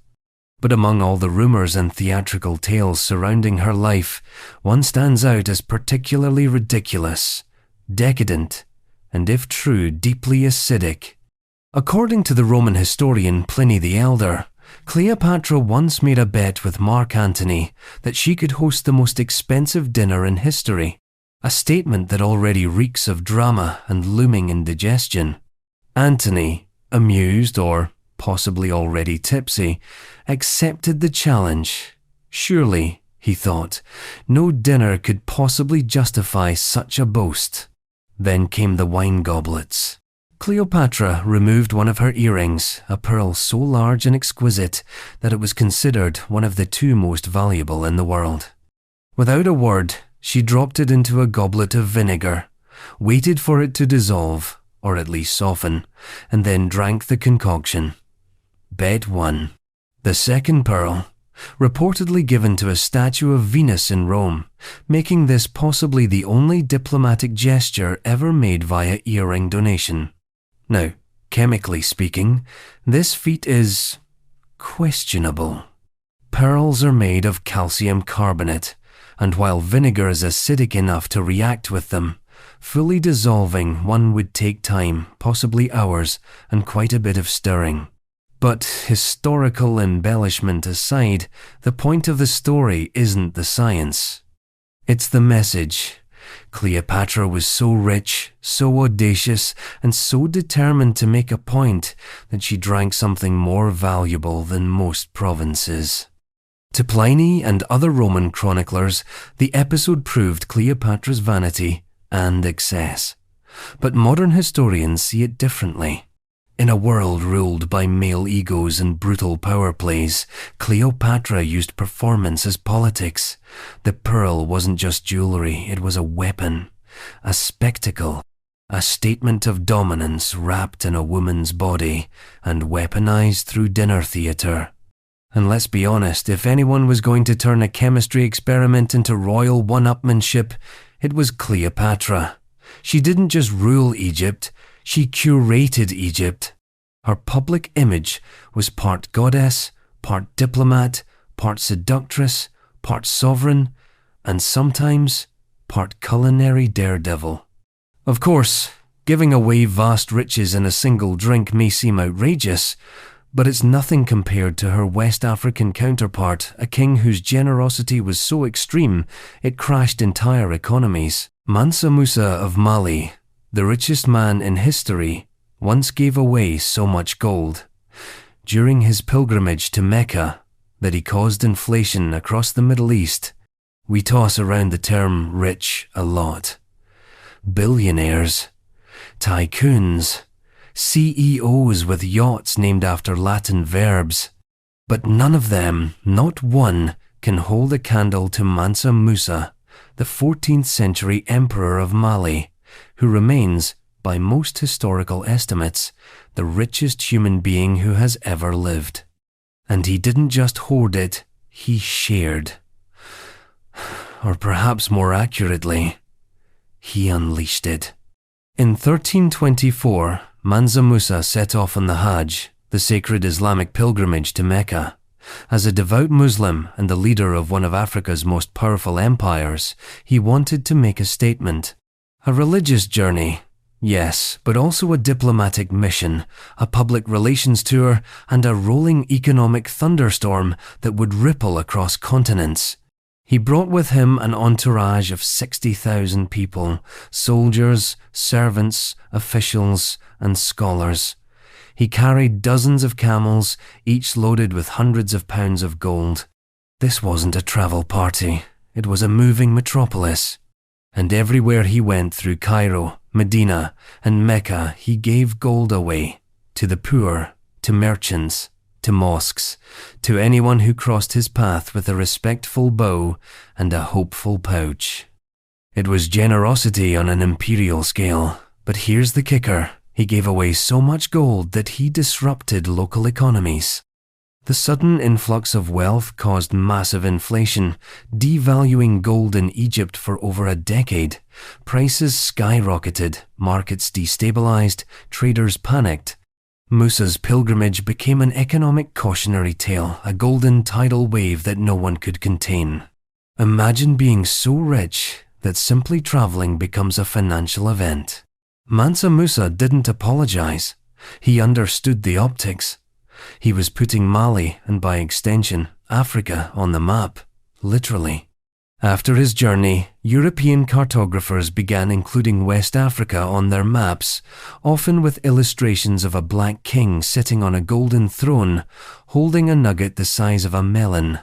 But among all the rumors and theatrical tales surrounding her life, one stands out as particularly ridiculous, decadent, and if true, deeply acidic. According to the Roman historian Pliny the Elder, Cleopatra once made a bet with Mark Antony that she could host the most expensive dinner in history, a statement that already reeks of drama and looming indigestion. Antony, amused or possibly already tipsy, accepted the challenge. Surely, he thought, no dinner could possibly justify such a boast. Then came the wine goblets. Cleopatra removed one of her earrings, a pearl so large and exquisite that it was considered one of the two most valuable in the world. Without a word, she dropped it into a goblet of vinegar, waited for it to dissolve, or at least soften, and then drank the concoction. Bet 1. The second pearl, reportedly given to a statue of Venus in Rome, making this possibly the only diplomatic gesture ever made via earring donation. Now, chemically speaking, this feat is questionable. Pearls are made of calcium carbonate, and while vinegar is acidic enough to react with them, fully dissolving one would take time, possibly hours, and quite a bit of stirring. But historical embellishment aside, the point of the story isn't the science. It's the message. Cleopatra was so rich, so audacious, and so determined to make a point that she drank something more valuable than most provinces. To Pliny and other Roman chroniclers, the episode proved Cleopatra's vanity and excess. But modern historians see it differently. In a world ruled by male egos and brutal power plays, Cleopatra used performance as politics. The pearl wasn't just jewelry, it was a weapon, a spectacle, a statement of dominance wrapped in a woman's body and weaponized through dinner theatre. And let's be honest, if anyone was going to turn a chemistry experiment into royal one-upmanship, it was Cleopatra. She didn't just rule Egypt, she curated Egypt. Her public image was part goddess, part diplomat, part seductress, part sovereign, and sometimes part culinary daredevil. Of course, giving away vast riches in a single drink may seem outrageous, but it's nothing compared to her West African counterpart, a king whose generosity was so extreme it crashed entire economies. Mansa Musa of Mali, the richest man in history, once gave away so much gold during his pilgrimage to Mecca that he caused inflation across the Middle East. We toss around the term rich a lot. Billionaires, tycoons, CEOs with yachts named after Latin verbs. But none of them, not one, can hold a candle to Mansa Musa, the 14th century emperor of Mali, who remains, by most historical estimates, the richest human being who has ever lived. And he didn't just hoard it, he shared. Or perhaps more accurately, he unleashed it. In 1324, Mansa Musa set off on the Hajj, the sacred Islamic pilgrimage to Mecca. As a devout Muslim and the leader of one of Africa's most powerful empires, he wanted to make a statement. A religious journey, yes, but also a diplomatic mission, a public relations tour, and a rolling economic thunderstorm that would ripple across continents. He brought with him an entourage of 60,000 people, soldiers, servants, officials, and scholars. He carried dozens of camels, each loaded with hundreds of pounds of gold. This wasn't a travel party, it was a moving metropolis. And everywhere he went through Cairo, Medina, and Mecca, he gave gold away, to the poor, to merchants, to mosques, to anyone who crossed his path with a respectful bow and a hopeful pouch. It was generosity on an imperial scale, but here's the kicker. He gave away so much gold that he disrupted local economies. The sudden influx of wealth caused massive inflation, devaluing gold in Egypt for over a decade. Prices skyrocketed, markets destabilized, traders panicked. Musa's pilgrimage became an economic cautionary tale, a golden tidal wave that no one could contain. Imagine being so rich that simply traveling becomes a financial event. Mansa Musa didn't apologize. He understood the optics. He was putting Mali, and by extension, Africa, on the map, literally. After his journey, European cartographers began including West Africa on their maps, often with illustrations of a black king sitting on a golden throne, holding a nugget the size of a melon.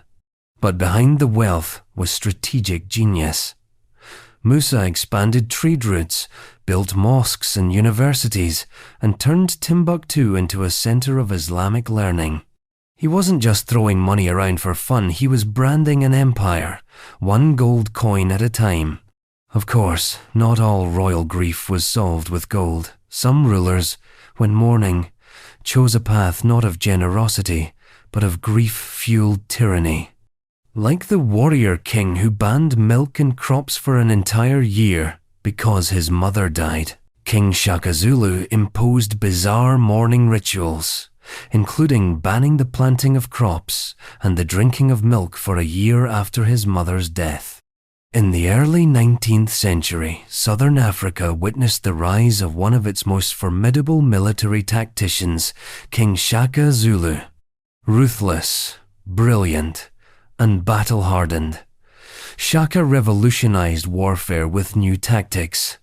But behind the wealth was strategic genius. Musa expanded trade routes, built mosques and universities, and turned Timbuktu into a center of Islamic learning. He wasn't just throwing money around for fun, he was branding an empire, one gold coin at a time. Of course, not all royal grief was solved with gold. Some rulers, when mourning, chose a path not of generosity, but of grief-fueled tyranny. Like the warrior king who banned milk and crops for an entire year because his mother died, King Shaka Zulu imposed bizarre mourning rituals, including banning the planting of crops and the drinking of milk for a year after his mother's death. In the early 19th century, Southern Africa witnessed the rise of one of its most formidable military tacticians, King Shaka Zulu. Ruthless, brilliant, and battle-hardened, Shaka revolutionized warfare with new tactics,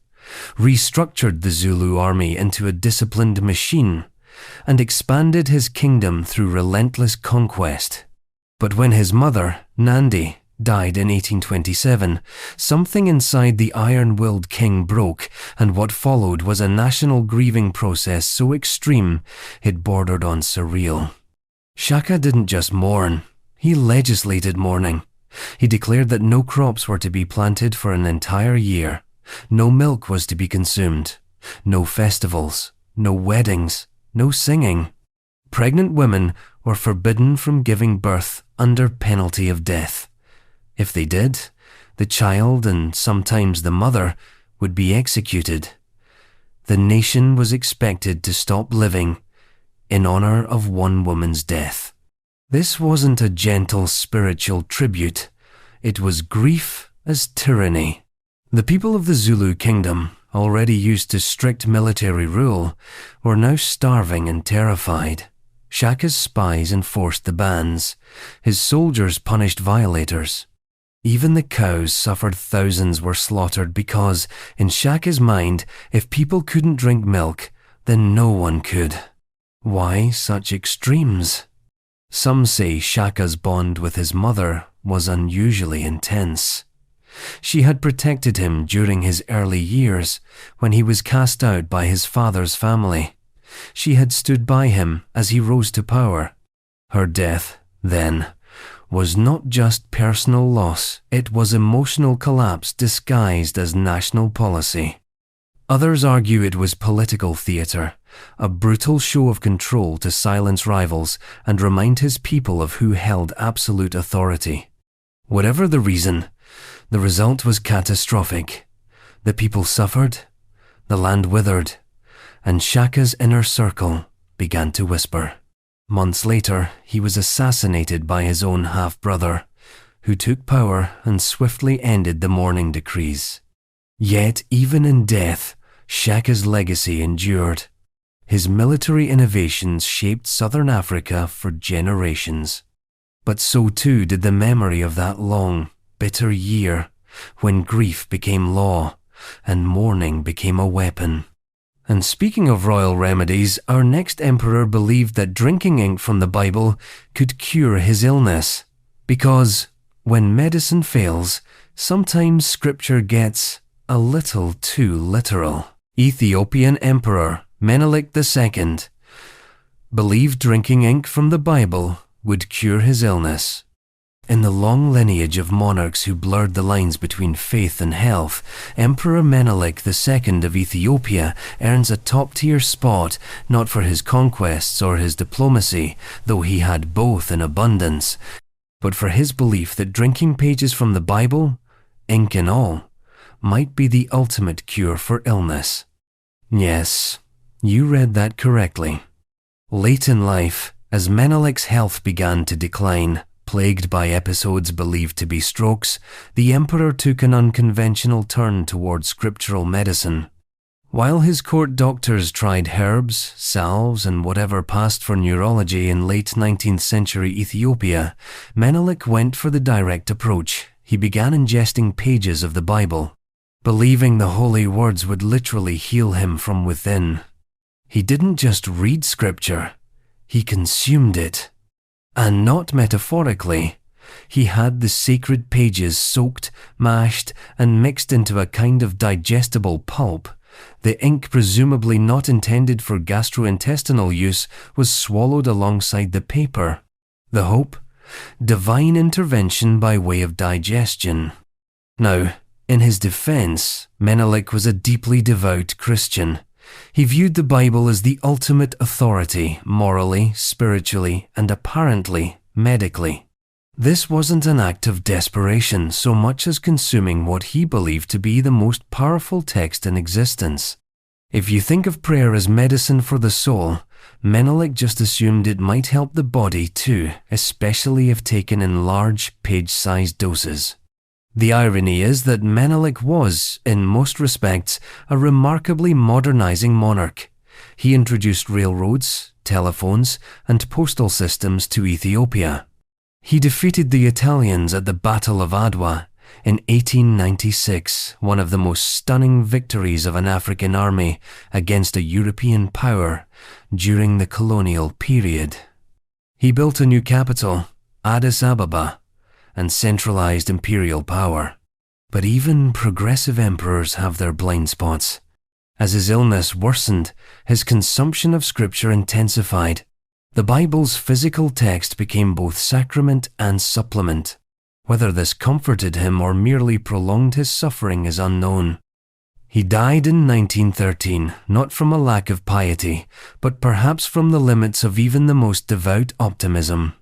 restructured the Zulu army into a disciplined machine, and expanded his kingdom through relentless conquest. But when his mother, Nandi, died in 1827, something inside the iron-willed king broke, and what followed was a national grieving process so extreme it bordered on surreal. Shaka didn't just mourn, he legislated mourning. He declared that no crops were to be planted for an entire year, no milk was to be consumed, no festivals, no weddings, no singing. Pregnant women were forbidden from giving birth under penalty of death. If they did, the child and sometimes the mother would be executed. The nation was expected to stop living in honor of one woman's death. This wasn't a gentle spiritual tribute, it was grief as tyranny. The people of the Zulu kingdom, already used to strict military rule, were now starving and terrified. Shaka's spies enforced the bans. His soldiers punished violators. Even the cows suffered. Thousands were slaughtered because, in Shaka's mind, if people couldn't drink milk, then no one could. Why such extremes? Some say Shaka's bond with his mother was unusually intense. She had protected him during his early years when he was cast out by his father's family. She had stood by him as he rose to power. Her death, then, was not just personal loss, it was emotional collapse disguised as national policy. Others argue it was political theatre, a brutal show of control to silence rivals and remind his people of who held absolute authority. Whatever the reason, the result was catastrophic. The people suffered, the land withered, and Shaka's inner circle began to whisper. Months later, he was assassinated by his own half-brother, who took power and swiftly ended the mourning decrees. Yet, even in death, Shaka's legacy endured. His military innovations shaped Southern Africa for generations. But so too did the memory of that long, bitter year when grief became law and mourning became a weapon. And speaking of royal remedies, our next emperor believed that drinking ink from the Bible could cure his illness. Because when medicine fails, sometimes scripture gets a little too literal. Ethiopian Emperor Menelik II believed drinking ink from the Bible would cure his illness. In the long lineage of monarchs who blurred the lines between faith and health, Emperor Menelik II of Ethiopia earns a top-tier spot not for his conquests or his diplomacy, though he had both in abundance, but for his belief that drinking pages from the Bible, ink and all, might be the ultimate cure for illness. Yes, you read that correctly. Late in life, as Menelik's health began to decline, plagued by episodes believed to be strokes, the emperor took an unconventional turn toward scriptural medicine. While his court doctors tried herbs, salves, and whatever passed for neurology in late 19th century Ethiopia, Menelik went for the direct approach. he began ingesting pages of the Bible, believing the holy words would literally heal him from within. He didn't just read scripture, he consumed it. And not metaphorically. He had the sacred pages soaked, mashed, and mixed into a kind of digestible pulp. The ink, presumably not intended for gastrointestinal use, was swallowed alongside the paper. The hope? Divine intervention by way of digestion. Now, in his defense, Menelik was a deeply devout Christian. He viewed the Bible as the ultimate authority, morally, spiritually, and apparently medically. This wasn't an act of desperation so much as consuming what he believed to be the most powerful text in existence. If you think of prayer as medicine for the soul, Menelik just assumed it might help the body too, especially if taken in large, page-sized doses. The irony is that Menelik was, in most respects, a remarkably modernizing monarch. He introduced railroads, telephones, and postal systems to Ethiopia. He defeated the Italians at the Battle of Adwa in 1896, one of the most stunning victories of an African army against a European power during the colonial period. He built a new capital, Addis Ababa, and centralized imperial power. But even progressive emperors have their blind spots. As his illness worsened, his consumption of scripture intensified. The Bible's physical text became both sacrament and supplement. Whether this comforted him or merely prolonged his suffering is unknown. He died in 1913, not from a lack of piety, but perhaps from the limits of even the most devout optimism.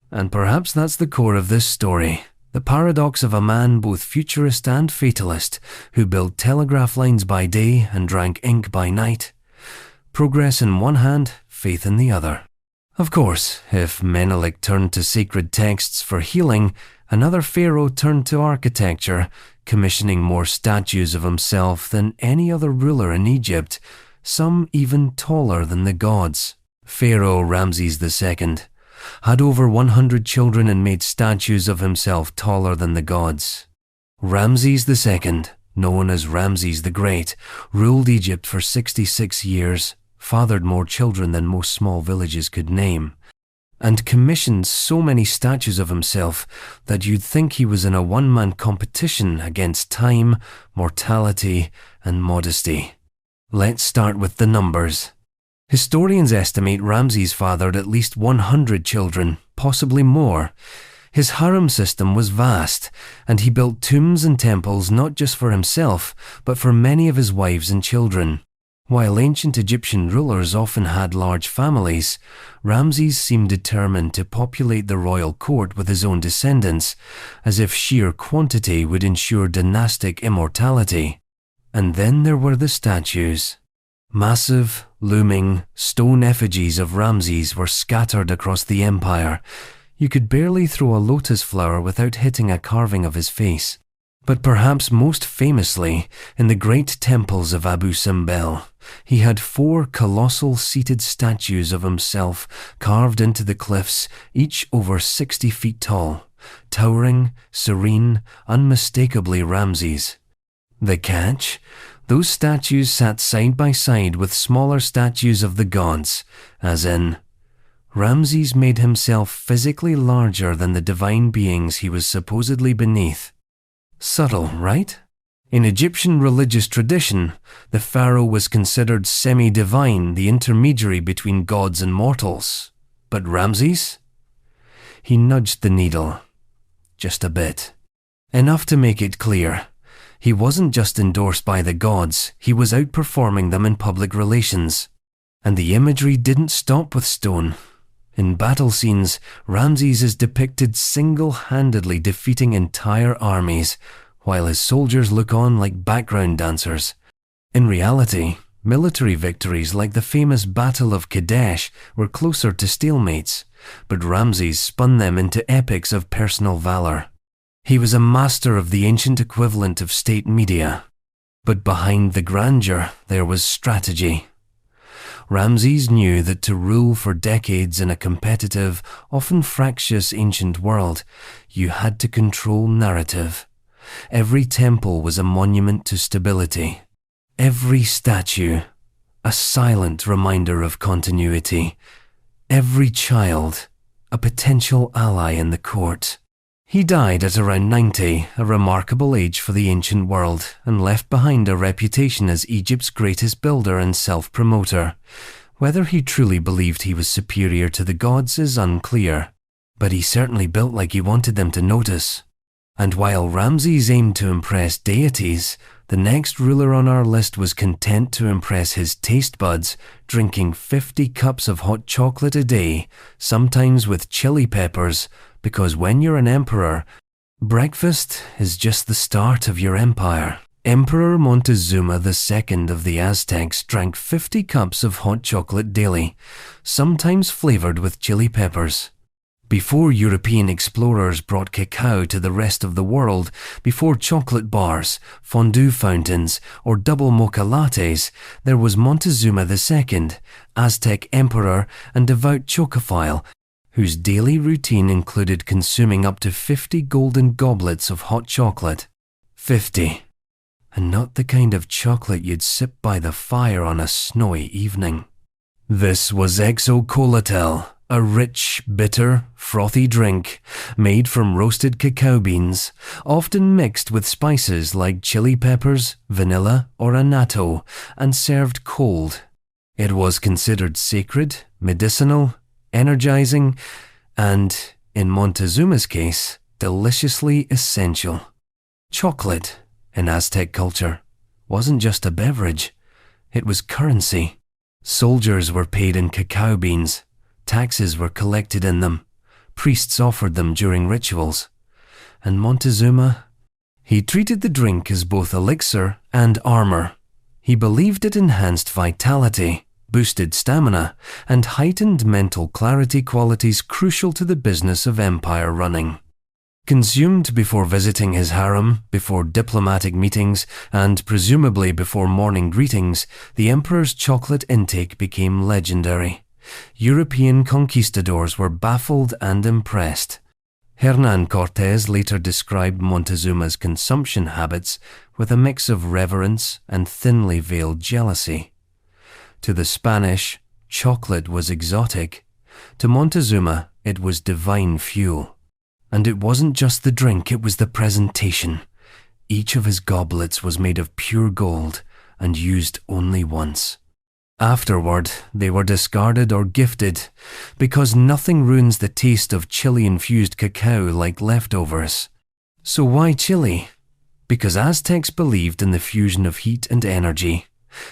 And perhaps that's the core of this story, the paradox of a man both futurist and fatalist, who built telegraph lines by day and drank ink by night. Progress in one hand, faith in the other. Of course, if Menelik turned to sacred texts for healing, another pharaoh turned to architecture, commissioning more statues of himself than any other ruler in Egypt, some even taller than the gods. Pharaoh Ramses II had over 100 children and made statues of himself taller than the gods. Ramses II, known as Ramses the Great, ruled Egypt for 66 years, fathered more children than most small villages could name, and commissioned so many statues of himself that you'd think he was in a one-man competition against time, mortality, and modesty. Let's start with the numbers. Historians estimate Ramses fathered at least 100 children, possibly more. His harem system was vast, and he built tombs and temples not just for himself, but for many of his wives and children. While ancient Egyptian rulers often had large families, Ramses seemed determined to populate the royal court with his own descendants, as if sheer quantity would ensure dynastic immortality. And then there were the statues. Massive, looming, stone effigies of Ramses were scattered across the empire. You could barely throw a lotus flower without hitting a carving of his face. But perhaps most famously, in the great temples of Abu Simbel, he had 4 colossal seated statues of himself carved into the cliffs, each over 60 feet tall, towering, serene, unmistakably Ramses. The catch? Those statues sat side by side with smaller statues of the gods, as in, Ramses made himself physically larger than the divine beings he was supposedly beneath. Subtle, right? In Egyptian religious tradition, the pharaoh was considered semi-divine, the intermediary between gods and mortals. But Ramses? He nudged the needle. Just a bit. Enough to make it clear. He wasn't just endorsed by the gods, he was outperforming them in public relations. And the imagery didn't stop with stone. In battle scenes, Ramses is depicted single-handedly defeating entire armies, while his soldiers look on like background dancers. In reality, military victories like the famous Battle of Kadesh were closer to stalemates, but Ramses spun them into epics of personal valor. He was a master of the ancient equivalent of state media. But behind the grandeur, there was strategy. Ramses knew that to rule for decades in a competitive, often fractious ancient world, you had to control narrative. Every temple was a monument to stability. Every statue, a silent reminder of continuity. Every child, a potential ally in the court. He died at around 90, a remarkable age for the ancient world, and left behind a reputation as Egypt's greatest builder and self-promoter. Whether he truly believed he was superior to the gods is unclear, but he certainly built like he wanted them to notice. And while Ramses aimed to impress deities, the next ruler on our list was content to impress his taste buds, drinking 50 cups of hot chocolate a day, sometimes with chili peppers, because when you're an emperor, breakfast is just the start of your empire. Emperor Montezuma II of the Aztecs drank 50 cups of hot chocolate daily, sometimes flavored with chili peppers. Before European explorers brought cacao to the rest of the world, before chocolate bars, fondue fountains, or double mocha lattes, there was Montezuma II, Aztec emperor and devout chocophile, whose daily routine included consuming up to 50 golden goblets of hot chocolate. 50. And not the kind of chocolate you'd sip by the fire on a snowy evening. This was exocolatel, a rich, bitter, frothy drink made from roasted cacao beans, often mixed with spices like chili peppers, vanilla, or annatto, and served cold. It was considered sacred, medicinal, energizing, and, in Montezuma's case, deliciously essential. Chocolate, in Aztec culture, wasn't just a beverage, it was currency. Soldiers were paid in cacao beans, taxes were collected in them, priests offered them during rituals. And Montezuma, he treated the drink as both elixir and armor. He believed it enhanced vitality, boosted stamina, and heightened mental clarity, qualities crucial to the business of empire running. Consumed before visiting his harem, before diplomatic meetings, and presumably before morning greetings, the emperor's chocolate intake became legendary. European conquistadors were baffled and impressed. Hernan Cortés later described Montezuma's consumption habits with a mix of reverence and thinly veiled jealousy. To the Spanish, chocolate was exotic. To Montezuma, it was divine fuel. And it wasn't just the drink, it was the presentation. Each of his goblets was made of pure gold and used only once. Afterward, they were discarded or gifted, because nothing ruins the taste of chili-infused cacao like leftovers. So why chili? Because Aztecs believed in the fusion of heat and energy.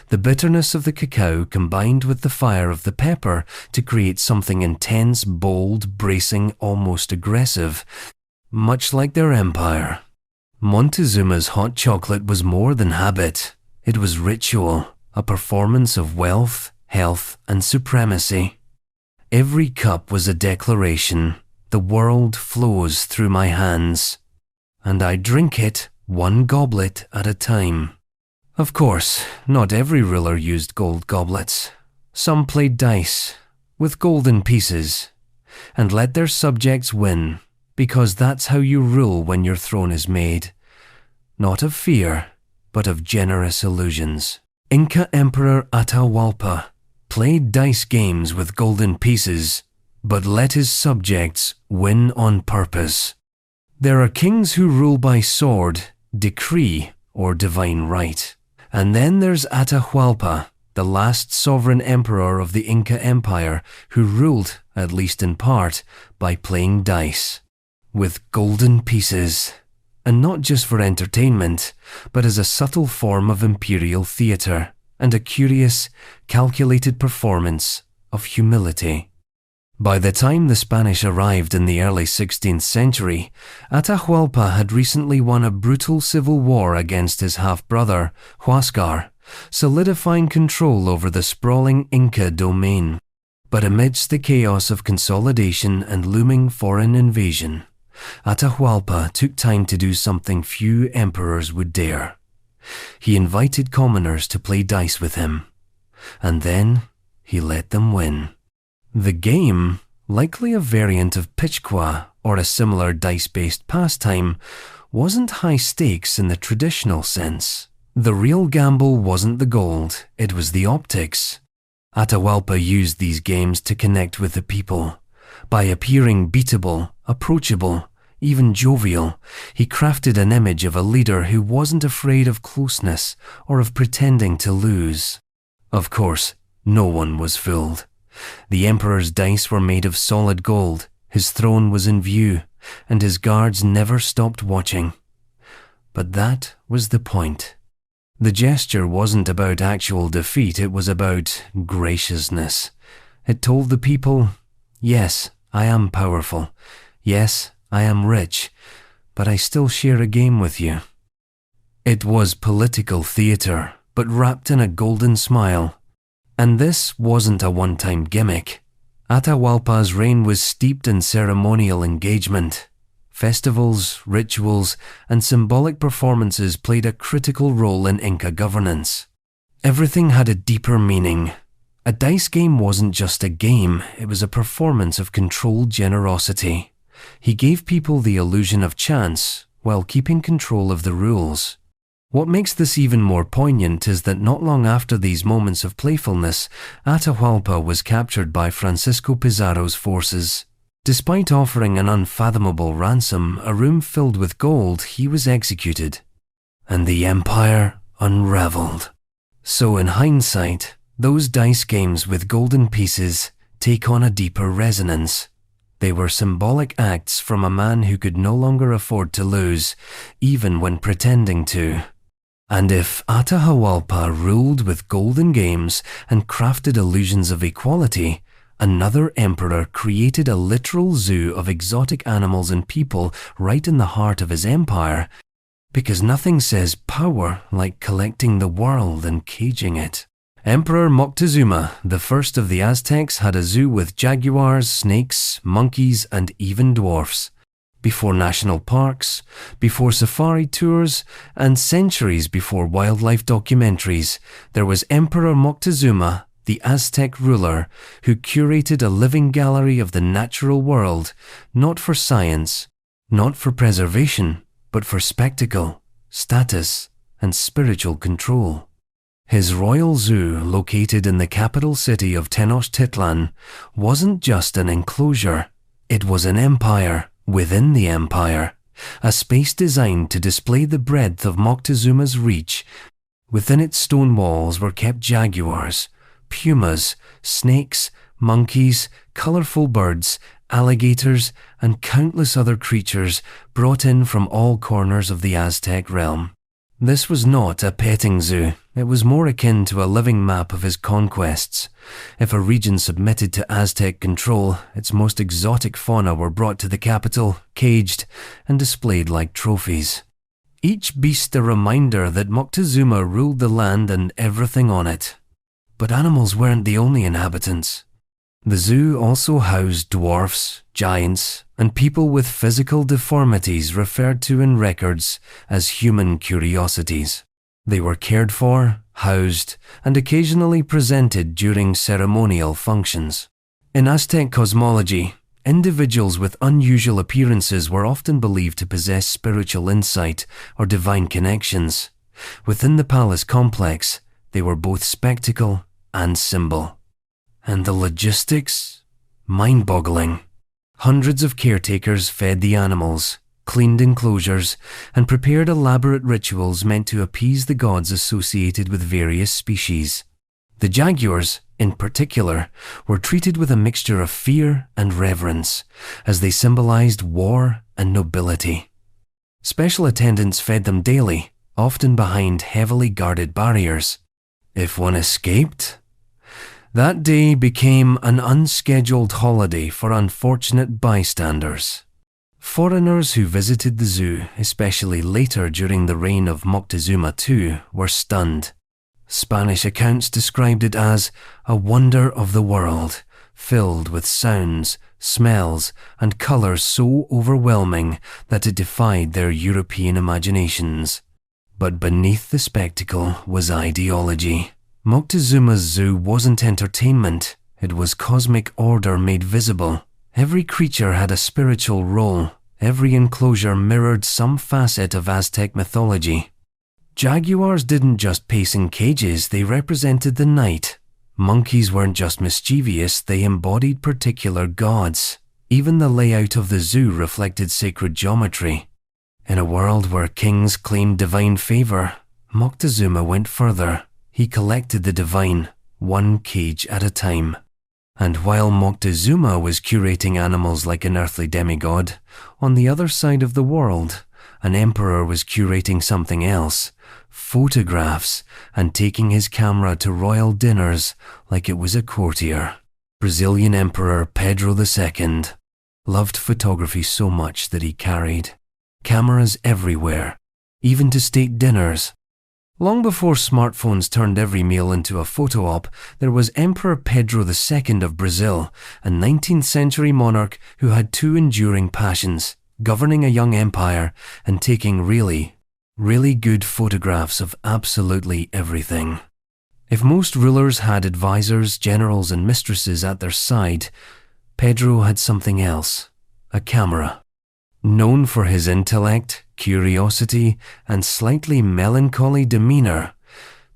The bitterness of the cacao combined with the fire of the pepper to create something intense, bold, bracing, almost aggressive, much like their empire. Montezuma's hot chocolate was more than habit. It was ritual, a performance of wealth, health, and supremacy. Every cup was a declaration. The world flows through my hands, and I drink it one goblet at a time. Of course, not every ruler used gold goblets. Some played dice, with golden pieces, and let their subjects win, because that's how you rule when your throne is made. Not of fear, but of generous illusions. Inca Emperor Atahualpa played dice games with golden pieces, but let his subjects win on purpose. There are kings who rule by sword, decree, or divine right. And then there's Atahualpa, the last sovereign emperor of the Inca Empire, who ruled, at least in part, by playing dice. With golden pieces. And not just for entertainment, but as a subtle form of imperial theatre, and a curious, calculated performance of humility. By the time the Spanish arrived in the early 16th century, Atahualpa had recently won a brutal civil war against his half-brother, Huáscar, solidifying control over the sprawling Inca domain. But amidst the chaos of consolidation and looming foreign invasion, Atahualpa took time to do something few emperors would dare. He invited commoners to play dice with him. And then he let them win. The game, likely a variant of pitchqua or a similar dice-based pastime, wasn't high stakes in the traditional sense. The real gamble wasn't the gold, it was the optics. Atahualpa used these games to connect with the people. By appearing beatable, approachable, even jovial, he crafted an image of a leader who wasn't afraid of closeness or of pretending to lose. Of course, no one was fooled. The emperor's dice were made of solid gold, his throne was in view, and his guards never stopped watching. But that was the point. The gesture wasn't about actual defeat, it was about graciousness. It told the people, yes, I am powerful. Yes, I am rich, but I still share a game with you. It was political theater, but wrapped in a golden smile. And this wasn't a one-time gimmick. Atahualpa's reign was steeped in ceremonial engagement. Festivals, rituals, and symbolic performances played a critical role in Inca governance. Everything had a deeper meaning. A dice game wasn't just a game, it was a performance of controlled generosity. He gave people the illusion of chance while keeping control of the rules. What makes this even more poignant is that not long after these moments of playfulness, Atahualpa was captured by Francisco Pizarro's forces. Despite offering an unfathomable ransom, a room filled with gold, he was executed. And the empire unraveled. So in hindsight, those dice games with golden pieces take on a deeper resonance. They were symbolic acts from a man who could no longer afford to lose, even when pretending to. And if Atahualpa ruled with golden games and crafted illusions of equality, another emperor created a literal zoo of exotic animals and people right in the heart of his empire, because nothing says power like collecting the world and caging it. Emperor Moctezuma, the first of the Aztecs, had a zoo with jaguars, snakes, monkeys, and even dwarfs. Before national parks, before safari tours, and centuries before wildlife documentaries, there was Emperor Moctezuma, the Aztec ruler, who curated a living gallery of the natural world, not for science, not for preservation, but for spectacle, status, and spiritual control. His royal zoo, located in the capital city of Tenochtitlan, wasn't just an enclosure, it was an empire within the empire, a space designed to display the breadth of Moctezuma's reach. Within its stone walls were kept jaguars, pumas, snakes, monkeys, colorful birds, alligators, and countless other creatures brought in from all corners of the Aztec realm. This was not a petting zoo, it was more akin to a living map of his conquests. If a region submitted to Aztec control, its most exotic fauna were brought to the capital, caged, and displayed like trophies. Each beast a reminder that Moctezuma ruled the land and everything on it. But animals weren't the only inhabitants. The zoo also housed dwarfs, giants, and people with physical deformities referred to in records as human curiosities. They were cared for, housed, and occasionally presented during ceremonial functions. In Aztec cosmology, individuals with unusual appearances were often believed to possess spiritual insight or divine connections. Within the palace complex, they were both spectacle and symbol. And the logistics? Mind-boggling. Hundreds of caretakers fed the animals, cleaned enclosures, and prepared elaborate rituals meant to appease the gods associated with various species. The jaguars, in particular, were treated with a mixture of fear and reverence, as they symbolized war and nobility. Special attendants fed them daily, often behind heavily guarded barriers. If one escaped, that day became an unscheduled holiday for unfortunate bystanders. Foreigners who visited the zoo, especially later during the reign of Moctezuma II, were stunned. Spanish accounts described it as a wonder of the world, filled with sounds, smells, and colors so overwhelming that it defied their European imaginations. But beneath the spectacle was ideology. Moctezuma's zoo wasn't entertainment, it was cosmic order made visible. Every creature had a spiritual role, every enclosure mirrored some facet of Aztec mythology. Jaguars didn't just pace in cages, they represented the night. Monkeys weren't just mischievous, they embodied particular gods. Even the layout of the zoo reflected sacred geometry. In a world where kings claimed divine favor, Moctezuma went further. He collected the divine, one cage at a time. And while Moctezuma was curating animals like an earthly demigod, on the other side of the world, an emperor was curating something else, photographs, and taking his camera to royal dinners like it was a courtier. Brazilian Emperor Pedro II loved photography so much that he carried cameras everywhere, even to state dinners. Long before smartphones turned every meal into a photo op, there was Emperor Pedro II of Brazil, a 19th century monarch who had two enduring passions, governing a young empire and taking really good photographs of absolutely everything. If most rulers had advisors, generals, and mistresses at their side, Pedro had something else, a camera. Known for his intellect, curiosity, and slightly melancholy demeanor,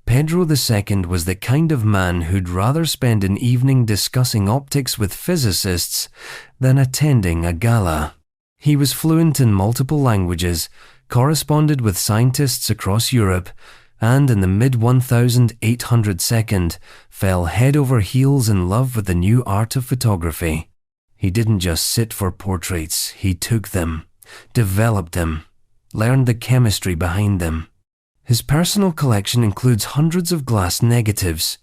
Pedro II was the kind of man who'd rather spend an evening discussing optics with physicists than attending a gala. He was fluent in multiple languages, corresponded with scientists across Europe, and in the mid-1800s fell head over heels in love with the new art of photography. He didn't just sit for portraits, he took them, developed them, learned the chemistry behind them. His personal collection includes hundreds of glass negatives,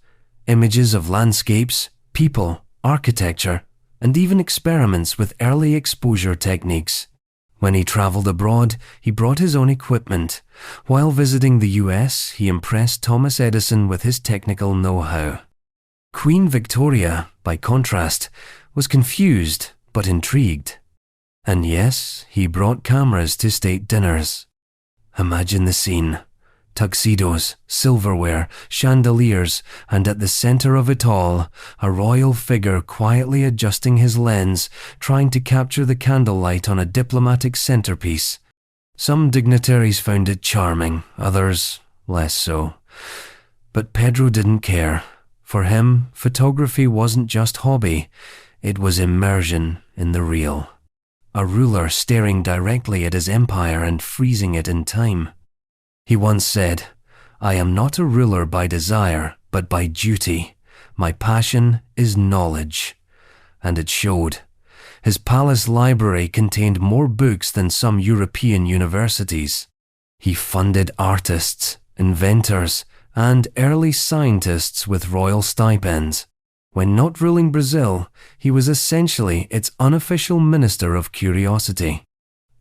images of landscapes, people, architecture, and even experiments with early exposure techniques. When he traveled abroad, he brought his own equipment. While visiting the US, he impressed Thomas Edison with his technical know-how. Queen Victoria, by contrast, was confused but intrigued. And yes, he brought cameras to state dinners. Imagine the scene. Tuxedos, silverware, chandeliers, and at the center of it all, a royal figure quietly adjusting his lens, trying to capture the candlelight on a diplomatic centerpiece. Some dignitaries found it charming, others less so. But Pedro didn't care. For him, photography wasn't just hobby, it was immersion in the real. A ruler staring directly at his empire and freezing it in time. He once said, "I am not a ruler by desire, but by duty. My passion is knowledge." And it showed. His palace library contained more books than some European universities. He funded artists, inventors, and early scientists with royal stipends. When not ruling Brazil, he was essentially its unofficial minister of curiosity.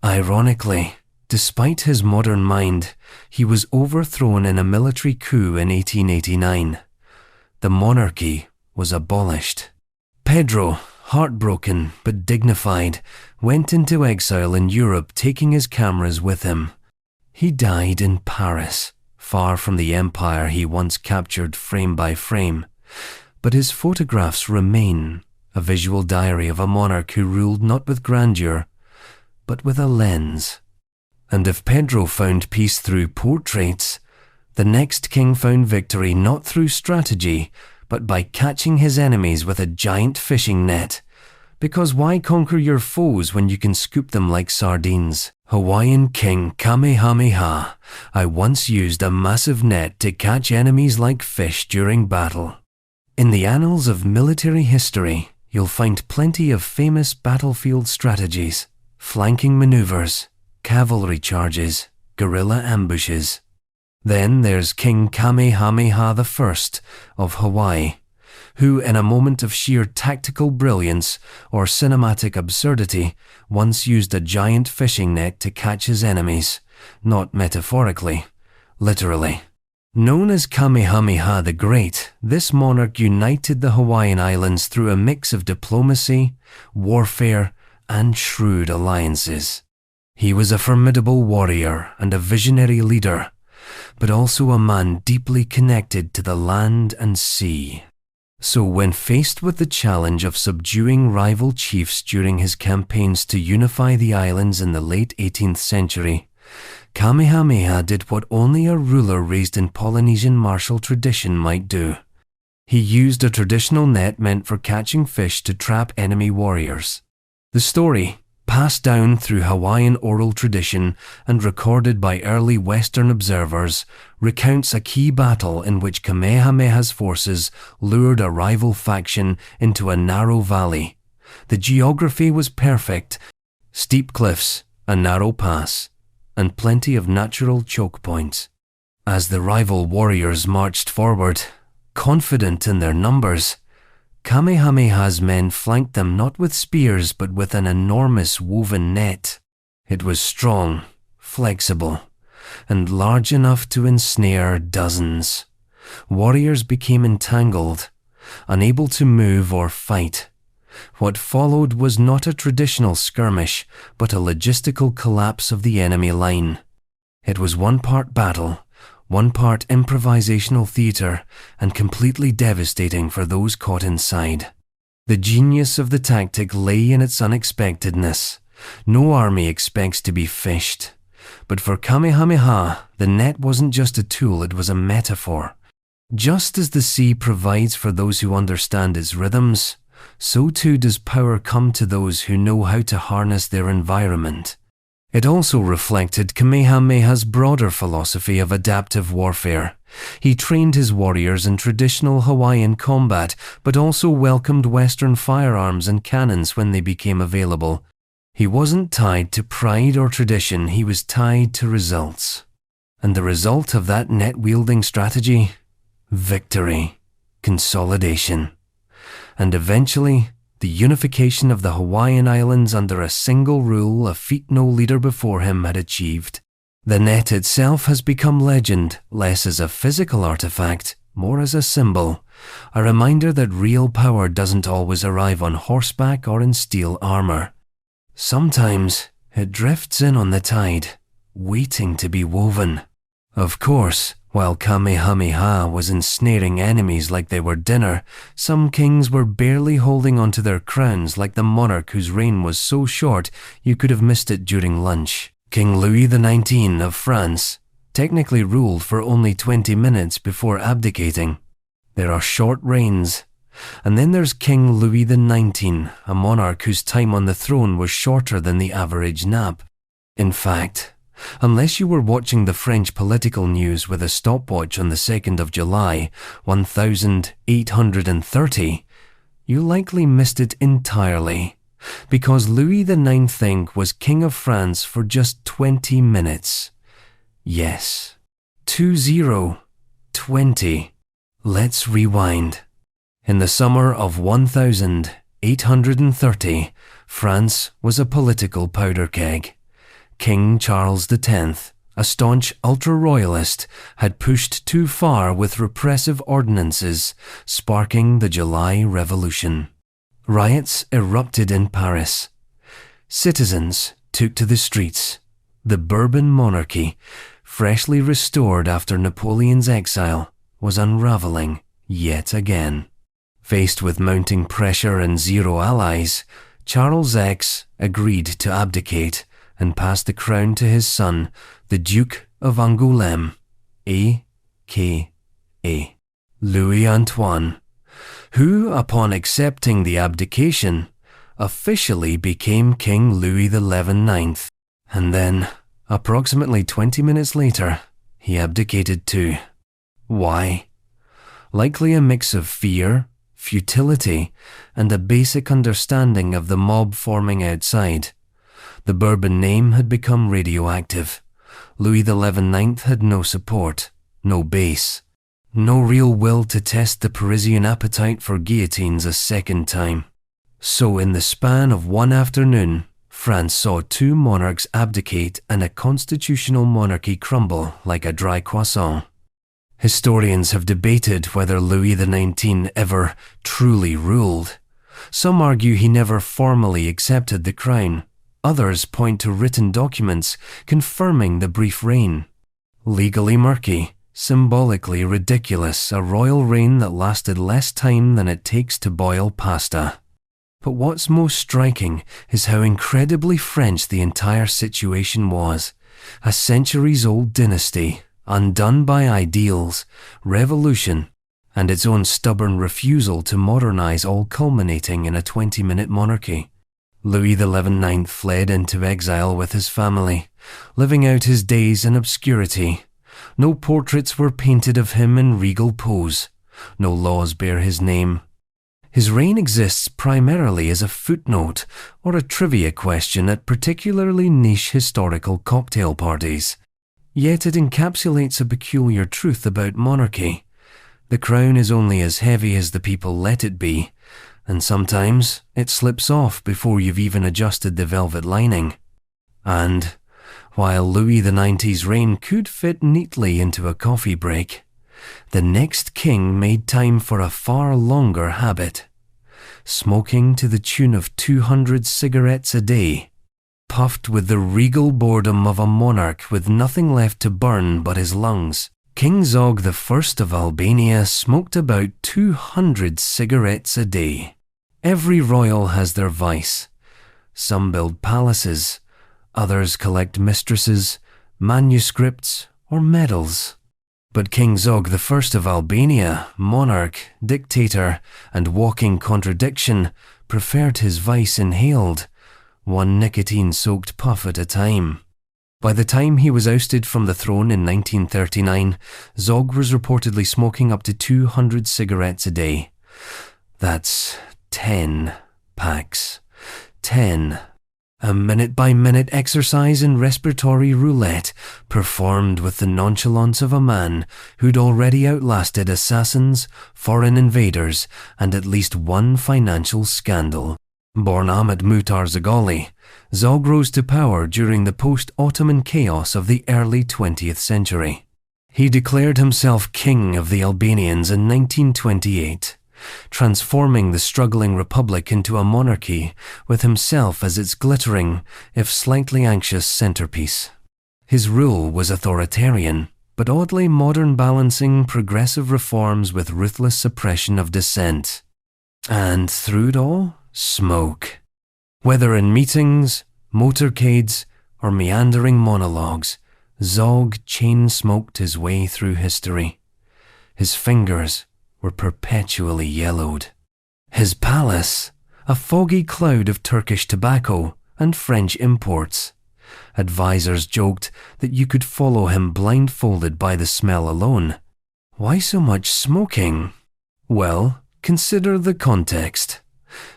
Ironically, despite his modern mind, he was overthrown in a military coup in 1889. The monarchy was abolished. Pedro, heartbroken but dignified, went into exile in Europe, taking his cameras with him. He died in Paris, far from the empire he once captured frame by frame. But his photographs remain, a visual diary of a monarch who ruled not with grandeur, but with a lens. And if Pedro found peace through portraits, the next king found victory not through strategy, but by catching his enemies with a giant fishing net. Because why conquer your foes when you can scoop them like sardines? Hawaiian King Kamehameha, I once used a massive net to catch enemies like fish during battle. In the annals of military history, you'll find plenty of famous battlefield strategies, flanking maneuvers, cavalry charges, guerrilla ambushes. Then there's King Kamehameha I of Hawaii, who in a moment of sheer tactical brilliance or cinematic absurdity once used a giant fishing net to catch his enemies, not metaphorically, literally. Known as Kamehameha the Great, this monarch united the Hawaiian Islands through a mix of diplomacy, warfare, and shrewd alliances. He was a formidable warrior and a visionary leader, but also a man deeply connected to the land and sea. So when faced with the challenge of subduing rival chiefs during his campaigns to unify the islands in the late 18th century, Kamehameha did what only a ruler raised in Polynesian martial tradition might do. He used a traditional net meant for catching fish to trap enemy warriors. The story, passed down through Hawaiian oral tradition and recorded by early Western observers, recounts a key battle in which Kamehameha's forces lured a rival faction into a narrow valley. The geography was perfect: steep cliffs, a narrow pass, and plenty of natural choke points. As the rival warriors marched forward, confident in their numbers, Kamehameha's men flanked them not with spears but with an enormous woven net. It was strong, flexible, and large enough to ensnare dozens. Warriors became entangled, unable to move or fight. What followed was not a traditional skirmish, but a logistical collapse of the enemy line. It was one part battle, one part improvisational theatre, and completely devastating for those caught inside. The genius of the tactic lay in its unexpectedness. No army expects to be fished. But for Kamehameha, the net wasn't just a tool, it was a metaphor. Just as the sea provides for those who understand its rhythms, so too does power come to those who know how to harness their environment. It also reflected Kamehameha's broader philosophy of adaptive warfare. He trained his warriors in traditional Hawaiian combat, but also welcomed Western firearms and cannons when they became available. He wasn't tied to pride or tradition, he was tied to results. And the result of that net-wielding strategy? Victory, consolidation, and eventually, the unification of the Hawaiian Islands under a single rule, a feat no leader before him had achieved. The net itself has become legend, less as a physical artifact, more as a symbol, a reminder that real power doesn't always arrive on horseback or in steel armor. Sometimes it drifts in on the tide, waiting to be woven. Of course, while Kamehameha was ensnaring enemies like they were dinner, some kings were barely holding onto their crowns, like the monarch whose reign was so short you could have missed it during lunch. King Louis XIX of France technically ruled for only 20 minutes before abdicating. There are short reigns. And then there's King Louis XIX, a monarch whose time on the throne was shorter than the average nap. In fact, unless you were watching the French political news with a stopwatch on the 2nd of July, 1830, you likely missed it entirely, because Louis XIX was King of France for just 20 minutes. Yes, 20. Let's rewind. In the summer of 1830, France was a political powder keg. King Charles X, a staunch ultra-royalist, had pushed too far with repressive ordinances, sparking the July Revolution. Riots erupted in Paris. Citizens took to the streets. The Bourbon monarchy, freshly restored after Napoleon's exile, was unraveling yet again. Faced with mounting pressure and zero allies, Charles X agreed to abdicate and passed the crown to his son, the Duke of Angoulême, a.k.a. Louis Antoine, who, upon accepting the abdication, officially became King Louis XI IX. And then, approximately 20 minutes later, he abdicated too. Why? Likely a mix of fear, futility, and a basic understanding of the mob forming outside. The Bourbon name had become radioactive. Louis XI IX had no support, no base, no real will to test the Parisian appetite for guillotines a second time. So in the span of one afternoon, France saw two monarchs abdicate and a constitutional monarchy crumble like a dry croissant. Historians have debated whether Louis XIX ever truly ruled. Some argue he never formally accepted the crown. Others point to written documents confirming the brief reign. Legally murky, symbolically ridiculous, a royal reign that lasted less time than it takes to boil pasta. But what's most striking is how incredibly French the entire situation was. A centuries-old dynasty, undone by ideals, revolution, and its own stubborn refusal to modernize, all culminating in a 20-minute monarchy. Louis XI fled into exile with his family, living out his days in obscurity. No portraits were painted of him in regal pose. No laws bear his name. His reign exists primarily as a footnote or a trivia question at particularly niche historical cocktail parties. Yet it encapsulates a peculiar truth about monarchy. The crown is only as heavy as the people let it be, and sometimes it slips off before you've even adjusted the velvet lining. And while Louis XC's reign could fit neatly into a coffee break, the next king made time for a far longer habit. Smoking to the tune of 200 cigarettes a day, puffed with the regal boredom of a monarch with nothing left to burn but his lungs. King Zog I of Albania smoked about 200 cigarettes a day. Every royal has their vice. Some build palaces, others collect mistresses, manuscripts, or medals. But King Zog I of Albania, monarch, dictator, and walking contradiction, preferred his vice inhaled, one nicotine-soaked puff at a time. By the time he was ousted from the throne in 1939, Zog was reportedly smoking up to 200 cigarettes a day. That's 10 packs. 10. A minute-by-minute exercise in respiratory roulette, performed with the nonchalance of a man who'd already outlasted assassins, foreign invaders, and at least one financial scandal. Born Ahmet Muhtar Zagali, Zog rose to power during the post-Ottoman chaos of the early 20th century. He declared himself king of the Albanians in 1928, transforming the struggling republic into a monarchy with himself as its glittering, if slightly anxious, centerpiece. His rule was authoritarian, but oddly modern, balancing progressive reforms with ruthless suppression of dissent. And through it all, smoke. Whether in meetings, motorcades, or meandering monologues, Zog chain-smoked his way through history. His fingers were perpetually yellowed. His palace, a foggy cloud of Turkish tobacco and French imports. Advisors joked that you could follow him blindfolded by the smell alone. Why so much smoking? Well, consider the context.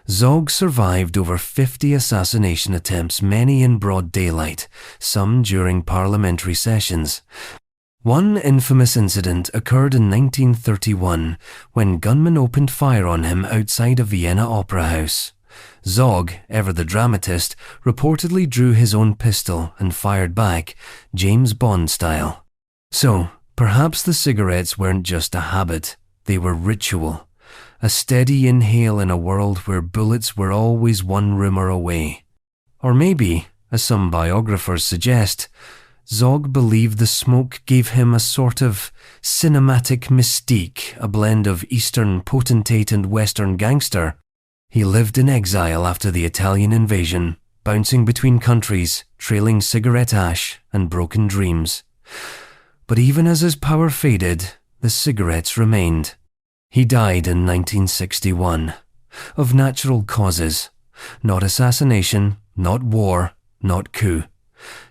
Zog survived over 50 assassination attempts, many in broad daylight, some during parliamentary sessions. One infamous incident occurred in 1931 when gunmen opened fire on him outside a Vienna opera house. Zog, ever the dramatist, reportedly drew his own pistol and fired back, James Bond style. So, perhaps the cigarettes weren't just a habit, they were ritual. A steady inhale in a world where bullets were always one rumor away. Or maybe, as some biographers suggest, Zog believed the smoke gave him a sort of cinematic mystique, a blend of Eastern potentate and Western gangster. He lived in exile after the Italian invasion, bouncing between countries, trailing cigarette ash and broken dreams. But even as his power faded, the cigarettes remained. He died in 1961, of natural causes. Not assassination, not war, not coup.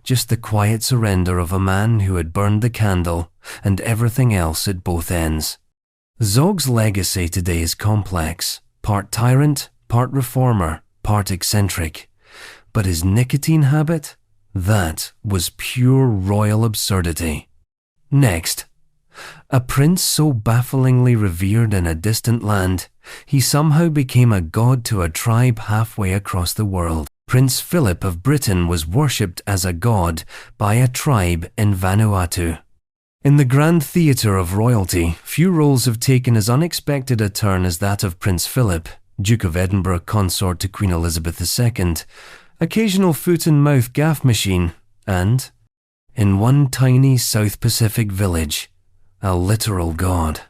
Just the quiet surrender of a man who had burned the candle and everything else at both ends. Zog's legacy today is complex, part tyrant, part reformer, part eccentric. But his nicotine habit? That was pure royal absurdity. Next, a prince so bafflingly revered in a distant land, he somehow became a god to a tribe halfway across the world. Prince Philip of Britain was worshipped as a god by a tribe in Vanuatu. In the grand theatre of royalty, few roles have taken as unexpected a turn as that of Prince Philip, Duke of Edinburgh consort to Queen Elizabeth II, occasional foot-and-mouth gaff machine, and in one tiny South Pacific village, a literal god.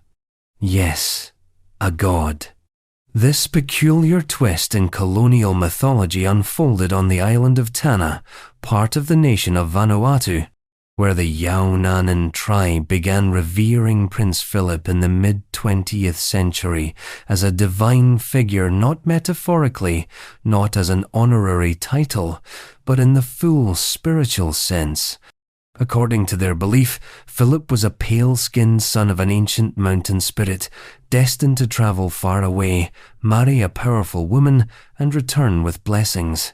Yes, a god. This peculiar twist in colonial mythology unfolded on the island of Tanna, part of the nation of Vanuatu, where the Yaunanan tribe began revering Prince Philip in the mid-20th century as a divine figure, not metaphorically, not as an honorary title, but in the full spiritual sense. According to their belief, Philip was a pale-skinned son of an ancient mountain spirit, destined to travel far away, marry a powerful woman, and return with blessings.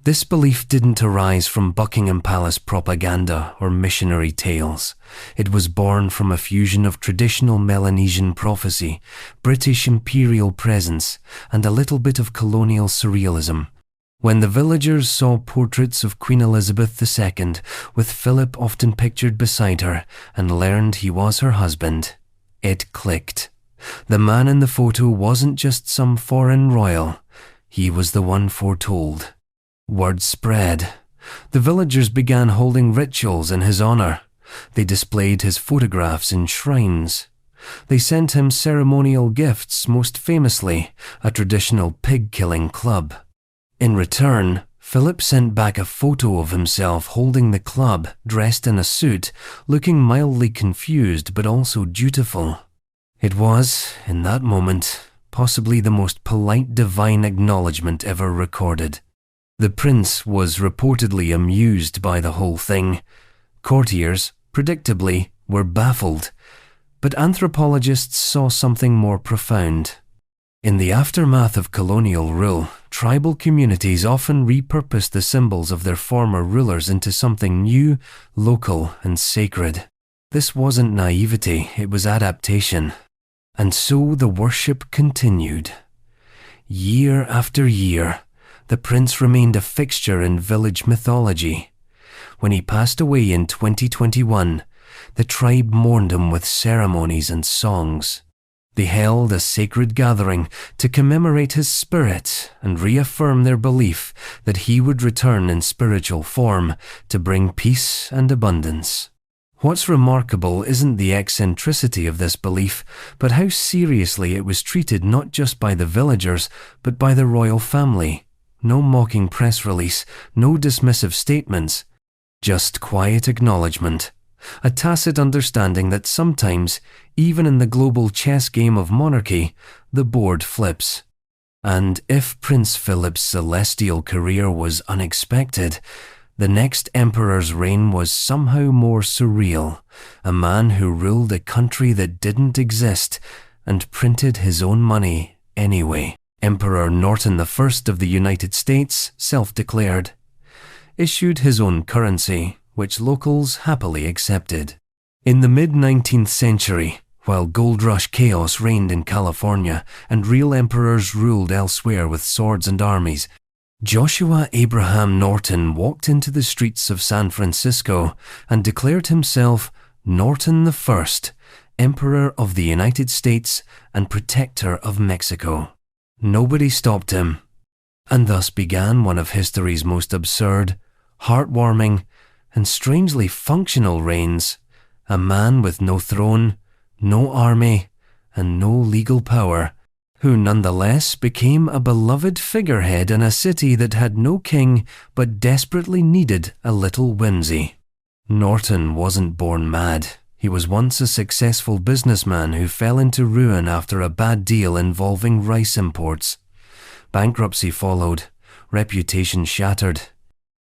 This belief didn't arise from Buckingham Palace propaganda or missionary tales. It was born from a fusion of traditional Melanesian prophecy, British imperial presence, and a little bit of colonial surrealism. When the villagers saw portraits of Queen Elizabeth II, with Philip often pictured beside her, and learned he was her husband, it clicked. The man in the photo wasn't just some foreign royal. He was the one foretold. Word spread. The villagers began holding rituals in his honor. They displayed his photographs in shrines. They sent him ceremonial gifts, most famously a traditional pig-killing club. In return, Philip sent back a photo of himself holding the club, dressed in a suit, looking mildly confused but also dutiful. It was, in that moment, possibly the most polite divine acknowledgement ever recorded. The prince was reportedly amused by the whole thing. Courtiers, predictably, were baffled, but anthropologists saw something more profound. In the aftermath of colonial rule, tribal communities often repurposed the symbols of their former rulers into something new, local, and sacred. This wasn't naivety, it was adaptation. And so the worship continued. Year after year, the prince remained a fixture in village mythology. When he passed away in 2021, the tribe mourned him with ceremonies and songs. They held a sacred gathering to commemorate his spirit and reaffirm their belief that he would return in spiritual form to bring peace and abundance. What's remarkable isn't the eccentricity of this belief, but how seriously it was treated not just by the villagers, but by the royal family. No mocking press release, no dismissive statements, just quiet acknowledgement, a tacit understanding that sometimes, even in the global chess game of monarchy, the board flips. And if Prince Philip's celestial career was unexpected, the next emperor's reign was somehow more surreal, a man who ruled a country that didn't exist and printed his own money anyway. Emperor Norton I of the United States, self-declared, issued his own currency, which locals happily accepted. In the mid-19th century, while gold rush chaos reigned in California and real emperors ruled elsewhere with swords and armies, Joshua Abraham Norton walked into the streets of San Francisco and declared himself Norton I, Emperor of the United States and Protector of Mexico. Nobody stopped him, and thus began one of history's most absurd, heartwarming, and strangely functional reigns, a man with no throne, no army, and no legal power, who nonetheless became a beloved figurehead in a city that had no king but desperately needed a little whimsy. Norton wasn't born mad. He was once a successful businessman who fell into ruin after a bad deal involving rice imports. Bankruptcy followed, reputation shattered.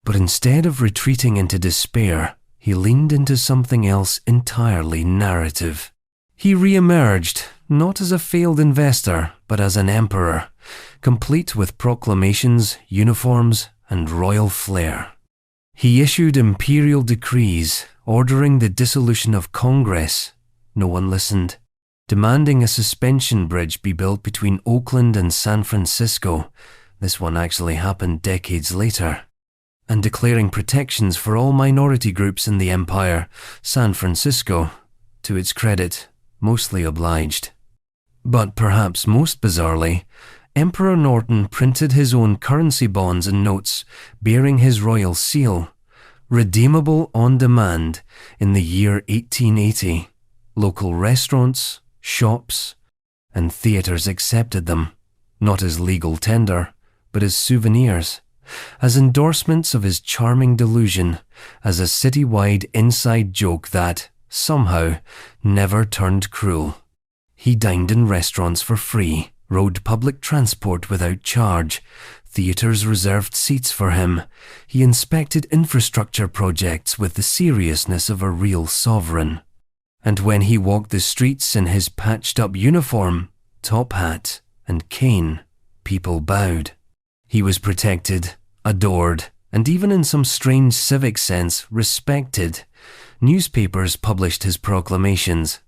But instead of retreating into despair, he leaned into something else entirely narrative. He re-emerged, not as a failed investor, but as an emperor, complete with proclamations, uniforms, and royal flair. He issued imperial decrees, ordering the dissolution of Congress. No one listened. Demanding a suspension bridge be built between Oakland and San Francisco. This one actually happened decades later. And declaring protections for all minority groups in the empire, San Francisco, to its credit, mostly obliged. But perhaps most bizarrely, Emperor Norton printed his own currency bonds and notes bearing his royal seal, redeemable on demand in the year 1880. Local restaurants, shops, and theatres accepted them, not as legal tender, but as souvenirs, as endorsements of his charming delusion, as a citywide inside joke that, somehow, never turned cruel. He dined in restaurants for free, rode public transport without charge, theatres reserved seats for him. He inspected infrastructure projects with the seriousness of a real sovereign. And when he walked the streets in his patched-up uniform, top hat, and cane, people bowed. He was protected, adored, and even in some strange civic sense, respected. Newspapers published his proclamations.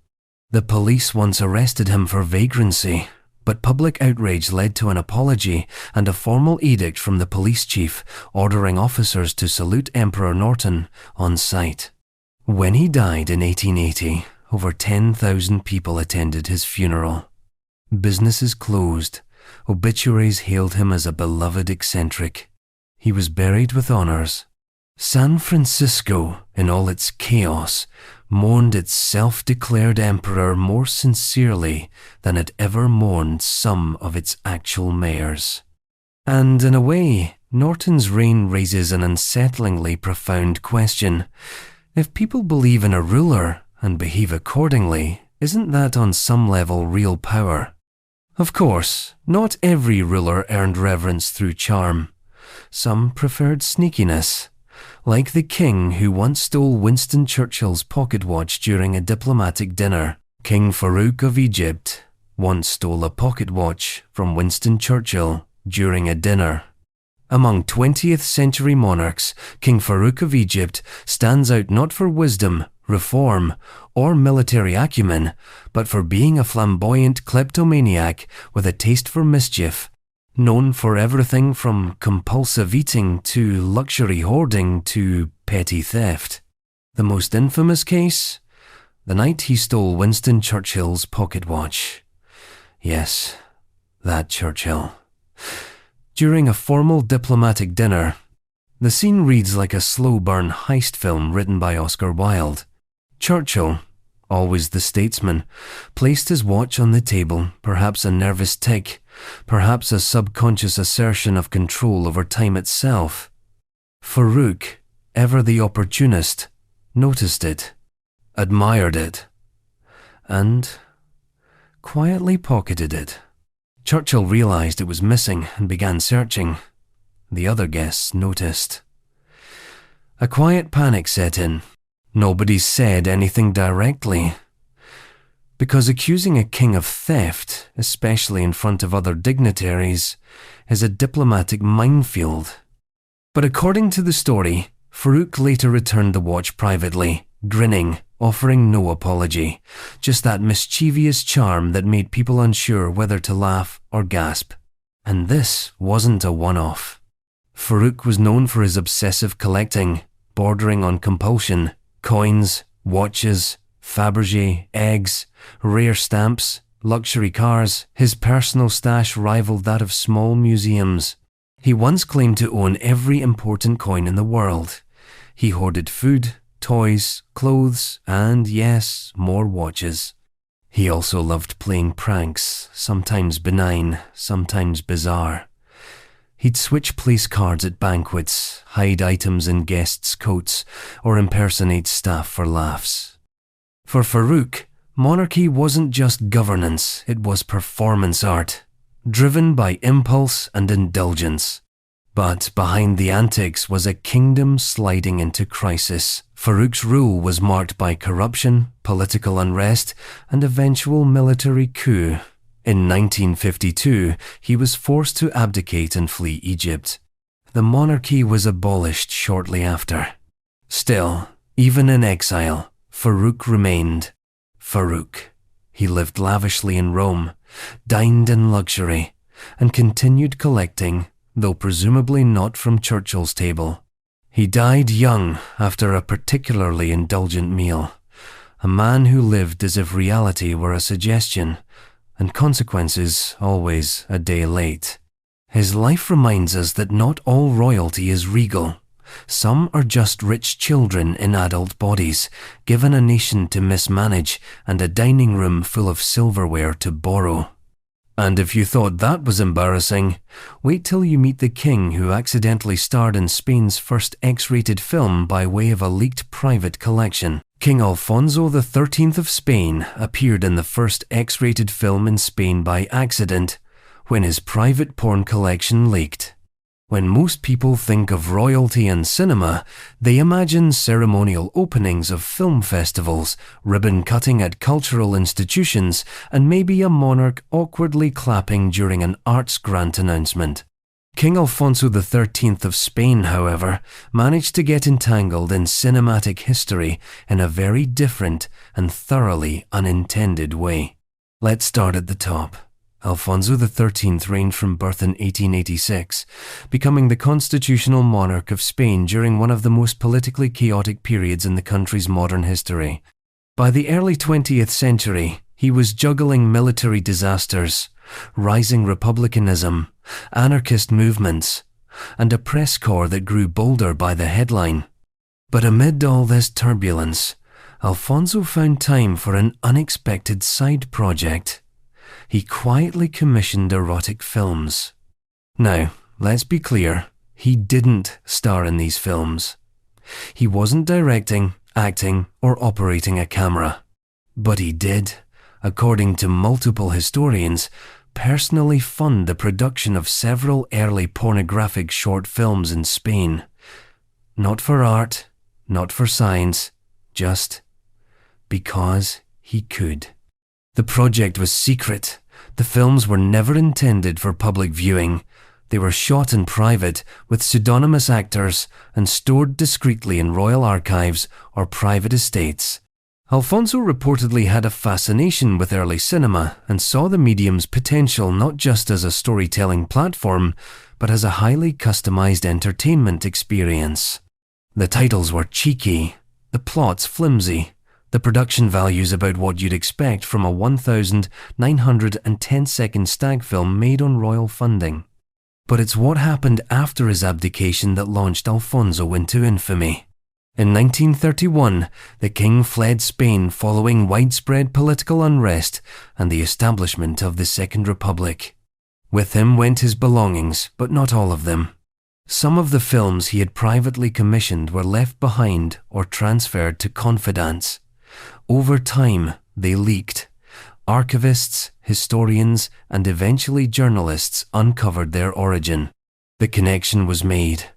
The police once arrested him for vagrancy, but public outrage led to an apology and a formal edict from the police chief ordering officers to salute Emperor Norton on sight. When he died in 1880, over 10,000 people attended his funeral. Businesses closed. Obituaries hailed him as a beloved eccentric. He was buried with honors. San Francisco, in all its chaos, mourned its self-declared emperor more sincerely than it ever mourned some of its actual mayors. And in a way, Norton's reign raises an unsettlingly profound question. If people believe in a ruler and behave accordingly, isn't that on some level real power? Of course, not every ruler earned reverence through charm. Some preferred sneakiness, like the king who once stole Winston Churchill's pocket watch during a diplomatic dinner. King Farouk of Egypt once stole a pocket watch from Winston Churchill during a dinner. Among 20th century monarchs, King Farouk of Egypt stands out not for wisdom, reform, or military acumen, but for being a flamboyant kleptomaniac with a taste for mischief, known for everything from compulsive eating to luxury hoarding to petty theft. The most infamous case? The night he stole Winston Churchill's pocket watch. Yes, that Churchill. During a formal diplomatic dinner, the scene reads like a slow-burn heist film written by Oscar Wilde. Churchill, always the statesman, placed his watch on the table, perhaps a nervous tic, perhaps a subconscious assertion of control over time itself. Farouk, ever the opportunist, noticed it, admired it, and quietly pocketed it. Churchill realized it was missing and began searching. The other guests noticed. A quiet panic set in. Nobody said anything directly, because accusing a king of theft, especially in front of other dignitaries, is a diplomatic minefield. But according to the story, Farouk later returned the watch privately, grinning, offering no apology, just that mischievous charm that made people unsure whether to laugh or gasp. And this wasn't a one-off. Farouk was known for his obsessive collecting, bordering on compulsion. Coins, watches, Fabergé, eggs, rare stamps, luxury cars. His personal stash rivaled that of small museums. He once claimed to own every important coin in the world. He hoarded food, toys, clothes, and yes, more watches. He also loved playing pranks, sometimes benign, sometimes bizarre. He'd switch place cards at banquets, hide items in guests' coats, or impersonate staff for laughs. For Farouk, monarchy wasn't just governance, it was performance art, driven by impulse and indulgence. But behind the antics was a kingdom sliding into crisis. Farouk's rule was marked by corruption, political unrest, and eventual military coup. In 1952, he was forced to abdicate and flee Egypt. The monarchy was abolished shortly after. Still, even in exile, Farouk remained Farouk. He lived lavishly in Rome, dined in luxury, and continued collecting, though presumably not from Churchill's table. He died young after a particularly indulgent meal, a man who lived as if reality were a suggestion, and consequences always a day late. His life reminds us that not all royalty is regal. Some are just rich children in adult bodies, given a nation to mismanage and a dining room full of silverware to borrow. And if you thought that was embarrassing, wait till you meet the king who accidentally starred in Spain's first X-rated film by way of a leaked private collection. King Alfonso XIII of Spain appeared in the first X-rated film in Spain by accident when his private porn collection leaked. When most people think of royalty and cinema, they imagine ceremonial openings of film festivals, ribbon cutting at cultural institutions, and maybe a monarch awkwardly clapping during an arts grant announcement. King Alfonso XIII of Spain, however, managed to get entangled in cinematic history in a very different and thoroughly unintended way. Let's start at the top. Alfonso XIII reigned from birth in 1886, becoming the constitutional monarch of Spain during one of the most politically chaotic periods in the country's modern history. By the early 20th century, he was juggling military disasters, rising republicanism, anarchist movements, and a press corps that grew bolder by the headline. But amid all this turbulence, Alfonso found time for an unexpected side project. He quietly commissioned erotic films. Now, let's be clear, he didn't star in these films. He wasn't directing, acting, or operating a camera. But he did, according to multiple historians, personally fund the production of several early pornographic short films in Spain. Not for art, not for science, just because he could. The project was secret. The films were never intended for public viewing. They were shot in private with pseudonymous actors and stored discreetly in royal archives or private estates. Alfonso reportedly had a fascination with early cinema and saw the medium's potential not just as a storytelling platform, but as a highly customized entertainment experience. The titles were cheeky, the plots flimsy, the production values about what you'd expect from a 1,910-second stag film made on royal funding. But it's what happened after his abdication that launched Alfonso into infamy. In 1931, the king fled Spain following widespread political unrest and the establishment of the Second Republic. With him went his belongings, but not all of them. Some of the films he had privately commissioned were left behind or transferred to confidants. Over time, they leaked. Archivists, historians, and eventually journalists uncovered their origin. The connection was made.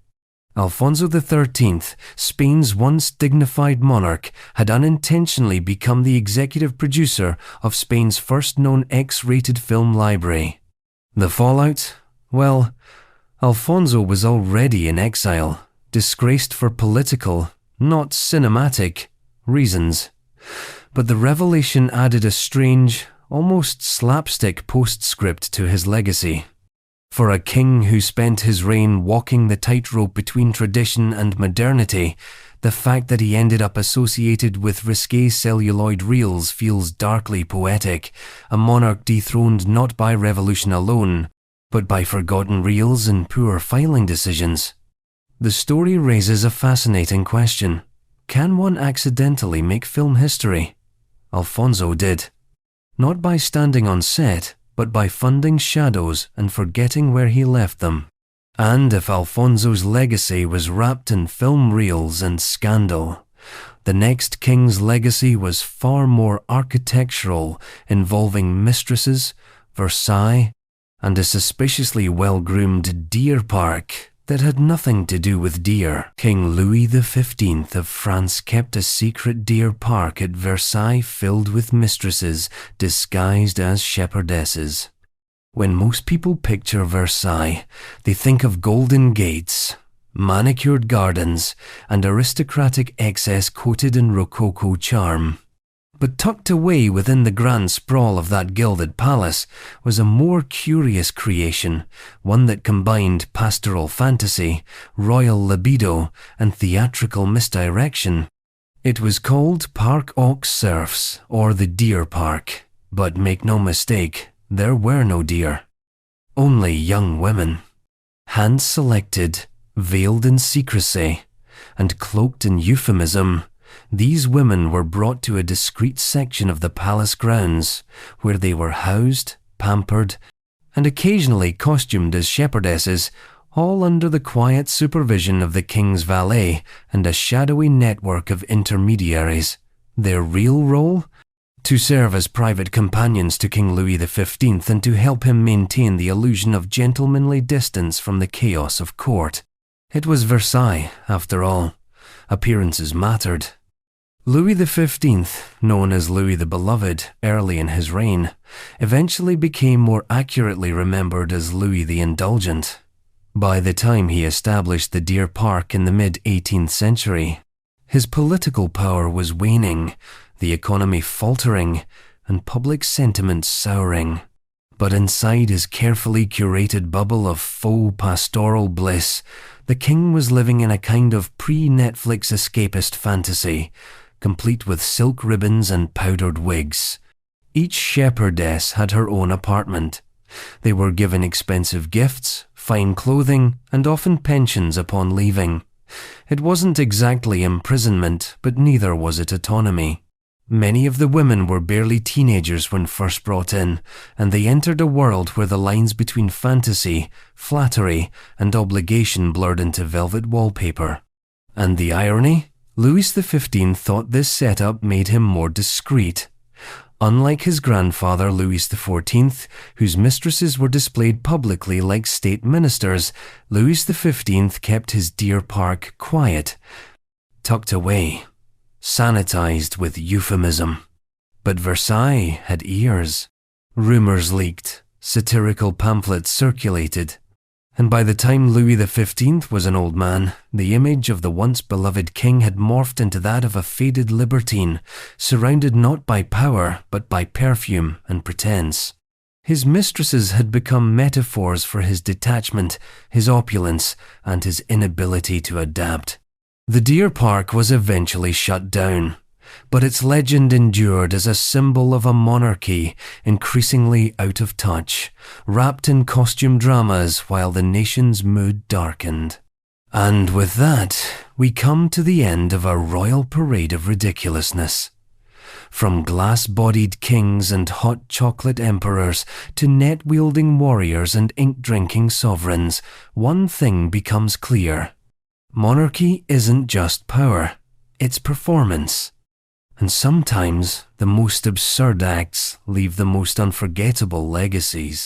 Alfonso XIII, Spain's once dignified monarch, had unintentionally become the executive producer of Spain's first known X-rated film library. The fallout? Well, Alfonso was already in exile, disgraced for political, not cinematic, reasons. But the revelation added a strange, almost slapstick postscript to his legacy. For a king who spent his reign walking the tightrope between tradition and modernity, the fact that he ended up associated with risque celluloid reels feels darkly poetic, a monarch dethroned not by revolution alone, but by forgotten reels and poor filing decisions. The story raises a fascinating question. Can one accidentally make film history? Alfonso did. Not by standing on set, but by funding shadows and forgetting where he left them. And if Alfonso's legacy was wrapped in film reels and scandal, the next king's legacy was far more architectural, involving mistresses, Versailles, and a suspiciously well-groomed deer park that had nothing to do with deer. King Louis XV of France kept a secret deer park at Versailles filled with mistresses disguised as shepherdesses. When most people picture Versailles, they think of golden gates, manicured gardens, and aristocratic excess coated in Rococo charm. But tucked away within the grand sprawl of that gilded palace was a more curious creation, one that combined pastoral fantasy, royal libido, and theatrical misdirection. It was called Parc aux Cerfs, or the Deer Park. But make no mistake, there were no deer. Only young women. Hand-selected, Veiled in secrecy and cloaked in euphemism, these women were brought to a discreet section of the palace grounds, where they were housed, pampered, and occasionally costumed as shepherdesses, all under the quiet supervision of the king's valet and a shadowy network of intermediaries. Their real role? To serve as private companions to King Louis XV and to help him maintain the illusion of gentlemanly distance from the chaos of court. It was Versailles, after all. Appearances mattered. Louis XV, known as Louis the Beloved early in his reign, eventually became more accurately remembered as Louis the Indulgent. By the time he established the Deer Park in the mid-18th century, his political power was waning, the economy faltering, and public sentiment souring. But inside his carefully curated bubble of faux pastoral bliss, the king was living in a kind of pre-Netflix escapist fantasy, complete with silk ribbons and powdered wigs. Each shepherdess had her own apartment. They were given expensive gifts, fine clothing, and often pensions upon leaving. It wasn't exactly imprisonment, but neither was it autonomy. Many of the women were barely teenagers when first brought in, and they entered a world where the lines between fantasy, flattery, and obligation blurred into velvet wallpaper. And the irony? Louis XV thought this setup made him more discreet. Unlike his grandfather Louis XIV, whose mistresses were displayed publicly like state ministers, Louis XV kept his Deer Park quiet, tucked away, sanitized with euphemism. But Versailles had ears. Rumors leaked, satirical pamphlets circulated, and by the time Louis XV was an old man, the image of the once beloved king had morphed into that of a faded libertine, surrounded not by power but by perfume and pretense. His mistresses had become metaphors for his detachment, his opulence, and his inability to adapt. The Deer Park was eventually shut down, but its legend endured as a symbol of a monarchy increasingly out of touch, wrapped in costume dramas while the nation's mood darkened. And with that, we come to the end of a royal parade of ridiculousness. From glass-bodied kings and hot chocolate emperors to net-wielding warriors and ink-drinking sovereigns, one thing becomes clear. Monarchy isn't just power, it's performance. And sometimes the most absurd acts leave the most unforgettable legacies.